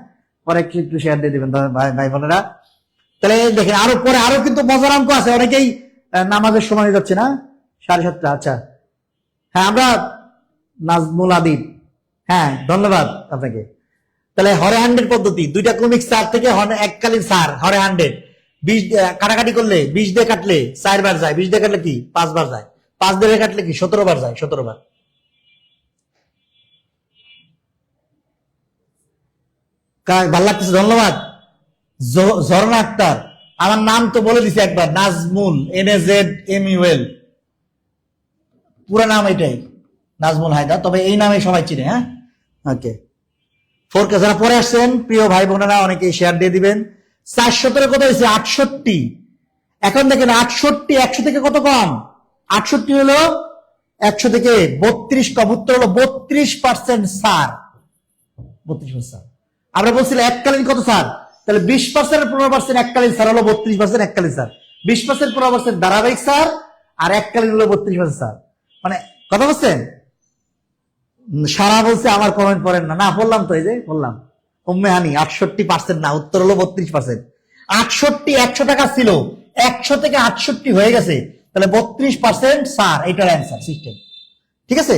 পরে একটু শেয়ার দিয়ে দিবেন ভাই বোনেরা। তাহলে দেখেন আরো পরে আরো কিন্তু মজার অঙ্ক আছে, অনেকেই নামাজের সময় হয়ে যাচ্ছে না, 7:30। আচ্ছা হ্যাঁ, আমরা নাজমুল আদিব, হ্যাঁ ধন্যবাদ আপনাকে। তাহলে হরে 100 পদ্ধতি, দুইটা ক্রমিক স্যার থেকে এককালীন স্যার হরে 100। 20 কাটাকাটি করলে 20 দিয়ে কাটলে 4 বার যায়, 20 দিয়ে কাটলে কি 5 বার যায়, 5 দিয়ে কাটলে কি 17 বার যায়, 17 বার। ভালো লাগতেছে, ধন্যবাদ ঝর্ণা আক্তার। আমার নাম তো বলে দিছি একবার, নাজমুল, NAZMUL, পুরো নাম এটাই নাজমুল হায়দার, তবে এই নামে সবাই চিনে, হ্যাঁ ওকে। 4K যারা পরে আসছেন প্রিয় ভাই বোনেরা, অনেকেই শেয়ার দিয়ে দিবেন। 417 কত হয়েছে 68। এখন দেখেন 68 100 থেকে কত কম, 68 হলো 100 থেকে 32 কম, উত্তর হলো 32% স্যার, 32% স্যার। আমরা বলছিলাম এককালীন কত স্যার, তাহলে 20% 15% এককালীন স্যার হলো 32% এককালীন স্যার, 20% 15% ধারাবাহিক স্যার, আর এককালীন হলো 32% স্যার। মানে কথা বলছেন, সারা বলছে আমার কমেন্ট পড়েন না, না বললাম তো, এই যে বললাম উম্মে হানি 68% না, উত্তর হলো 32%। 68 100 টাকা ছিল, 100 থেকে 68 হয়ে গেছে, তাহলে 32% স্যার, এটার অ্যান্সার সিস্টেম, ঠিক আছে।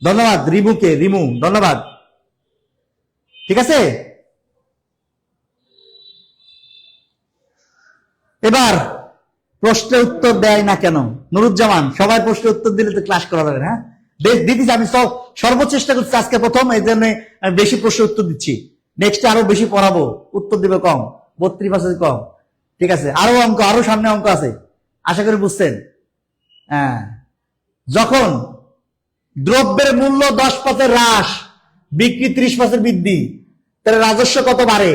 ধন্যবাদ রিমুকে, রিমু ধন্যবাদ, ঠিক আছে। এবার প্রশ্নের উত্তর দেয় না কেন নুরুজ্জামান, সবাই প্রশ্নের উত্তর দিলে তো ক্লাস করা যাবে, হ্যাঁ দিতেছি আমি সর্বচেষ্টা করছি, আজকে প্রথম এই জন্য আমি বেশি প্রশ্নের উত্তর দিচ্ছি, নেক্সট আরো বেশি পড়াবো, উত্তর দিবে কম, 32% কম, ঠিক আছে। আরো অঙ্ক, আরো সামনে অঙ্ক আছে, আশা করি বুঝছেন। হ্যাঁ, যখন দ্রব্যের মূল্য 10% হ্রাস, বিক্রি 30% বৃদ্ধি, তাহলে রাজস্ব কত বাড়ে।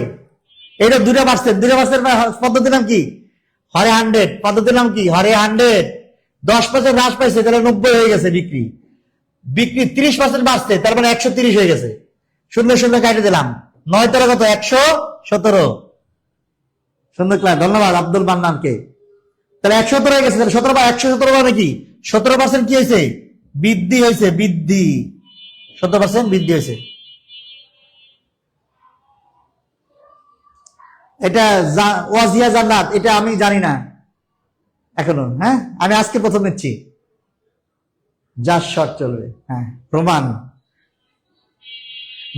এটা 2% পদ্ধতির নাম কি হরে 100, পদ্ধতির নাম কি হরে 100। 10% হ্রাস পাইছে, তাহলে 90 হয়ে গেছে বিক্রি, বিক্রি 30% বাড়ছে, তার মানে 130 হয়ে গেছে, 0 0 কাটে দিলাম, 9 তেরো কত 117। সুন্দর ক্লাস, ধন্যবাদ আব্দুল মান্নানকে। তাহলে 117 হয়ে গেছে, তাহলে 17 বা 117 মানে কি 17% কি হয়েছে, বৃদ্ধি হয়েছে, বৃদ্ধি 17% বৃদ্ধি হয়েছে। এটা ওয়াজিয়া জান্নাত, এটা আমি জানি না এখনো, হ্যাঁ আমি আজকে প্রথম নিচ্ছি, জাস্ট শর্ট চলবে, হ্যাঁ প্রমাণ।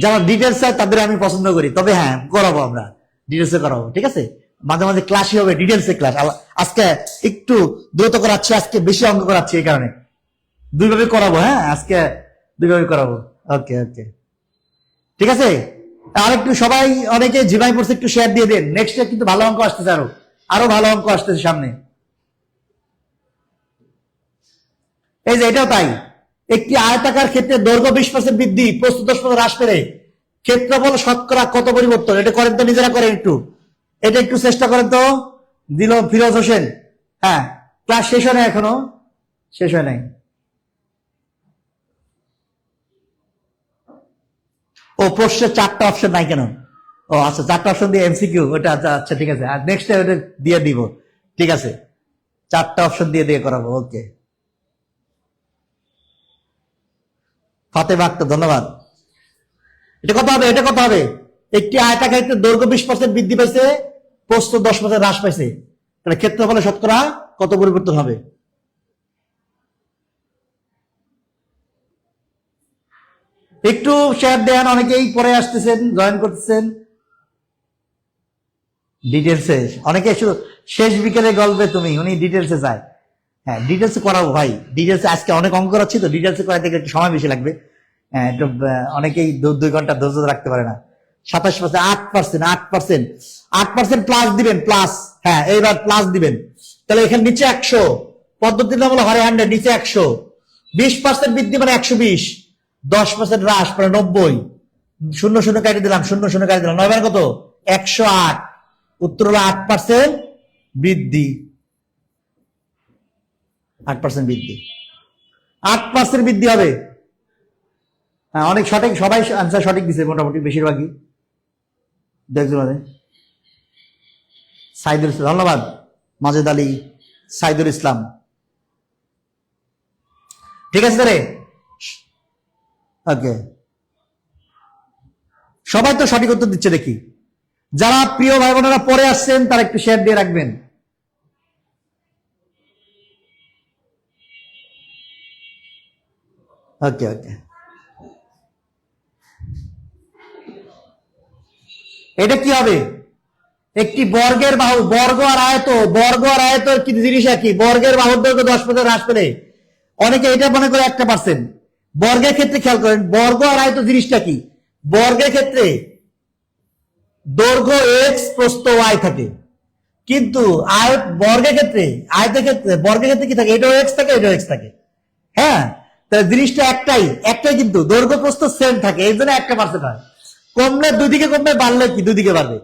যারা ডিটেলস চায় তাদের আমি পছন্দ করি, তবে হ্যাঁ করাবো, আমরা ডিটেলসে করাবো, ঠিক আছে। মাঝে মাঝে ক্লাসই হবে, ডিটেলসে ক্লাস। আজকে একটু দ্রুত করাচ্ছি, আজকে বেশি অঙ্ক করাচ্ছি, এই কারণে দুইভাবে করাবো, হ্যাঁ আজকে দুইভাবে করাবো, ওকে ওকে ঠিক আছে। আর একটু সবাই, অনেকে জিমাই পড়ছে, একটু শেয়ার দিয়ে দেন, নেক্সট কিন্তু ভালো অঙ্ক আসতেছে, আরো আরো ভালো অঙ্ক আসতেছে সামনে। এই যে এটাও তাই, একটি আয়তাকার ক্ষেত্রে দৈর্ঘ্য 20% বৃদ্ধি, প্রস্থ 10% হ্রাস পেলে ক্ষেত্রফল শতকরা কত পরিবর্তন। এটা করেন তো, নিজেরা করেন একটু, এটা একটু চেষ্টা করেন তো। দিল ফিরোজ হোসেন, হ্যাঁ ক্লাস শেষ হয় না এখনো, শেষ হয় নাই। ও প্রশ্নের 4টা অপশন নাই কেন? ও আচ্ছা, 4টা অপশন দিয়ে এমসিকিউ, ওটা আচ্ছা ঠিক আছে, আর নেক্সট টাইম ওটা দিয়ে দিব। ঠিক আছে, 4টা অপশন দিয়ে করাবো। ওকে, ফাতেমা আক্তার, ধন্যবাদ। এটা কত হবে? এটা কত হবে? একটি আয়তাকার দৈর্ঘ্য 20% বৃদ্ধি পাইছে, প্রস্থ 10% হ্রাস পাইছে, তাহলে ক্ষেত্রফলে শতকরা কত পরিবর্তন হবে? একটু শেয়ার দেন, অনেকেই পরে আসতেছেন, জয়েন করতেছেন। ডিটেলসে অনেকে শুধু শেষ বিকেলে গল্পে তুমি, উনি ডিটেলসে যায়। হ্যাঁ, ডিটেলসে করাবো ভাই, ডিটেলসে আজকে অনেক অঙ্ক করাচ্ছি তো, ডিটেলসে করাতে একটু সময় বেশি লাগবে। হ্যাঁ, একটু অনেকেই 2 ঘন্টা ধৈর্য রাখতে পারে না। 27%, 8%, 8% প্লাস দিবেন, প্লাস। হ্যাঁ, এইবার প্লাস দিবেন, তাহলে এখানে নিচে 100, পদ্ধতির নাম হলো হরে 100, নিচে 100, 20% বৃদ্ধি মানে 120, 10% হ্রাস মানে 90, 0 কাটে দিলাম, 0 কাটে দিলাম, 9 কত? 108। উত্তর হলো 8% বৃদ্ধি, 8% বৃদ্ধি, 8% বৃদ্ধি হবে। হ্যাঁ, অনেক সঠিক, সবাই আনসার সঠিক দিছে মোটামুটি, বেশিরভাগই। দেখছো মানে সাইদুল ইসলাম, ধন্যবাদ। মাজেদ আলী, সাইদুল ইসলাম, ঠিক আছে তাহলে। ওকে, সবাই তো সঠিক উত্তর দিচ্ছে দেখি। যারা প্রিয় ভাই বোনেরা পরে আসছেন তারা একটু শেয়ার দিয়ে রাখবেন। ওকে ওকে, এটা কি হবে? একটি বর্গের বাহু, বর্গ আর আয়ত, বর্গ আর আয়ত কি জিনিস একই? বর্গের বাহুর দৈর্ঘ্য 10% হ্রাস পেলে, অনেকে এটা মনে করে 1%। বর্গের ক্ষেত্রে খেয়াল করেন, বর্গ আর আয়ত জিনিসটা কি? বর্গের ক্ষেত্রে দৈর্ঘ্য x, প্রস্থ y থাকে, কিন্তু আয়ত, বর্গের ক্ষেত্রে, আয়তের ক্ষেত্রে, বর্গের ক্ষেত্রে কি থাকে? এটাও x থাকে, এটাও x থাকে। হ্যাঁ, তাহলে জিনিসটা একটাই, কিন্তু দৈর্ঘ্য প্রস্থ সেম থাকে, এই জন্য 1% হয়। কমলে দুই দিকে কমবে, বাড়লে কি দুই দিকে বাড়বে।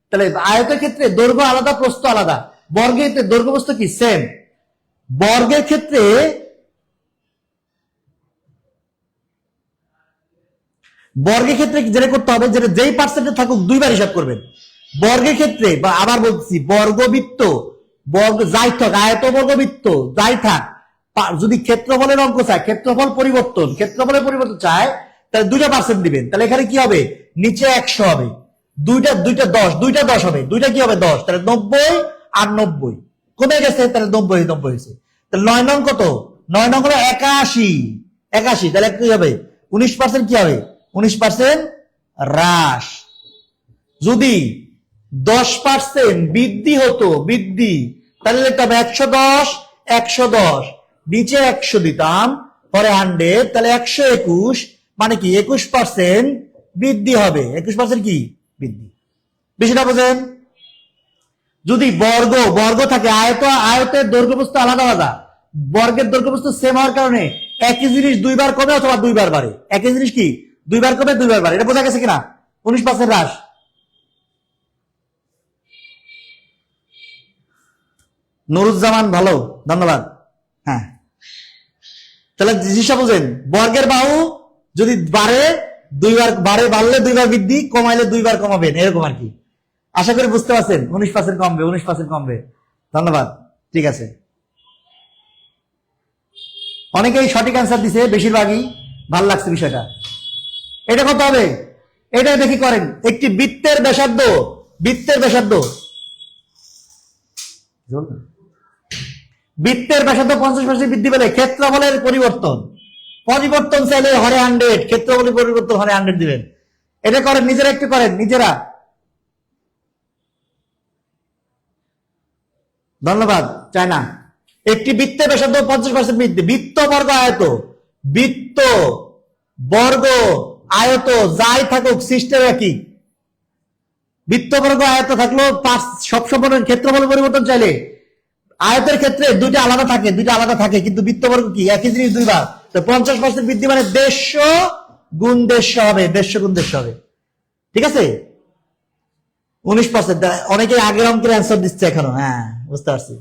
তাহলে আয়তের ক্ষেত্রে দৈর্ঘ্য আলাদা, প্রস্থ আলাদা, বর্গের ক্ষেত্রে দৈর্ঘ্য প্রস্থ কি সেম। বর্গের ক্ষেত্রে, বর্গের ক্ষেত্রে যেটা করতে হবে, যেটা যেই পার্সেন্টে থাকুক 2বার হিসাব করবেন। বর্গের ক্ষেত্রে, বা আবার বলছি, বর্গবৃত্ত, বর্গ যাই থাক, আয়ত বর্গবৃত্ত যাই থাক, যদি ক্ষেত্রফলের অঙ্ক চায়, ক্ষেত্রফলের পরিবর্তন চায়, তাহলে 2% দিবেন। তাহলে এখানে কি হবে? নিচে 100 হবে, দুইটা 10 হবে, দুইটা কি হবে? 10, তাহলে 90 আর 90 কমে গেছে, তাহলে 90 হয়েছে। তাহলে 9 নং কত? 9 নং হলো 81, তাহলে কি হবে? 19% কি হবে? 19% হ্রাস। যদি 10% বৃদ্ধি হতো, বৃদ্ধি, তাহলে লিখতে হবে 110, নিচে 100 দিতাম, পরে 100, তাহলে 121, মানে কি 21% বৃদ্ধি হবে। 21% কি বৃদ্ধি? বিষয়টা বোঝেন? যদি বর্গ থাকে, আয়তের দৈর্ঘ্য প্রস্থ আলাদা আলাদা, বর্গের দৈর্ঘ্য প্রস্থ সেম হওয়ার কারণে একই জিনিস 2বার কমে অথবা 2বার বাড়ে। একই জিনিস কি 2বার কমে, 2বার বাড়ে। এটা বোঝা গেছে কিনা? 19% হ্রাস। নুরুজ্জামান, ভালো, ধন্যবাদ। হ্যাঁ, তাহলে জিনিসটা বুঝেন, বর্গের বাহু যদি বাড়ে 2বার বাড়লে 2বার বৃদ্ধি, কমাইলে 2বার কমাবেন, এরকম আর কি। আশা করি বুঝতে পারছেন। 19% কমবে, 19% কমবে, ধন্যবাদ। ঠিক আছে, অনেকেই সঠিক অ্যান্সার দিছে, বেশিরভাগই ভাল লাগছে বিষয়টা। এটা কত হবে? এটা দেখি করেন। একটি বৃত্তের ব্যাসার্ধ, বৃত্তের ব্যাসার্ধ 50% বৃদ্ধি পেলে ক্ষেত্রফলের পরিবর্তন চাইলে হরে 100, ক্ষেত্রফলের পরিবর্তন হরে 100 দিবেন। এটা করেন, নিজেরা একটু করেন, নিজেরা। ধন্যবাদ, চায় না। একটি বৃত্তের ব্যাসার্ধ 50% বৃদ্ধি, বৃত্ত, বর্গ, আয়ত, বৃত্ত, বর্গ, আয়ত যাই থাকুক সিস্টেম একই। বৃত্ত, বর্গ, আয়ত থাকলো সবসময় ক্ষেত্রফল পরিবর্তন চাইলে, আয়তের ক্ষেত্রে দুইটা আলাদা থাকে, কিন্তু বৃত্ত, বর্গ কি একই জিনিস 2বার। তো 50% বৃদ্ধি মানে 150 গুণ 150 হবে, 150 গুণ 150 হবে। ঠিক আছে, 19%। অনেকে আগের অঙ্কের অ্যান্সার দিচ্ছে এখনো। হ্যাঁ, বুঝতে পারছি।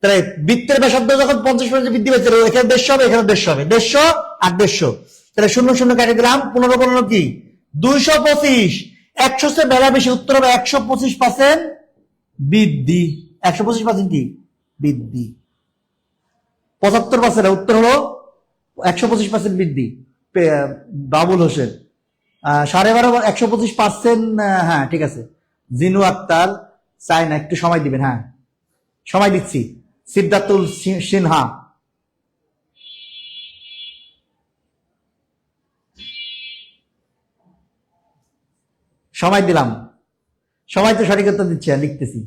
তাহলে বৃত্তের ব্যাসার্ধ যখন 50% বৃদ্ধি পেয়েছে, এখানে 150 হবে, এখানে 150 হবে, 150 আর 150, তাহলে 0 কাটে দিলাম, 15 কি 225, 100 से বেলা বেশি, উত্তর হবে 125% বৃদ্ধি। 125% কি বৃদ্ধি, 75% উত্তর হলো 125% বৃদ্ধি। বাবুল হোসেন 12.5, 125%। হ্যাঁ ঠিক আছে। জিনু আক্তার চাই না, একটু সময় দিবেন। হ্যাঁ সময় দিচ্ছি। সিদ্ধার্থুল সিনহা, সময় দিলাম, সময় তো সঠিক উত্তর দিচ্ছে, লিখতেছি।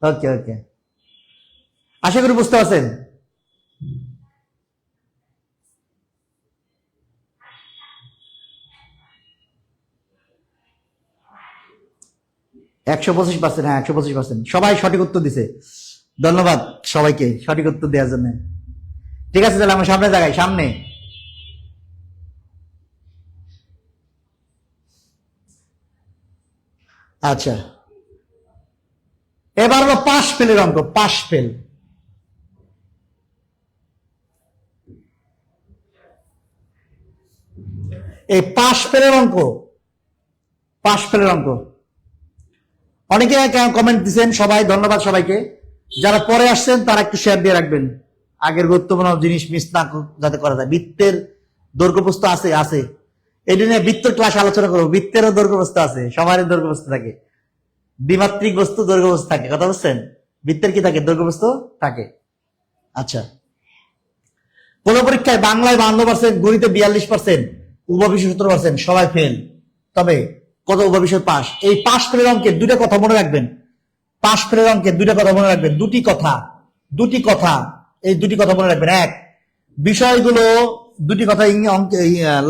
ওকে ওকে, আশা করি বুঝতে পারছেন। %125, হ্যাঁ 125%, সবাই সঠিক উত্তর দিছে। ধন্যবাদ সবাইকে সঠিক উত্তর দেওয়ার জন্য। ঠিক আছে, তাহলে আমরা সামনে জায়গায় সামনে। আচ্ছা, এবার হলো পাশ ফেলের অঙ্ক। পাশ ফেল, এই পাশ ফেলের অঙ্ক, পাশ ফেলের অঙ্ক অনেকে কমেন্ট দিচ্ছেন, সবাই ধন্যবাদ সবাইকে। যারা পরে আসছেন তারা একটু শেয়ার দিয়ে রাখবেন, আগের গুরুত্বপূর্ণ জিনিস মিস না যাতে করা যায়। বৃত্তের দৈর্ঘ্যপ্রস্থ আছে আছে, এই নিয়ে বৃত্তের ক্লাস আলোচনা করবো। বৃত্তেরও দৈর্ঘ্যপ্রস্থ আছে, সবারই দৈর্ঘ্যপ্রস্থ থাকে, দ্বিমাত্রিক বস্তু দৈর্ঘ্যপ্রস্থ থাকে, কথা বুঝছেন? বৃত্তের কি থাকে? দৈর্ঘ্যপ্রস্থ থাকে। আচ্ছা, কোন পরীক্ষায় বাংলায় 52%, গণিতে 42%, উপবিষয় 17%, সবাই ফেল, তবে কত উপবিষয় পাস। এই পাস ফেলের অঙ্কের দুইটা কথা মনে রাখবেন। পাস ফেলের অঙ্কের দুইটা কথা মনে রাখবেন, দুটি কথা, দুটি কথা, এই দুটি কথা মনে রাখবেন। এক, বিষয়গুলো, দুটি কথা অঙ্কে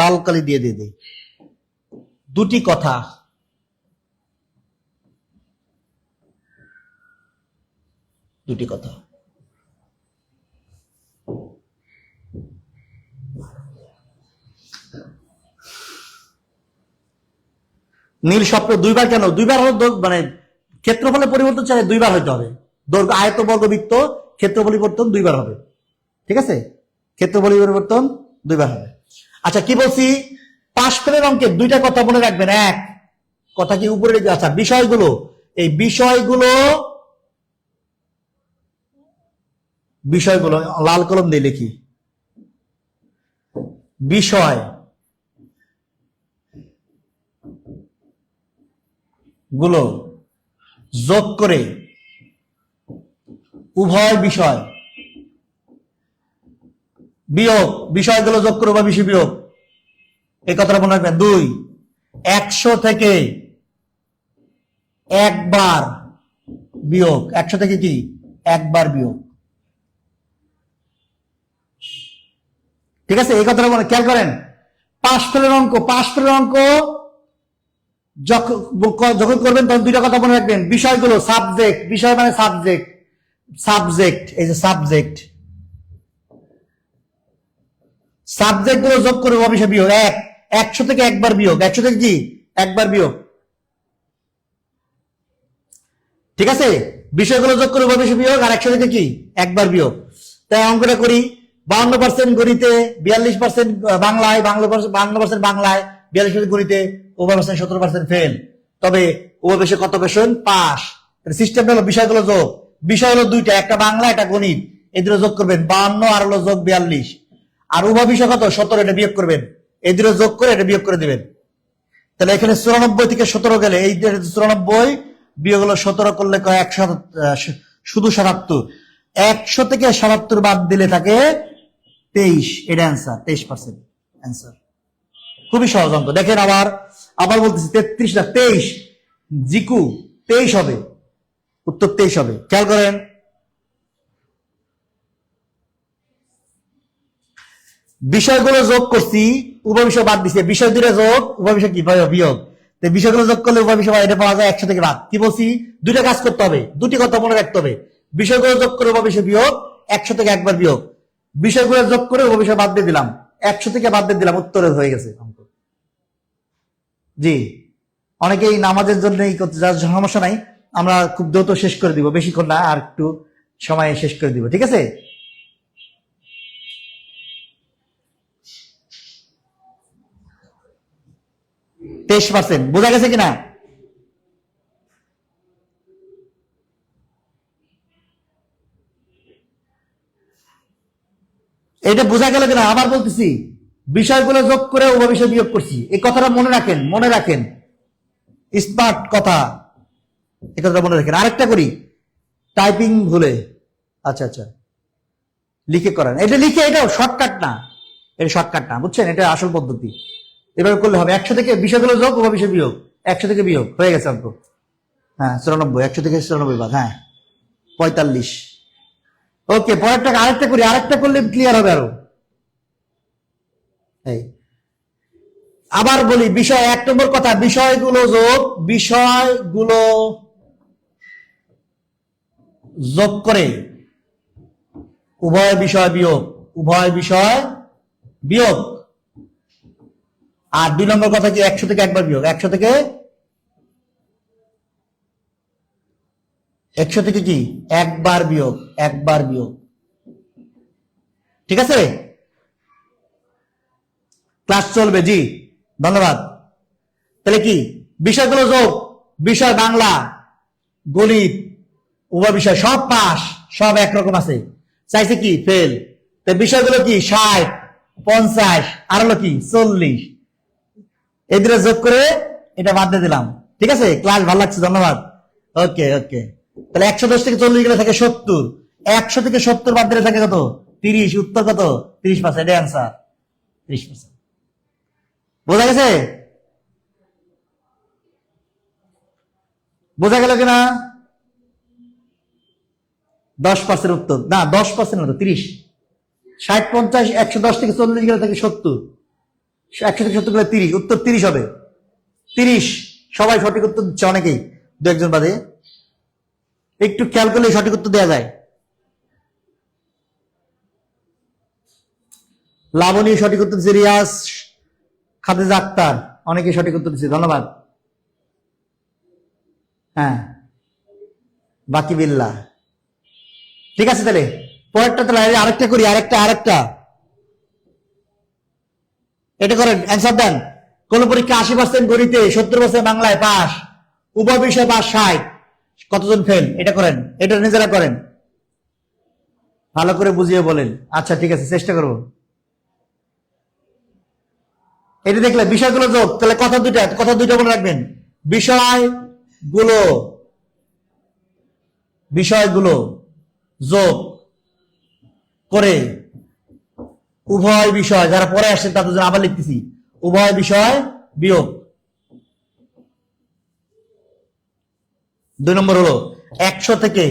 লাল কালি দিয়ে দিয়ে দিই। দুটি কথা, দুটি কথা। নীল স্বপ্ন দুইবার কেন? দুইবার হলো মানে ক্ষেত্রফলের পরিবর্তন চাইলে দুইবার হইতে হবে। দৈর্ঘ্য, আয়ত, বর্গ, বৃত্ত, ক্ষেত্র পরিবর্তন দুইবার হবে। ঠিক আছে, ক্ষেত্র পরিবর্তন দুইবার হবে। আচ্ছা, কি বলছি? পাশ ফেলের অঙ্কের দুইটা কথা মনে রাখবেন। এক কথা কি উপরে, আচ্ছা বিষয়গুলো, এই বিষয়গুলো, বিষয়গুলো লাল কলম দিয়ে লিখি। বিষয় গুলো যোগ করে উভয় বিষয় বিয়োগ, বিষয়গুলো যোগ করে উভয় বিষয় বিয়োগ, এই কথাটা মনে রাখবেন। দুই, 100 থেকে একবার বিয়োগ, 100 থেকে কি একবার বিয়োগ। ঠিক আছে, এই কথাটা মনে খেয়াল করেন। পাশ ফেলের অঙ্ক, পাশ ফেলের অঙ্ক যখন করবেন তখন দুইটা কথা মনে রাখবেন। বিষয়গুলো, সাবজেক্ট, বিষয় মানে সাবজেক্ট, সাবজেক্ট, এই যে সাবজেক্ট, সাবজেক্ট গুলো যোগ করে অভিশাপ বিয়োগ। 100 থেকে একবার বিয়োগ, 100 থেকে কি একবার বিয়োগ। ঠিক আছে, বিষয়গুলো যোগ করে অভিশাপ বিয়োগ, আর 100 থেকে কি একবার বিয়োগ। তাই অঙ্কটা করি। 52% গণিতে, 42% বাংলায়, 52% বাংলায়, 42% গণিতে, ওভারপার্সেন্ট 17% ফেল, তবে ওভারবেশে কত পার্সেন্ট পাস। সিস্টেমটা হলো বিষয়গুলো যোগ, বিষয় হলো দুইটা, একটা বাংলা একটা গণিত, এই দুটো যোগ করবেন 52 আর হলো যোগ 42, আর উভয় বিষয় কত 17, এটা বিয়োগ করবেন, এই দুটো যোগ করে এটা বিয়োগ করে দিবেন। তাহলে এখানে 94 থেকে 17 গেলে, এই 94 বিয়োগ হলো 17 করলে কয় 100, শুধু 77। 100 থেকে 77 বাদ দিলে থাকে 23, এটা অ্যান্সার, 23% অ্যান্সার। খুবই সহজ অঙ্ক। দেখেন আবার আবার বলতেছি, 33 না 23, জিকু 23 হবে, উত্তর 23 হবে। খেয়াল করেন, বিষয়গুলো যোগ করছি, উভয় বিষয় বাদ দিছে, বিষয় দুটো যোগ, উভয় বিষয় কি বিয়োগ। বিষয়গুলো যোগ করলে উভয় বিষয় এটা পাওয়া যায় 100 থেকে বাদ। কি বলছি? দুইটা কাজ করতে হবে, দুটি কথা মনে রাখতে হবে। বিষয়গুলো যোগ করে উভয় বিষয় বিয়োগ, 100 থেকে একবার বিয়োগ। বিষয়গুলো যোগ করে উভয় বিষয় বাদ দিয়ে দিলাম, 100 থেকে বাদ দিয়ে দিলাম, উত্তরে হয়ে গেছে অঙ্ক। জি, অনেকেই নামাজের জন্য করতে যাওয়ার সমস্যা নাই, আমরা খুব দ্রুত শেষ করে দিব, বেশিক্ষণ না, আর একটু সময় শেষ করে দিব। ঠিক আছে, 23%। বোঝা গেছে কিনা? এটা বোঝা গেল কিনা? আবার বলতেছি, বিষয়গুলো যোগ করে উপবিষয় বিয়োগ করছি। এই কথাটা মনে রাখেন, মনে রাখেন, স্মার্ট কথা, এই কথাটা মনে রাখেন। আরেকটা করি, টাইপিং ভুলে, আচ্ছা আচ্ছা, লিখে করেন। এটা লিখে, এটাও শর্টকাট না, এটা শর্টকাট না, বুঝছেন? এটা আসল পদ্ধতি। এভাবে করলে হবে। 100 থেকে বিষয়গুলো যোগ, উপবিষয় বিয়োগ, 100 থেকে বিয়োগ হয়ে গেছে অঙ্ক। হ্যাঁ 94, 100 থেকে 94 বাদ, হ্যাঁ 45। ওকে, পরেরটা আরেকটা করি, আরেকটা করলে ক্লিয়ার হবে আরো। এই আবার বলি, বিষয় 1 নম্বর কথা, বিষয়গুলো যোগ, বিষয়গুলো যোগ করে উভয় বিষয় বিয়োগ, উভয় বিষয় বিয়োগ। আর 2 নম্বর কথা কি, 100 থেকে একবার বিয়োগ, 100 থেকে কি একবার বিয়োগ, একবার বিয়োগ। ঠিক আছে, ক্লাস চলবে। জি ধন্যবাদ। তাহলে কি বিষয়গুলো যোগ, বিষয় বাংলা, গণিত, উভয় বিষয় সব পাস, সব একরকম আছে। চাইছে কি ফেল। বিষয়গুলো কি 60, 50 আর হলো কি 40, এই দুটো যোগ করে এটা বাদ দিয়ে দিলাম। ঠিক আছে, ক্লাস ভালো লাগছে, ধন্যবাদ। ওকে ওকে, তাহলে 110 থেকে 40 গেলে থাকে 70, 100 থেকে 70 বাদ দিলে থাকে কত? 30। উত্তর কত? 30%। এটা অ্যান্সার 30%। বোঝা গেছে? বোঝা গেল কিনা? 10% উত্তর না, 10% হতো 30। 60, 50, 110 থেকে 40 গেলে থাকে 70, 100 থেকে 70 গেলে 30, উত্তর 30 হবে। 30। সবাই সঠিক উত্তর দিচ্ছে, অনেকেই, দু একজন বাদে। একটু খেয়াল করলে সঠিক উত্তর দেওয়া যায়। লাবণী সঠিক উত্তর দিচ্ছে, রিয়াজ, খাদিজা আক্তার, অনেকে সঠিক উত্তর দিচ্ছে, ধন্যবাদ। হ্যাঁ বাকি বিল্লাহ। ঠিক আছে, তাহলে পরেরটা, তাহলে আরেকটা করি, আরেকটা এটা করেন, অ্যান্সার দেন। কোন পরীক্ষা 80% গণিতে, 70% বাংলায় পাস, উভয় বিষয় পাস 60, কতজন ফেল? এটা করেন, এটা নিজেরা করেন, ভালো করে বুঝিয়ে বলেন। আচ্ছা ঠিক আছে, চেষ্টা করব। এটা দেখলে বিষয়গুলো যোগ, তাহলে কথা দুইটা মনে রাখবেন। বিষয়গুলো, বিষয়গুলো যোগ করে উভয় বিষয়, যারা পরে আসছেন তাদের জন্য আবার লিখতেছি, উভয় বিষয় বিয়োগ। 2 নম্বর হলো 100 থেকে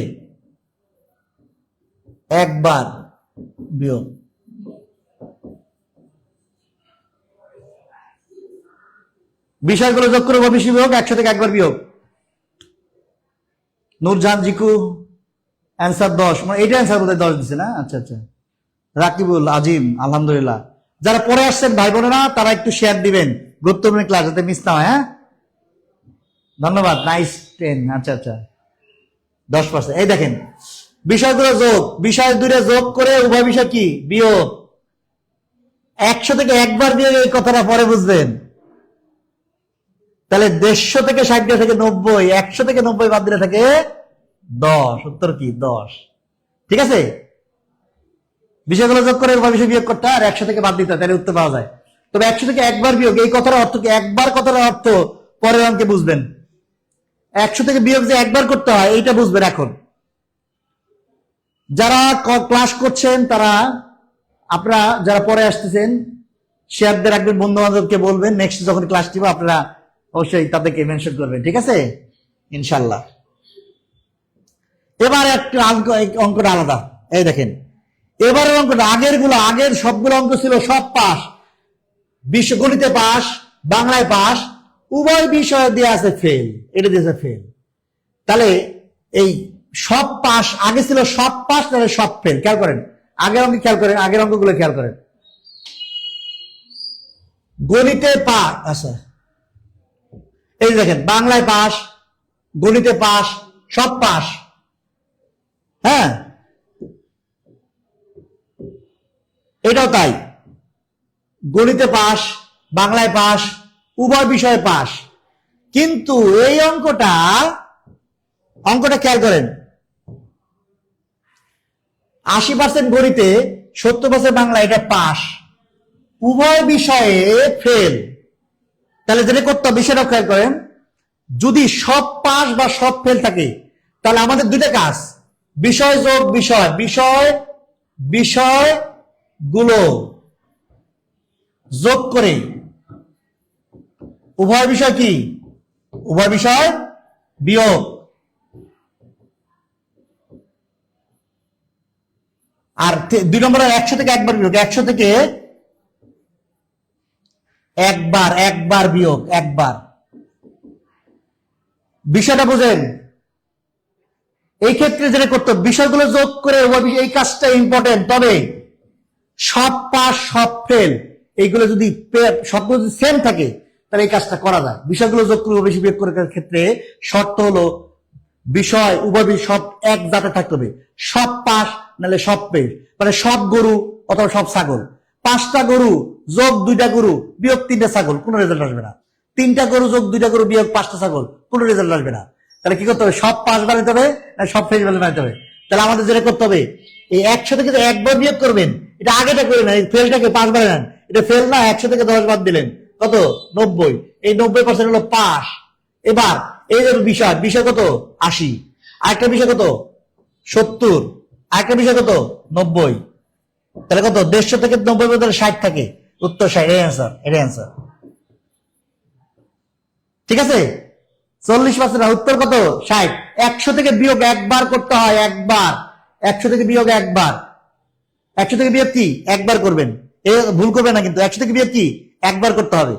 একবার বিয়োগ। বিষয়গুলো যোগ করে উভয় বিষয় বিয়োগ, 100 থেকে একবার বিয়োগ। নূরজাহান জিকু অ্যান্সার 10, মানে এইটা অ্যান্সার বোধহয় 10 দিচ্ছে না? আচ্ছা আচ্ছা। রাকিবুল আজিম, আলহামদুলিল্লাহ। যারা পরে আসছেন ভাই বোনেরা, তারা একটু শেয়ার দিবেন, গুরুত্বপূর্ণ ক্লাস যাতে মিস না হয়। হ্যাঁ ধন্যবাদ, নাইস 10। আচ্ছা আচ্ছা, 10%। এই দেখেন, বিষয়গুলো যোগ, বিষয় দুটো যোগ করে উভয় বিষয় কি বিয়োগ। 100 থেকে একবার বিয়োগ, এই কথাটা পরে বুঝবেন। তাহলে 150 থেকে 60 থেকে 90, 100 থেকে 90 বাদ দিলে থাকে 10, উত্তর কি 10। ঠিক আছে, বিষয়গুলো যোগ করে উভয় বিষয় বিয়োগ করতে আর 100 থেকে বাদ দিতে, তাহলে উত্তর পাওয়া যায়। তবে 100 থেকে একবার বিয়োগ, এই কথার অর্থ কি? একবার কথার অর্থ পরের অঙ্কে বুঝবেন। 100 থেকে বিয়োগ যে একবার করতে হয়, এইটা বুঝবেন এখন। যারা ক্লাস করছেন তারা, আপনারা যারা পরে আসতেছেন, শেয়ার দিয়ে রাখবেন, বন্ধু বান্ধবকে বলবেন, নেক্সট যখন ক্লাস দিব আপনারা অবশ্যই তাদেরকে মেনশন করবেন। ঠিক আছে, ইনশাল্লাহ। এবার একটা অঙ্কটা আলাদা। এই দেখেন, এবারের অঙ্কটা, আগের সবগুলো অঙ্ক ছিল সব পাস, গণিতে পাস, বাংলায় পাস, উভয় বিষয় দিয়ে আছে ফেল, এটা দিয়েছে ফেল। তাহলে এই সব পাস আগে ছিল, সব পাস, তাহলে সব ফেল। খেয়াল করেন, আগের অঙ্ক খেয়াল করেন, আগের অঙ্কগুলো খেয়াল করেন। গণিতে পাস, আচ্ছা এই দেখেন, বাংলায় পাস, গণিতে পাস, সব পাস। হ্যাঁ এটাও তাই, গণিতে পাস, বাংলায় পাস, উভয় বিষয়ে পাস। কিন্তু এই অঙ্কটা খেয়াল করেন, 80% গণিতে, 70% বাংলা, এটা পাস, উভয় বিষয়ে ফেল। তাহলে যেটা করতে হবে বিষয়টা খেয়াল করেন, যদি সব পাস বা সব ফেল থাকে তাহলে আমাদের দুইটা কাজ, বিষয় যোগ বিষয়, বিষয়গুলো যোগ করে উভয় বিষয় কি, উভয় বিষয় বিয়োগ। আর 2 নম্বরে 100 থেকে একবার বিয়োগ, 100 থেকে একবার বিয়োগ, একবার। বিষয়টা বুঝেন? এই ক্ষেত্রে যেটা করতে বিষয়গুলো যোগ করে, এই কাজটা ইম্পর্টেন্ট। তবে সব পাস সব ফেল এইগুলো যদি সবগুলো যদি সেম থাকে তাহলে এই কাজটা করা যায়। বিষয়গুলো যোগ করে বেশি বিয়োগ করার ক্ষেত্রে শর্ত হলো বিষয় উভয় সব এক জাতে থাকতে হবে, সব পাস নাহলে সব ফেল। মানে সব গরু অথবা সব ছাগল, 5টা গরু যোগ 2টা গরু বিয়োগ 3টা ছাগল, কোনো রেজাল্ট আসবে না। 3টা গরু যোগ 2টা গরু বিয়োগ 5টা ছাগল, কোনো রেজাল্ট আসবে না। তাহলে কি করতে হবে, সব পাস বানাতে হবে না সব ফেল বানাতে হবে। তাহলে আমাদের যেটা করতে হবে, এই 100 থেকে 1 বিয়োগ করবেন, এটা আগেটা করে না, এই ফেলটাকে পাস বানান। এটা ফেল না, 100 থেকে 10 বাদ দিলেন কত, 90। এই 90% হলো পাস। এবার এই যে বিষয় কত, 80, আরেকটা বিষয় কত, 70, আরেকটা বিষয় কত, 90। তাহলে কত, 150 থেকে 90 মধ্যে 60 থাকে, উত্তর 60। এটাই অ্যান্সার। ঠিক আছে, 40% উত্তর কত, 60। 100 থেকে বিয়োগ একবার করতে হয়, একবার। 100 থেকে বিয়োগ একবার, 100 থেকে বিয়োগ কি একবার করবেন, ভুল করবেন না কিন্তু। 100 থেকে বিয়োগ কি একবার করতে হবে।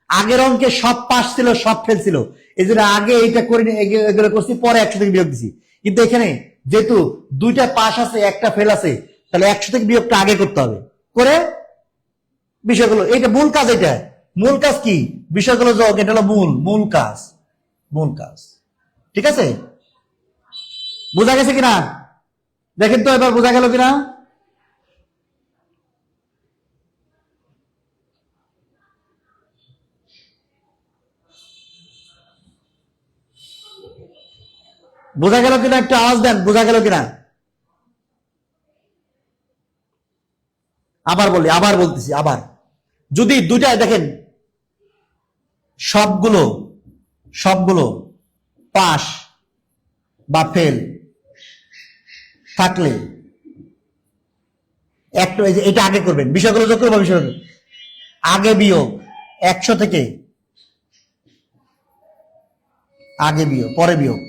আগের অঙ্কে সব পাস ছিল সব ফেল ছিল, এই জন্য আগে এইটা করিনি, এগুলো করছি, পরে 100 থেকে বিয়োগ দিছি। কিন্তু এখানে যেহেতু 2টা পাস আছে একটা ফেল আছে, তাহলে 100 থেকে বিয়োগটা আগে করতে হবে, করে বিষয়গুলো, এটা মূল কাজ। এটা মূল কাজ কি, বিষয়গুলো যোগ, এটা হলো মূল কাজ, মূল কাজ। ঠিক আছে, বোঝা গেছে কিনা দেখেন তো, এবার বোঝা গেল কিনা? বোঝা গেল কিনা, একটা আওয়াজ দেন, বোঝা গেল কিনা? আবার বলতেছি, আবার। যদি দুইটা দেখেন, সবগুলো পাস বা ফেল থাকলে একটু এটা আগে করবেন, বিষয়গুলো যোগ করবো, বিষয়গুলো আগে বিয়োগ, 100 থেকে আগে বিয়োগ পরে বিয়োগ।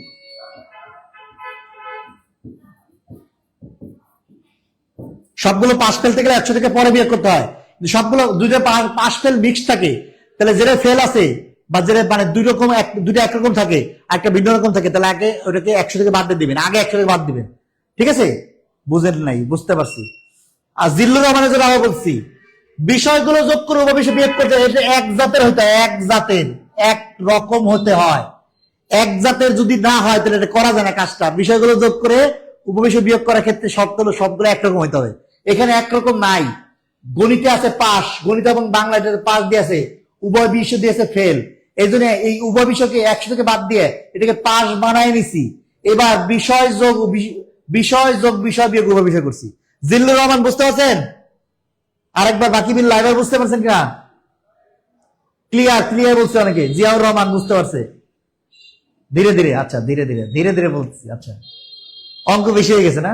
সবগুলো পাস ফেল থেকে 100 থেকে পরে বিয়োগ করতে হয়। সবগুলো দুইটা পাস ফেল মিক্স থাকে, তাহলে যেটা ফেল আছে বা যেটা মানে দুইটা একরকম থাকে, একটা ভিন্ন রকম থাকে, তাহলে আগে ওটাকে 100 থেকে বাদ দিয়ে দিবেন, আগে 100 থেকে বাদ দিবেন। ঠিক আছে, বুঝেন নাই, বুঝতে পারছি। আর জিল্লুর রহমানের জন্য আমি বলছি, বিষয়গুলো যোগ করে উপবিষয় বিয়োগ করতে, এটা এক জাতের হতে হয়, এক জাতের, এক রকম হতে হয়। এক জাতের যদি না হয় তাহলে এটা করা যায় না কাজটা। বিষয়গুলো যোগ করে উপবিষয় বিয়োগ করার ক্ষেত্রে সবগুলো একরকম হইতে হবে। এখানে একরকম নাই। গণিতে আছে পাস, গণিত এবং বাংলা এটাতে পাস দিয়েছে, উভয় বিষয় দিয়েছে ফেল। এই জন্য এই উভয় বিষয়কে 100 থেকে বাদ দিয়ে এটাকে পাস বানায় নিছি। এবার বিষয় যোগ বিষয় বিয়োগ উভয় বিষয় করছি। জিল্লুর রহমান বুঝতে পারছেন? আরেকবার বাকি বিল লাইভার বুঝতে পারছেন কিনা? ক্লিয়ার বলছে অনেকে। জিয়াউর রহমান বুঝতে পারছে? ধীরে ধীরে, আচ্ছা ধীরে ধীরে বলছি। আচ্ছা, অঙ্ক বেশি হয়ে গেছে না?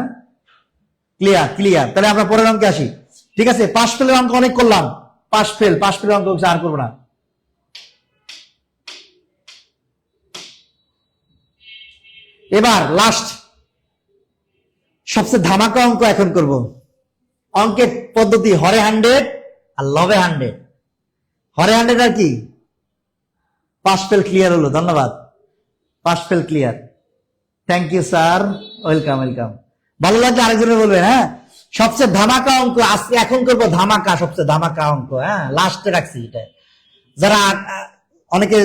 ক্লিয়ার। তাহলে আমরা পরের অঙ্কে আসি। ঠিক আছে, পাশ ফেলের অঙ্ক অনেক করলাম, পাশ ফেলের অঙ্ক আর করবো না। এবার লাস্ট সবচেয়ে ধামাকা অঙ্ক এখন করব। অঙ্কের পদ্ধতি হরে 100 আর লবে 100। হরে 100 আর কি, পাশ ফেল ক্লিয়ার হলো, ধন্যবাদ। Pass fail clear, thank you sir, welcome. ভালো লাগলে আরেকজনের বলবেন। হ্যাঁ, সবচেয়ে ধামাকা অঙ্ক আজকে এখন করবো, ধামাকা, সবচেয়ে ধামাকা অঙ্ক। হ্যাঁ, লাস্টে রাখছি এটা, যারা অনেকে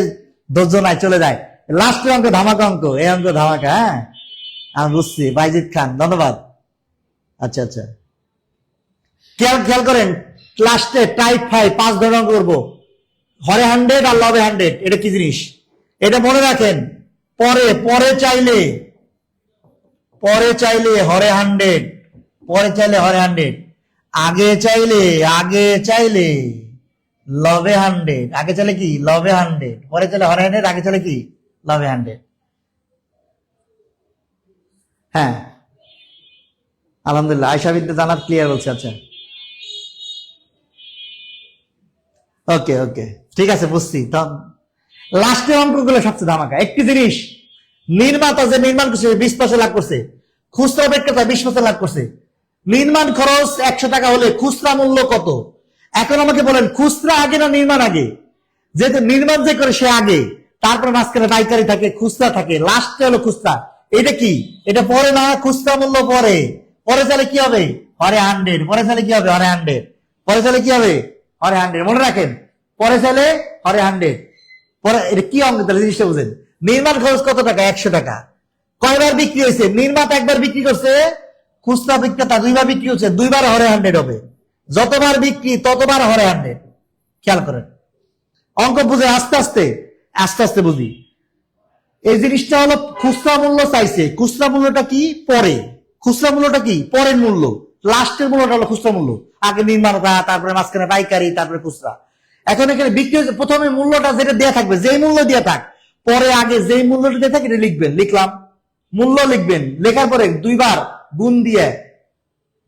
10 জন চলে যায়, লাস্টের অঙ্ক ধামাকা অঙ্ক, এই অঙ্ক ধামাকা। হ্যাঁ, আমি বুঝছি, বাইজিদ খান, ধন্যবাদ। আচ্ছা, খেয়াল করেন, লাস্টে টাইপ 5 ধরনের অঙ্ক করবো। হরে 100 আর লবে 100, এটা কি জিনিস এটা মনে রাখেন। পরে পরে চাইলে হরে 100, পরে চাইলে হরে 100, আগে চাইলে লবে 100, আগে চাইলে কি লবে 100, পরে চাইলে হরে 100, আগে চাইলে কি লবে 100। হ্যাঁ আলহামদুলিল্লাহ, আয়েশা বিনতে জান্নাত ক্লিয়ার বলছে। আচ্ছা ওকে ওকে ঠিক আছে, বুঝছি। তো লাস্টের অঙ্কগুলো সবচেয়ে ধামাকা। একটি জিনিস নির্মাতা যে নির্মাণ করছে 20% লাভ করছে, খুচরা বিক্রেতা 20% লাভ করছে। নির্মাণ খরচ 100 টাকা হলে খুচরা মূল্য কত? এখন আমাকে বলেন খুচরা আগে না নির্মাণ আগে? যেহেতু নির্মাণ যে করে সে আগে, তারপর মাঝখানে পাইকারি থাকে, খুচরা থাকে, লাস্টে হলো খুচরা। এটা কি এটা পরে না, খুচরা মূল্য পরে। পরে চাইলে কি হবে হরে 100, পরে চাইলে কি হবে হরে 100, পরে চাইলে কি হবে হরে 100। মনে রাখেন পরে চাইলে হরে 100। পরে এটা কি অঙ্ক তাহলে জিনিসটা বুঝেন। নির্মাণ খরচ কত টাকা? 100 টাকা। কয়বার বিক্রি হয়েছে? নির্মাতা একবার বিক্রি করছে, খুচরা বিক্রেতা 2বার বিক্রি হচ্ছে, 2বার হরে 100 হবে। যতবার বিক্রি ততবার হরে 100। খেয়াল করেন অঙ্ক বুঝে আস্তে আস্তে বুঝি। এই জিনিসটা হলো খুচরা মূল্য চাইছে, খুচরা মূল্যটা কি পরে, খুচরা মূল্যটা কি পরের মূল্য, লাস্টের মূল্যটা হলো খুচরা মূল্য। আগে নির্মাতা, তারপরে মাঝখানে পাইকারি, তারপরে খুচরা। এখন এখানে বিক্রি হচ্ছে, প্রথমে মূল্যটা যেটা দেয়া থাকবে, যেই মূল্য দেয়া থাক, পরে আগে যেই মূল্যটা দিয়ে থাকে এটা লিখবেন। লিখলাম, মূল্য লিখবেন, লেখার পরে 2বার গুণ দিয়ে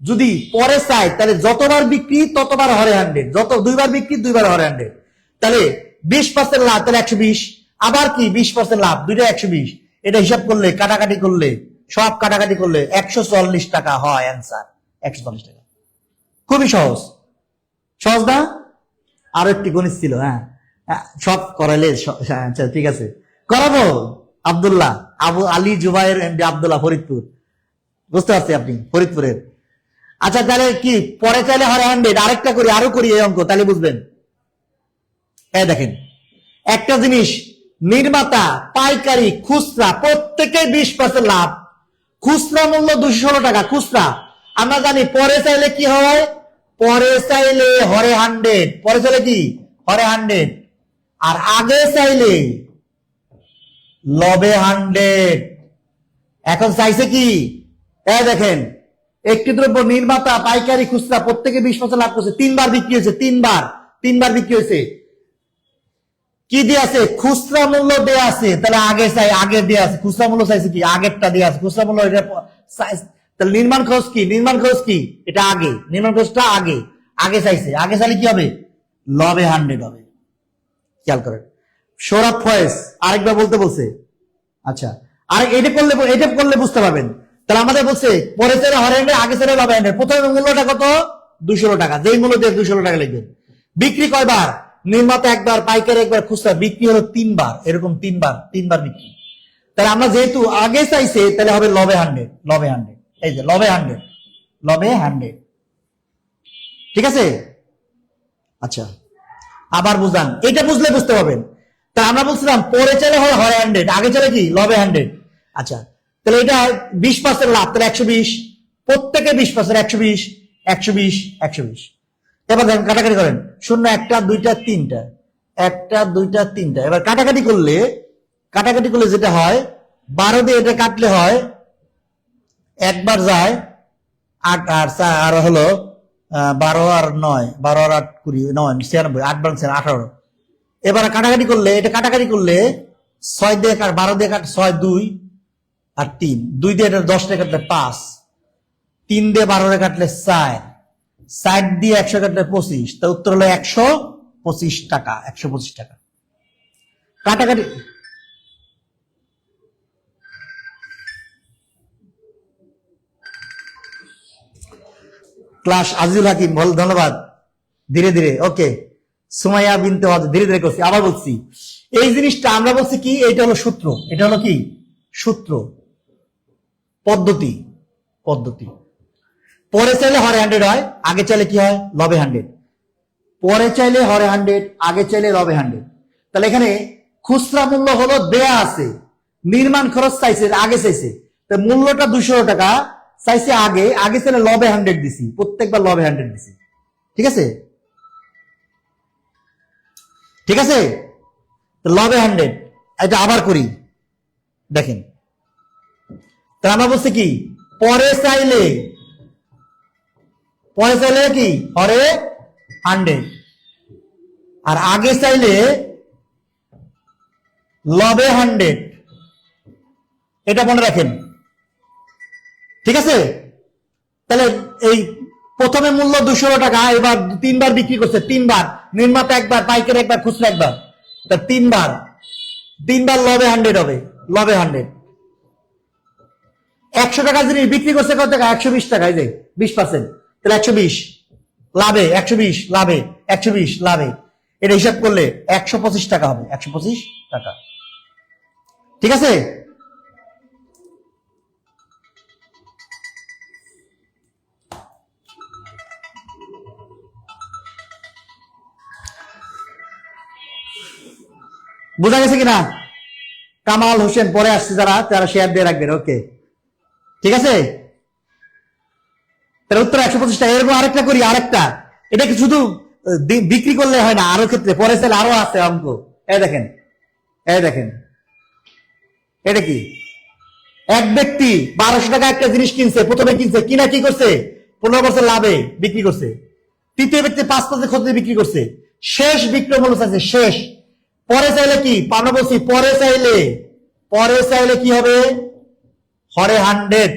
যদি পরে চাই তাহলে যতবার বিক্রি ততবার হরে 100, যত 2বার বিক্রি 2বার হরে 100। তাহলে 20% লাভ, তাহলে 120। আবার কি 20% লাভ, দুইটা 120। এটা হিসাব করলে কাটাকাটি করলে সব কাটাকাটি করলে 140 টাকা হয় অ্যান্সার। 140 টাকা, খুবই সহজ। সহজ না? আরো একটি গণিত ছিল। হ্যাঁ সব করাইলে আচ্ছা ঠিক আছে, করাবো। আব্দুল্লাহ আবু আলী জুবাইর এমডি আব্দুল্লাহ, ফরিদপুর। বুঝতে পারছি আপনি ফরিদপুরের। আচ্ছা তাহলে কি পরে চাইলে হরে 100, আরেকটা করি, আরো করি এই অঙ্ক, তাহলে বুঝবেন। এই দেখেন একটা জিনিস, নির্মাতা, পাইকারি, খুচরা প্রত্যেকে 20% লাভ। খুচরা মূল্য 216 টাকা খুচরা। আমরা জানি পরে চাইলে কি হয়, পরে চাইলে হরে 100, পরে চাইলে কি হরে 100, আর আগে চাইলে লবে 100। এখন চাইছে কি, এই দেখেন একটি দ্রব্য নির্মাতা, পাইকারি, খুচরা প্রত্যেকে 20% লাভ করছে, 3বার বিক্রি হয়েছে, 3বার বিক্রি হয়েছে। কি দিয়ে আছে? খুচরা মূল্য দেয়া আছে, তাহলে আগে চাই, আগে দেয়া আছে। খুচরা মূল্য চাইছে কি, আগেরটা দেয়া আছে, খুচরা মূল্য এটা। তাহলে নির্মাণ খরচ কি, নির্মাণ খরচ কি এটা আগে, নির্মাণ খরচটা আগে চাইছে, আগে চাইলে কি হবে লবে 100 হবে। খেয়াল করেন সৌরভ ফয়েজ আরেকবার বলতে বলছে। আচ্ছা আর এটা করলে বুঝতে পারবেন। তাহলে আমাদের বলছে পরে চাইলে হরে 100, আগে চাইলে লবে 100। প্রথমে মূল্যটা কত? 216 টাকা। যেই মূল্য দিয়ে 216 টাকা লিখবেন। বিক্রি কয়বার? নির্মাতা একবার, পাইকারি একবার, খুচরা বিক্রি হলো 3বার। এরকম 3বার বিক্রি। তাহলে আমরা যেহেতু আগে চাইছে তাহলে হবে লবে 100। এই যে লবে 100। ঠিক আছে। আচ্ছা আবার বুঝান, এটা বুঝলে বুঝতে পারবেন। তা আমরা বলছিলাম পরে চাইলে হয় হরে 100, আগে চাইলে কি লবে 100। আচ্ছা তাহলে এটা 20% লাভ, তাহলে 120। প্রত্যেকে 20%, 120। এবার দেখেন কাটাকাটি করেন, 0 1 2 3, 1 2 3। এবার কাটাকাটি করলে যেটা হয়, 12 দিয়ে এটা কাটলে হয়, একবার যায় 8 আর হলো 12 আর 9, 12 আর 8 20, 9 96, 8 বার 18। এবার কাটাকাটি করলে, এটা কাটাকাটি করলে 6 দিয়ে 12 দিয়ে কাট, 6 2 আর 3, 2 দিয়ে এটা 10 দিয়ে কাটলে 5, 3 দিয়ে 12 দিয়ে কাটলে 4, 60 দিয়ে 100 কাটলে 25। তা উত্তর হলো 125 টাকা। 125 টাকা। কাটাকাটি ক্লাস আজিজুল হাকিম বল, ধন্যবাদ। ধীরে ধীরে ওকে। সুমাইয়া বিনতে ধীরে ধীরে করছি। আবার বলছি এই জিনিসটা আমরা বলছি কি, এটা হলো সূত্র, এটা হলো কি সূত্র, পদ্ধতি। পরে চাইলে হরে 100 হয়, আগে চাইলে কি হয় লবে 100। পরে চাইলে হরে 100, আগে চাইলে লবে 100। তাহলে এখানে খুচরা মূল্য হলো দেয়া আছে, নির্মাণ খরচ চাইছে আগে চাইছে, তো মূল্যটা 216 টাকা চাইছে আগে চাইলে লবে 100 দিছি, প্রত্যেকবার লবে 100 দিছি। ঠিক আছে। ঠিক আছে, লবে 100, এটা আবার করি, দেখেন। তাহলে আমরা বলছি কি, পরে চাইলে কি হরে 100, আর আগে চাইলে লবে 100, এটা মনে রাখেন। ঠিক আছে, তাহলে এই প্রথমে মূল্য 200 টাকা, এবার 3 বার বিক্রি করছে, 3 বার, নির্মাতা একবার, পাইকারি একবার, খুচরা একবার, তা 3 বার লবে 100 হবে, লবে 100। 100 টাকা জিনিস বিক্রি করছে কত টাকা, 120 টাকা, এই যে 20%, তাহলে 120 লাভে, 120 লাভে, 120 লাভে, এটা হিসাব করলে 125 টাকা হবে, 125 টাকা। ঠিক আছে, বোঝা গেছে কিনা? কামাল হোসেন পরে আসছে, যারা তারা শেয়ার দিয়ে রাখবেন। ওকে, ঠিক আছে, তাহলে উত্তর 125 টাকা। এরকম আরেকটা করি, আরেকটা, এটা কি শুধু বিক্রি করলে হয় না, আরো ক্ষেত্রে পরে সেল আরো আছে অঙ্ক। এই দেখেন, এটা কি, এক ব্যক্তি 1200 টাকা একটা জিনিস কিনছে, প্রথমে কিনছে, কিনা কি করছে, 15% লাভে বিক্রি করছে। তৃতীয় ব্যক্তি 5% ক্ষতিতে বিক্রি করছে, শেষ বিক্রয় মূল্য চাইছে, শেষ। পরে চাইলে কি, আমরা বলছি পরে চাইলে কি হবে, হরে 100,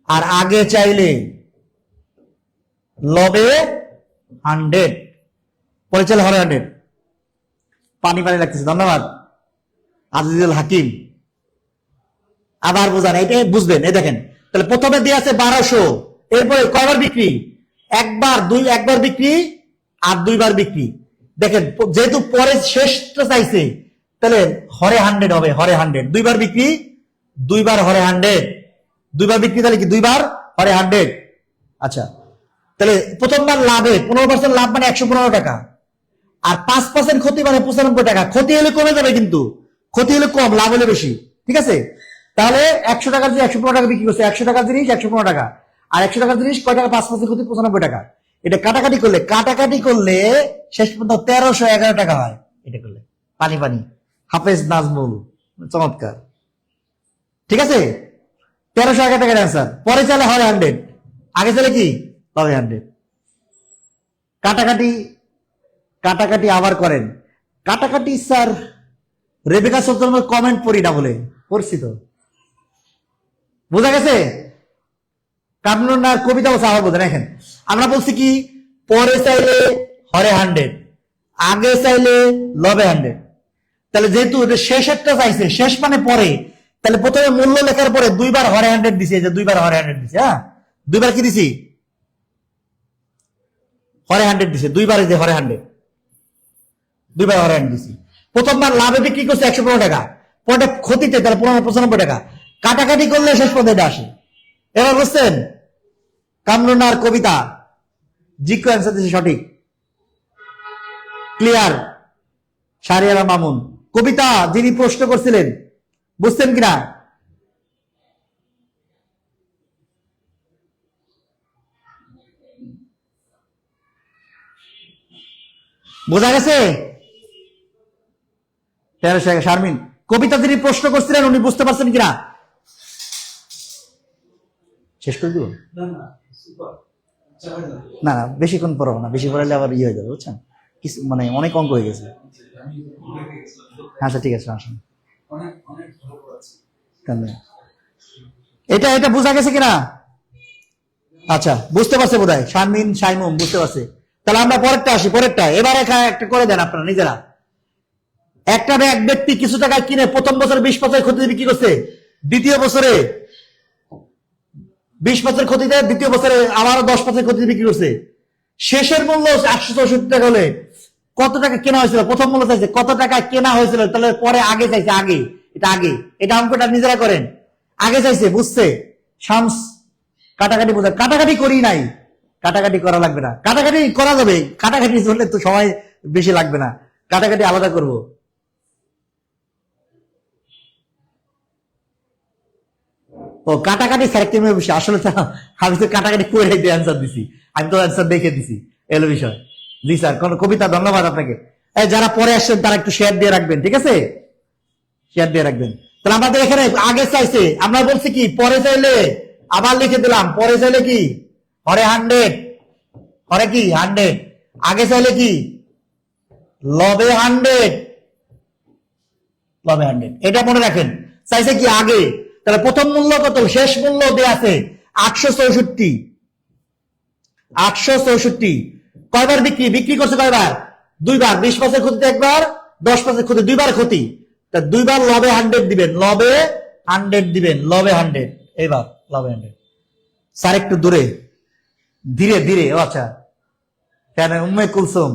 আর আগে চাইলে লবে 100, পরে চাইলে হরে 100। পানি লাগতেছে, ধন্যবাদ আজিজুল হাকিম। আবার বোঝান, এটা বুঝবেন। এই দেখেন, তাহলে প্রথমে দিয়ে আছে 1200, এরপরে কয়বার বিক্রি, একবার বিক্রি আর 2 বার বিক্রি। দেখেন, যেহেতু পরে শেষটা চাইছে, তাহলে হরে 100 হবে, হরে 100, 2 বার বিক্রি, 2 বার হরে 100, 2 বার বিক্রি, তাহলে কি 2 বার হরে 100। আচ্ছা, তাহলে প্রথমবার লাভে 15% লাভ মানে 115 টাকা, আর 5% ক্ষতি মানে 95 টাকা। ক্ষতি হলে কমে যাবে, কিন্তু ক্ষতি হলে কম, লাভ হলে বেশি। ঠিক আছে, তাহলে 100 টাকার যে 115 টাকা বিক্রি করছে, 100 টাকার জিনিস 115 টাকা, আর 100 টাকার জিনিস কয় টাকা, 5% ক্ষতি 95 টাকা। এটা কাটাকাটি করলে শেষ পর্যন্ত 1311 টাকা হয়। এটা করলে পানি হাফেজ নাজমুল, চমৎকার। ঠিক আছে, 1311 টাকার অ্যান্সার। পরে চাইলে হয় 100, আগে চাইলে কি হবে 100। কাটাকাটি আবার করেন। কাটাকাটি স্যার রেবেকা সুলতানের কমেন্ট পড়ি না বলে পড়ছি তো, বোঝা গেছে? কামরুন্নার কবিতা বলছে, আবার বোঝা। দেখেন, আমরা বলছি কি, পরে চাইলে হরে 100, আগে চাইলে লবে 100। তাহলে যেহেতু শেষেরটা চাইছে, শেষ মানে পরে, তাহলে প্রথমে মূল্য লেখার পরে 2 বার হরে 100 দিছে, যে 2 বার হরে 100 দিছে। হ্যাঁ, 2 বার কি দিছি, হরে 100 দিছে, 2 বার যে হরে 100, 2 বার হরে 100 দিছি। প্রথমবার লাভে বিক্রি করছে 115 টাকা, পরে ক্ষতিতে তাহলে 95 টাকা। কাটাকাটি করলে শেষ পর্যন্ত আসে। এবার বুঝছেন? কামরুনার কবিতা জিকো অ্যান্সার দিচ্ছে সঠিক, ক্লিয়ার। শাহরিয়ারা মামুন কবিতা যিনি প্রশ্ন করছিলেন, বুঝছেন কিনা? বোঝা গেছে? 1300 শারমিন কবিতা যিনি প্রশ্ন করছিলেন, উনি বুঝতে পারছেন কিনা? শেষ করে দিব না, বেশিক্ষণ পড়াবো না, বেশি পড়ালে আবার ইয়ে হয়ে যাবে, বুঝছেন? কিছু মানে অনেক অঙ্ক হয়ে গেছে। আচ্ছা ঠিক আছে, আসুন। এটা বোঝা গেছে কিনা? আচ্ছা, বুঝতে পারছে বোধ হয় শারমিন শাইমুম, বুঝতে পারছে। তাহলে আমরা পরেরটা আসি, পরেরটা এবার একটা করে দেন আপনারা নিজেরা। একটা এক ব্যক্তি কিছু টাকায় কিনে প্রথম বছর 20% ক্ষতিতে বিক্রি করছে, দ্বিতীয় বছরে 20% ক্ষতিতে, দ্বিতীয় বছরে আবারও 10% ক্ষতিতে বিক্রি করছে। শেষের মূল্য 864 টাকা হলে কত টাকা কেনা হয়েছিল? প্রথম মূল্য চাইছে, কত টাকা কেনা হয়েছিল, তাহলে পরে আগে চাইছে, এটা অঙ্কটা নিজেরা করেন। আগে চাইছে, বুঝছে? শামস কাটাকাটি বোঝা, কাটাকাটি করি নাই, কাটাকাটি করা লাগবে না, কাটাকাটি করা যাবে, কাটাকাটি চললে তো সময় বেশি লাগবে না, কাটাকাটি আলাদা করব। ও কাটাকাটি স্যারেক্টমের বিষয়, আসলে আমি তো কাটাকাটি করে অ্যান্সার দিছি, আমি তো অ্যান্সার দেখে দিছি, এলো বিষয়। জি স্যার, কোন কবিতা, ধন্যবাদ আপনাকে। যারা পরে আসছেন তারা একটু শেয়ার দিয়ে রাখবেন, ঠিক আছে, শেয়ার দিয়ে রাখবেন। তাহলে আমাদের এখানে আগে চাইছে, আমরা বলছি কি পরে চাইলে, আবার লিখে দিলাম পরে চাইলে কি হরে 100, হরে কি 100, আগে চাইলে কি লবে 100, লবে 100, এটা মনে রাখেন। চাইছে কি আগে, তাহলে প্রথম মূল্য কত, শেষ মূল্য দেয়া আছে 864, 864। কয়বার বিক্রি, বিক্রি করছে কয়বার, দুইবার, 20% ক্ষতিতে একবার, 10% ক্ষতি, দুইবার ক্ষতি, তা দুইবার লবে 100 দিবেন, লবে 100 দিবেন, লবে 100, এইবার লবে 100। স্যার একটু দূরে, ধীরে ধীরে, ও আচ্ছা, ফ্যান উম্মে কুলসুম,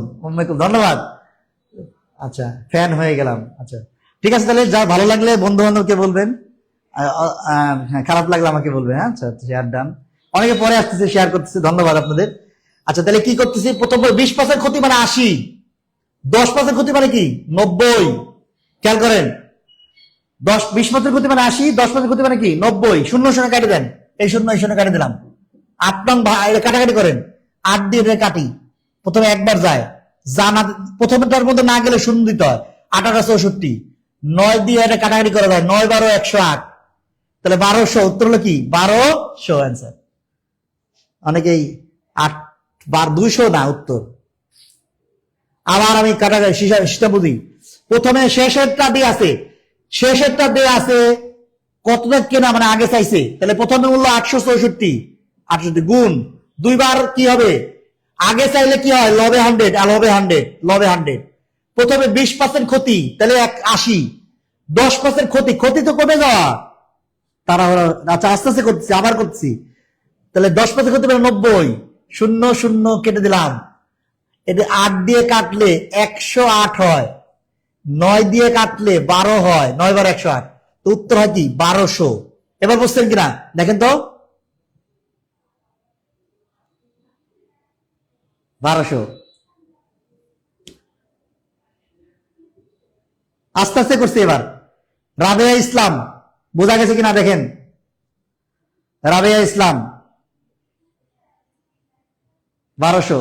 ধন্যবাদ। আচ্ছা, ফ্যান হয়ে গেলাম। আচ্ছা ঠিক আছে, তাহলে যা ভালো লাগলে বন্ধু বান্ধবকে বলবেন, খারাপ লাগলে আমাকে বলবেন। আচ্ছা, শেয়ার ডান, অনেকে পরে আসতেছে, শেয়ার করতেছে, ধন্যবাদ আপনাদের। আচ্ছা তাহলে কি করতেছি, প্রথম 20% ক্ষতি মানে 80, 10% ক্ষতি মানে কি 90, খেয়াল করেন, 20% ক্ষতি মানে 80, 10% ক্ষতি মানে কি 90, শূন্য শূন্য কাটে দেন, এই শূন্য এই শূন্য কাটে দিলাম, 8 নং কাটাকাটি করেন, 8 দিয়ে কাটি, প্রথমে একবার যায়, জানা প্রথমটার মধ্যে না গেলে শূন্য দিতে হয়, 1864, 9 দিয়ে এটা কাটাকাটি করা যায়, 9 12 108, তাহলে 1200, উত্তর হলো কি 1200 অ্যান্সার। অনেকেই 8 200 না উত্তর। আবার আমি কাটাকাটি সেটা বুঝি, প্রথমে শেষেরটা দিয়ে আছে, শেষেরটা দিয়ে আছে কতটা কেনা মানে আগে চাইছে, তাহলে প্রথমে মূল্য 864, 68 গুণ দুইবার কি হবে, আগে চাইলে কি হয় লবে 100, আর লবে 100, লবে 100, প্রথমে 20% ক্ষতি, তাহলে 80, 10% ক্ষতি, ক্ষতি তো কমে যাওয়া, তারা আচ্ছা আস্তে আস্তে করতেছি, আবার করছি, তাহলে 10% ক্ষতি মানে 90, শূন্য শূন্য কেটে দিলাম, এটা 8 দিয়ে কাটলে 108 হয়, 9 দিয়ে কাটলে 12 হয়, 9 বার 108, তো উত্তর হয় কি 1200। এবার বুঝছেন কিনা দেখেন তো, 1200। আস্তে আস্তে করছি এবার। রাবেয়া ইসলাম, বোঝা গেছে কিনা দেখেন, রাবেয়া ইসলাম 1200।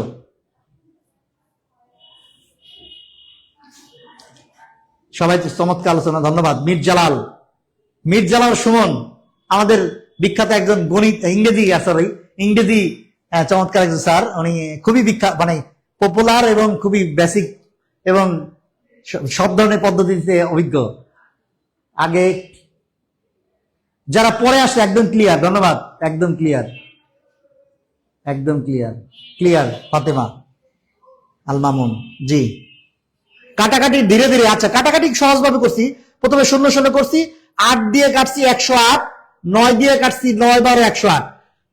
সবাই চমৎকার আলোচনা, ধন্যবাদ। মির্জালাল, মির্জালাল সুমন আমাদের বিখ্যাত একজন গণিত, ইংরেজি, সরি ইংরেজি চমৎকার একজন স্যার, উনি খুবই বিখ্যাত, মানে পপুলার এবং খুবই বেসিক এবং সব ধরনের পদ্ধতিতে অভিজ্ঞ। আগে যারা পরে আসে একদম ক্লিয়ার, ধন্যবাদ, একদম ক্লিয়ার, একদম ক্লিয়ার, ক্লিয়ার ফাতেমা আল মামুন, জি। কাটাকাটি ধীরে ধীরে, আচ্ছা কাটাকাটি সহজভাবে করছি, প্রথমে শূন্য শূন্য করছি, 8 দিয়ে কাটছি 108, 9 দিয়ে কাটছি 9 12 108,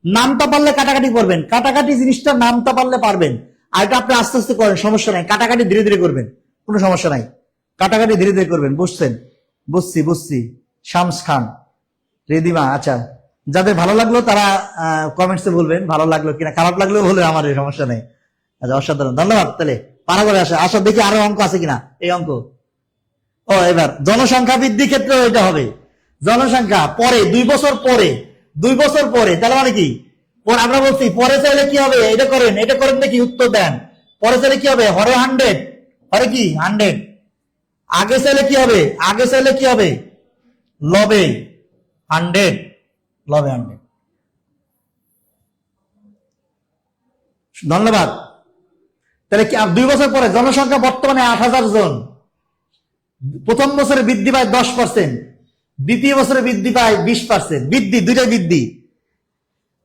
নামটা পারলে কাটাকাটি করবেন, কাটাকাটি জিনিসটা নামটা পারলে পারবেন, আর এটা আপনি আস্তে আস্তে করেন, সমস্যা নাই, কাটাকাটি ধীরে ধীরে করবেন, কোনো সমস্যা নাই, কাটাকাটি ধীরে ধীরে করবেন, বুঝছেন, বুঝছি বুঝছি। শামস খান, রেদিমা, আচ্ছা যাদের ভালো লাগলো তারা কমেন্টসে বলবেন ভালো লাগলো কিনা, খারাপ লাগলেও বলবেন, আমার সমস্যা নেই। আচ্ছা অসাধারণ, ধন্যবাদ। তাহলে পারা করে আসা আসা দেখি আরো অঙ্ক আছে কিনা, এই অঙ্ক, ও এবার জনসংখ্যা বৃদ্ধি ক্ষেত্রে এটা হবে, জনসংখ্যা পরে 2 বছর পরে, 2 বছর পরে, তাহলে মানে কি আমরা বলছি পরে চাইলে কি হবে, এটা করেন, এটা করেন দেখি উত্তর দেন, পরে চাইলে কি হবে হরে 100, হরে কি 100, আগে চাইলে কি হবে, আগে চাইলে কি হবে লবে 100, লবে 100। ধন্যবাদ। তাহলে কি 2 বছর পরে জনসংখ্যা বর্তমানে 8,000 জন, প্রথম বছরে বৃদ্ধি পায় 10%, দ্বিতীয় বছরে বৃদ্ধি পায় 20%, বৃদ্ধি দুইটাই বৃদ্ধি।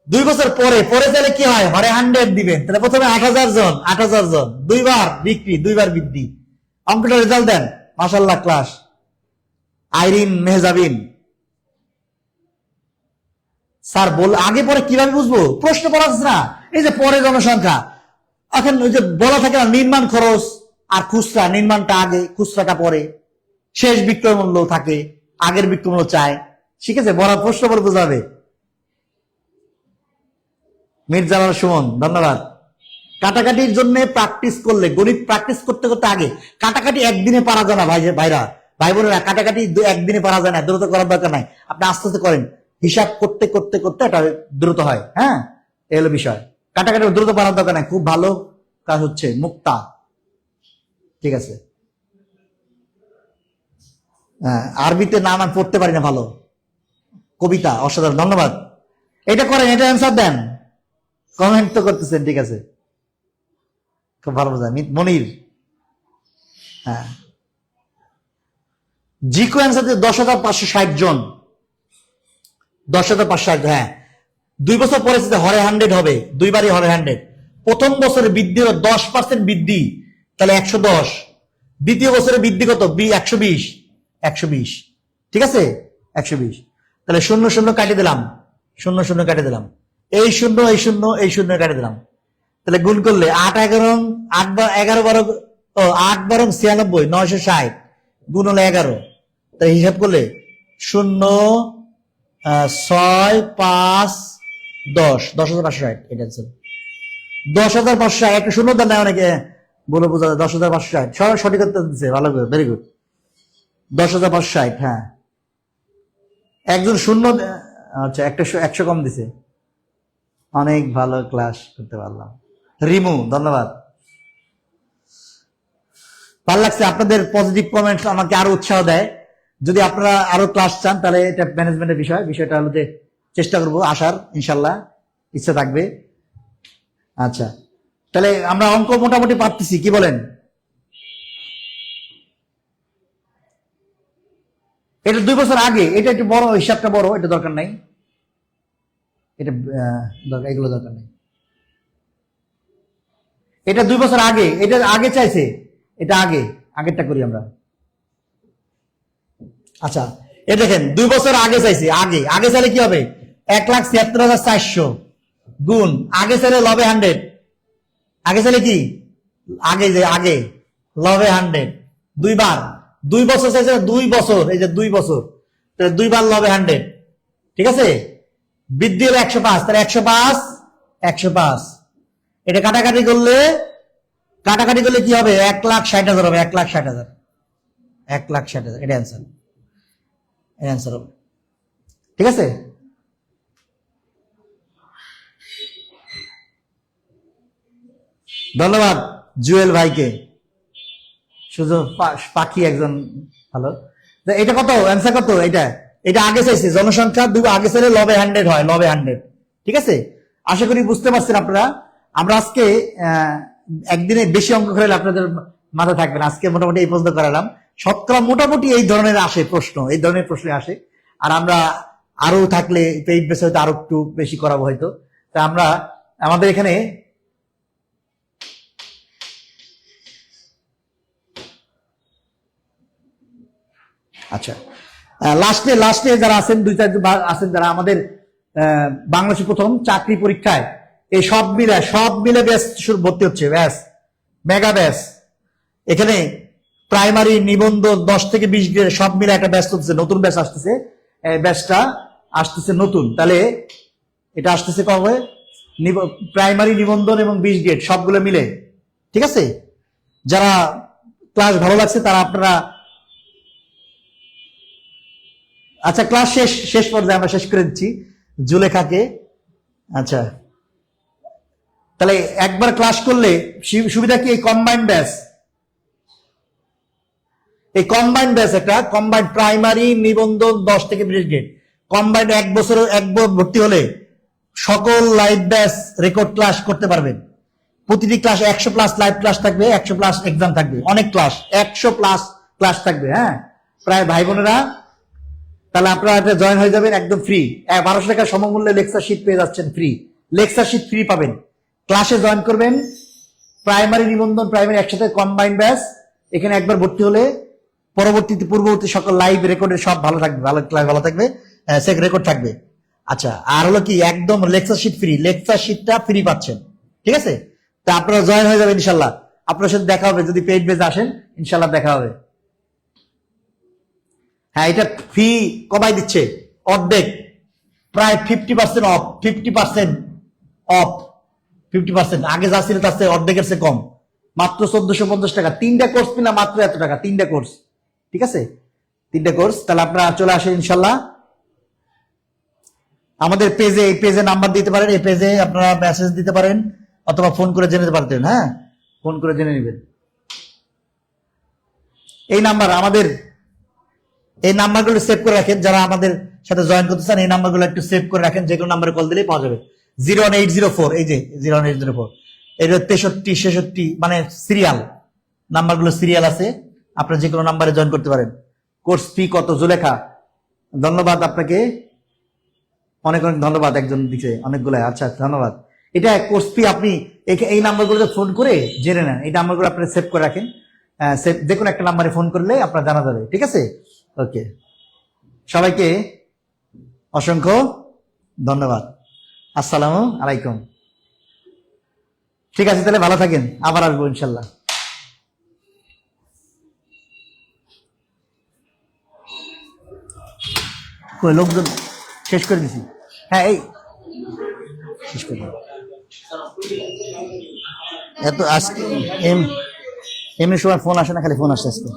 2 বছর পরে, পরে চাইলে কি হয় হরে 100 দিবেন, তাহলে প্রথমে 8,000 জন, 8,000 জন, দুইবার বিক্রি, দুইবার বৃদ্ধি। অঙ্কটা রেজাল্ট দেন, মাশাআল্লাহ, ক্লাস। আইরিন মেহজাবিন, স্যার বল আগে পরে কিভাবে বুঝবো, প্রশ্ন পড়া যাচ্ছে না, এই যে পরে জনসংখ্যা, এখন ওই যে বলা থাকে না নির্মাণ খরচ আর খুচরা, নির্মাণটা আগে খুচরাটা পরে, শেষ বিক্রয় মূল্য থাকে, আগের বিক্রয় মূল্য চায়, ঠিক আছে, বড় প্রশ্ন পরে বোঝাবে। মির্জালাল সুমন, ধন্যবাদ। কাটাকাটির জন্য প্র্যাকটিস করলে, গণিত প্র্যাকটিস করতে করতে, আগে কাটাকাটি একদিনে পারা যায় না ভাইরা, ভাই বোনেরা, কাটাকাটি একদিনে পারা যায় না, দ্রুত করার দরকার নাই, আপনি আস্তে আস্তে করেন, হিসাব করতে করতে করতে এটা দ্রুত হয়, হ্যাঁ এই হলো বিষয়, কাটাকাটি দ্রুত পারার দরকার নাই, খুব ভালো কাজ হচ্ছে মুক্তা। ঠিক আছে, আরবিতে নাম আমি পড়তে পারি না ভালো। কবিতা অসাধারণ, ধন্যবাদ। এটা করেন, এটা অ্যান্সার দেন, কমেন্ট তো করতেছেন। ঠিক আছে, খুব ভালো বোঝা। মনির, হ্যাঁ, জিকো অ্যান্সার 10,560 জন, 10,560। হ্যাঁ, 2 বছর পরে হরে 100 হবে, দুইবারই হরে 100। প্রথম বছরে বৃদ্ধি হলো 10% বৃদ্ধি, তাহলে 110। দ্বিতীয় বছরে বৃদ্ধি কত? 120, 120। ঠিক আছে, 120। তাহলে 0 0 কাটিয়ে দিলাম, 0 0 কাটিয়ে দিলাম, এই 0 এই 0 এই 0 কাটিয়ে দিলাম। তাহলে গুণ করলে 8 11 8 11 12 8 12 96, 960 গুণ হলো 11। তাই হিসাব করলে 0 6 5 10, 10,560। এটা হচ্ছে 10,560। একটা শূন্য দান নেয় অনেকে, বলে বোঝা যায় 10,560। সবাই সঠিক উত্তর দিচ্ছে, ভালো করে, ভেরি গুড। 10,560। হ্যাঁ, একজন শূন্য, আচ্ছা, একটা 100 কম দিছে। অনেক ভালো ক্লাস করতে পারলাম। রিমু, ধন্যবাদ। ভালো লাগছে আপনাদের পজিটিভ কমেন্টস, আমাকে আরো উৎসাহ দেয়। যদি আপনারা আরো ক্লাস চান তাহলে এটা ম্যানেজমেন্টের বিষয়টা হলো যে চেষ্টা করবো আসার, ইনশাল্লাহ ইচ্ছা থাকবে। আচ্ছা, তাহলে আমরা অঙ্ক মোটামুটি পারতেছি, কি বলেন? এটা 2 বছর আগে, এটা একটু বড়, হিসাবটা বড়, এটা দরকার নাই, এটা এগুলো দরকার নেই। এটা 2 বছর আগে, এটা আগে চাইছে, এটা আগে, আগেরটা করি আমরা। আচ্ছা, এ দেখেন 2 বছর আগে চাইছে, আগে আগে চাইলে কি হবে? 1,76,400 গুণ আগে চাইলে লবে 100, আগে চাইলে কি আগে, যে আগে লবে 100, দুইবার। 2 বছর চাইছে, 2 বছর, এই যে 2 বছর, তাহলে 2 বার লবে 100। ঠিক আছে, বৃদ্ধি হলো 105, তাহলে 105 105। এটা কাটাকাটি করলে কি হবে? 1,60,000 হবে, 1,60,000, 1,60,000। এটা অ্যান্সার, এটা অ্যান্সার হবে। ঠিক আছে, ধন্যবাদ জুয়েল ভাইকে, শুধু পাখি একজন ভালো। এটা কত অ্যান্সার কত? এটা এটা আগে চাইছে, জনসংখ্যা আগে চাইলে লবে 100 হয়, লবে 100। ঠিক আছে, আশা করি বুঝতে পারছেন আপনারা। আমরা আজকে একদিনে বেশি অঙ্ক করালে আপনাদের মাথা থাকবে না। আজকে মোটামুটি এই পর্যন্ত করালাম। শতকরা মোটামুটি এই ধরনের আসে প্রশ্ন, এই ধরনের প্রশ্ন আসে। আর আমরা আরো থাকলে পেইড বেস হয়তো আরো একটু বেশি করাবো হয়তো। তা আমরা আমাদের এখানে আচ্ছা, লাস্টে যারা আছেন, 2-4 আছেন যারা আমাদের বাংলাদেশে প্রথম চাকরি পরীক্ষায়, এই সব মিলে ব্যাচ ভর্তি হচ্ছে, ব্যাচ, মেগা ব্যাচ। এখানে প্রাইমারি, নিবন্ধন, 10 থেকে 20 গ্রেড সব মিলে একটা ব্যাচ হচ্ছে, নতুন ব্যাচ আসতেছে। ব্যাচটা আসতেছে নতুন, তাহলে এটা আসতেছে কবে? প্রাইমারি, নিবন্ধন এবং 20 গ্রেড সবগুলো মিলে। ঠিক আছে, যারা ক্লাস ভালো লাগছে তারা আপনারা, আচ্ছা, ক্লাস শেষ পর্যায়ে আমরা শেষ করে দিচ্ছি জুলেখাকে। আচ্ছা, তাহলে একবার ক্লাস করলে সুবিধা কি? এই কম্বাইন্ড ব্যাচ, একটা কম্বাইন্ড প্রাইমারি, নিবন্ধন, 10 থেকে 20 গ্রেড কম্বাইন্ড, 1 বছর ভর্তি হলে সকল লাইভ ব্যাচ রেকর্ড ক্লাস করতে পারবেন। প্রতিটি ক্লাস 100+ লাইভ ক্লাস থাকবে, 100+ এক্সাম থাকবে, অনেক ক্লাস, 100+ ক্লাস থাকবে। হ্যাঁ, প্রায় ভাই বোনেরা, তাহলে আপনারা জয়েন হয়ে যাবেন একদম ফ্রি। 1200 টাকা সমমূল্যে লেকচার শিট পেয়ে যাচ্ছেন, ফ্রি লেকচার শিট ফ্রি পাবেন। ক্লাসে জয়েন করবেন, প্রাইমারি, নিবন্ধন, প্রাইমারি একসাথে কম্বাইন্ড ব্যাচ। এখানে একবার ভর্তি হলে পূর্ববর্তী সকল লাইভ রেকর্ডে সব ভালো থাকবে, ভালো ক্লাস ভালো থাকবে, সেক রেকর্ড থাকবে। আচ্ছা, আর হলো কি, একদম লেকচার শিট ফ্রি, লেকচার শিটটা ফ্রি পাচ্ছেন। ঠিক আছে, তা আপনারা জয়েন হয়ে যাবেন ইনশাল্লাহ। আপনার সাথে দেখা হবে, যদি পেইড বেজ আসেন ইনশাল্লাহ দেখা হবে। হ্যাঁ, এটা ফি কমাই দিচ্ছে অর্ধেক, প্রায় 50% অফ, 50% অফ, 50%। আগে যা ছিল তার চেয়ে অর্ধেকের চেয়ে কম, মাত্র 1450 টাকা। 3টা কোর্স নিলাম মাত্র এত টাকা, 3টা কোর্স। ঠিক আছে, 3টা কোর্স। তাহলে আপনারা চলে আসেন ইনশাল্লাহ আমাদের পেজে, এই পেজে নাম্বার দিতে পারেন, এই পেজে আপনারা মেসেজ দিতে পারেন অথবা ফোন করে জেনে পারতেন। হ্যাঁ, ফোন করে জেনে নেবেন। এই নাম্বার আমাদের, এই নাম্বারগুলো সেভ করে রাখেন, যারা আমাদের সাথে জয়েন করতে চান এই নাম্বারগুলো একটু সেভ করে রাখেন, যে কোনো নাম্বারে কল দিলেই পাওয়া যাবে। 01804, এই যে 01804, এটা 63 66 মানে সিরিয়াল নাম্বারগুলো, সিরিয়াল আছে, আপনারা যে কোনো নাম্বারে জয়েন করতে পারেন। কোর্স ফি কত? জুলেখা, ধন্যবাদ আপনাকে, অনেক অনেক ধন্যবাদ, একজন দিচ্ছে অনেকগুলো, আচ্ছা ধন্যবাদ। এটা কোর্স ফি আপনি এই নাম্বারগুলোতে ফোন করে জেনে নেন, এই নাম্বারগুলো আপনি সেভ করে রাখেন, যে কোনো একটা নাম্বারে ফোন করলে আপনার জানা যাবে, ঠিক আছে? ওকে, সবাইকে অসংখ্য ধন্যবাদ, আসসালামু আলাইকুম। ঠিক আছে, তাহলে ভালো থাকেন, আবার আসবো ইনশাল্লাহ। কই লোকজন শেষ করে দিছি, হ্যাঁ এই শেষ করে দিই। এত আজকে এমনি সময় ফোন আসে না, খালি ফোন আসছে আজকে।